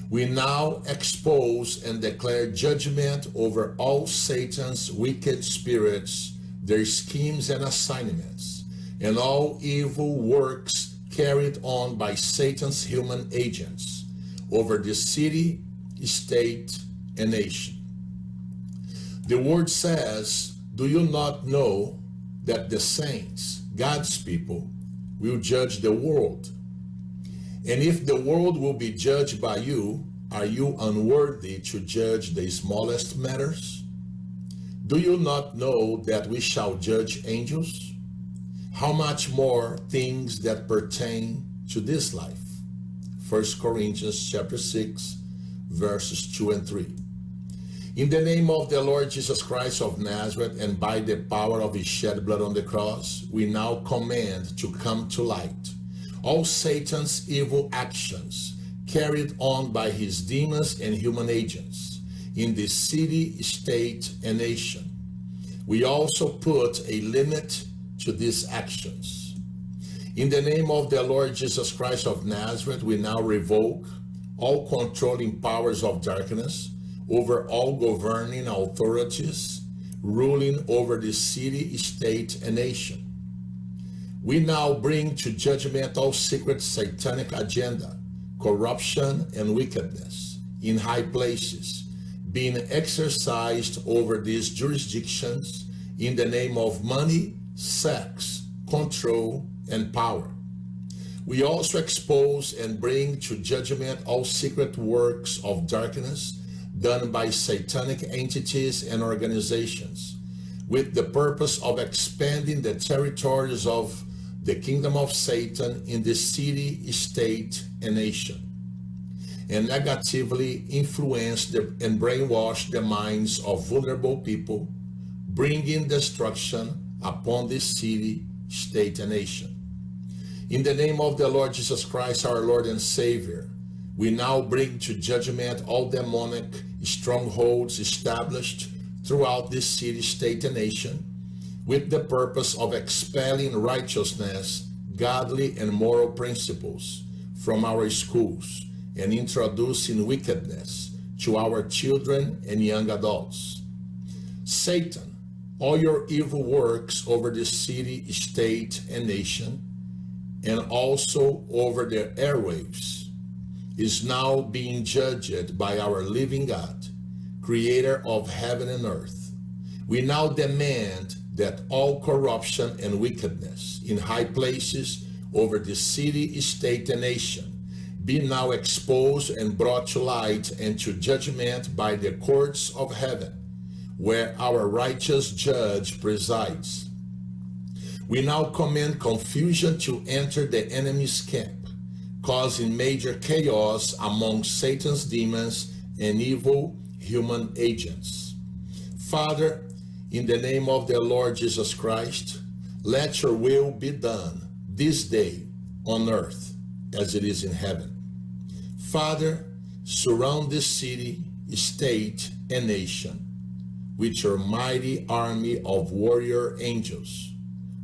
S: We now expose and declare judgment over all Satan's wicked spirits, their schemes and assignments, and all evil works carried on by Satan's human agents over the city, state, and nation. The word says, do you not know that the saints, God's people, will judge the world? And if the world will be judged by you, are you unworthy to judge the smallest matters? Do you not know that we shall judge angels? How much more things that pertain to this life? 1 Corinthians chapter 6, verses 2 and 3. In the name of the Lord Jesus Christ of Nazareth, and by the power of his shed blood on the cross, we now command to come to light all Satan's evil actions carried on by his demons and human agents in this city, state, and nation. We also put a limit to these actions. In the name of the Lord Jesus Christ of Nazareth, we now revoke all controlling powers of darkness over all governing authorities ruling over the city, state, and nation. We now bring to judgment all secret satanic agenda, corruption, and wickedness in high places being exercised over these jurisdictions in the name of money, sex, control, and power. We also expose and bring to judgment all secret works of darkness done by satanic entities and organizations with the purpose of expanding the territories of the kingdom of Satan in the city, state, and nation, and negatively influence and brainwash the minds of vulnerable people, bringing destruction upon this city, state, and nation. In the name of the Lord Jesus Christ, our Lord and Savior, we now bring to judgment all demonic strongholds established throughout this city, state, and nation with the purpose of expelling righteousness, godly, and moral principles from our schools and introducing wickedness to our children and young adults. Satan, all your evil works over the city, state, and nation, and also over the airwaves, is now being judged by our living God, creator of heaven and earth. We now demand that all corruption and wickedness in high places over the city, state, and nation be now exposed and brought to light and to judgment by the courts of heaven, where our righteous judge presides. We now command confusion to enter the enemy's camp, causing major chaos among Satan's demons and evil human agents. Father, in the name of the Lord Jesus Christ, let your will be done this day on earth as it is in heaven. Father, surround this city, state, and nation, with your mighty army of warrior angels,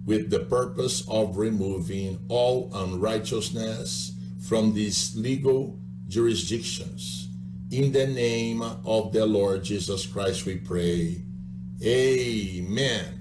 S: with the purpose of removing all unrighteousness from these legal jurisdictions. In the name of the Lord Jesus Christ we pray. Amen.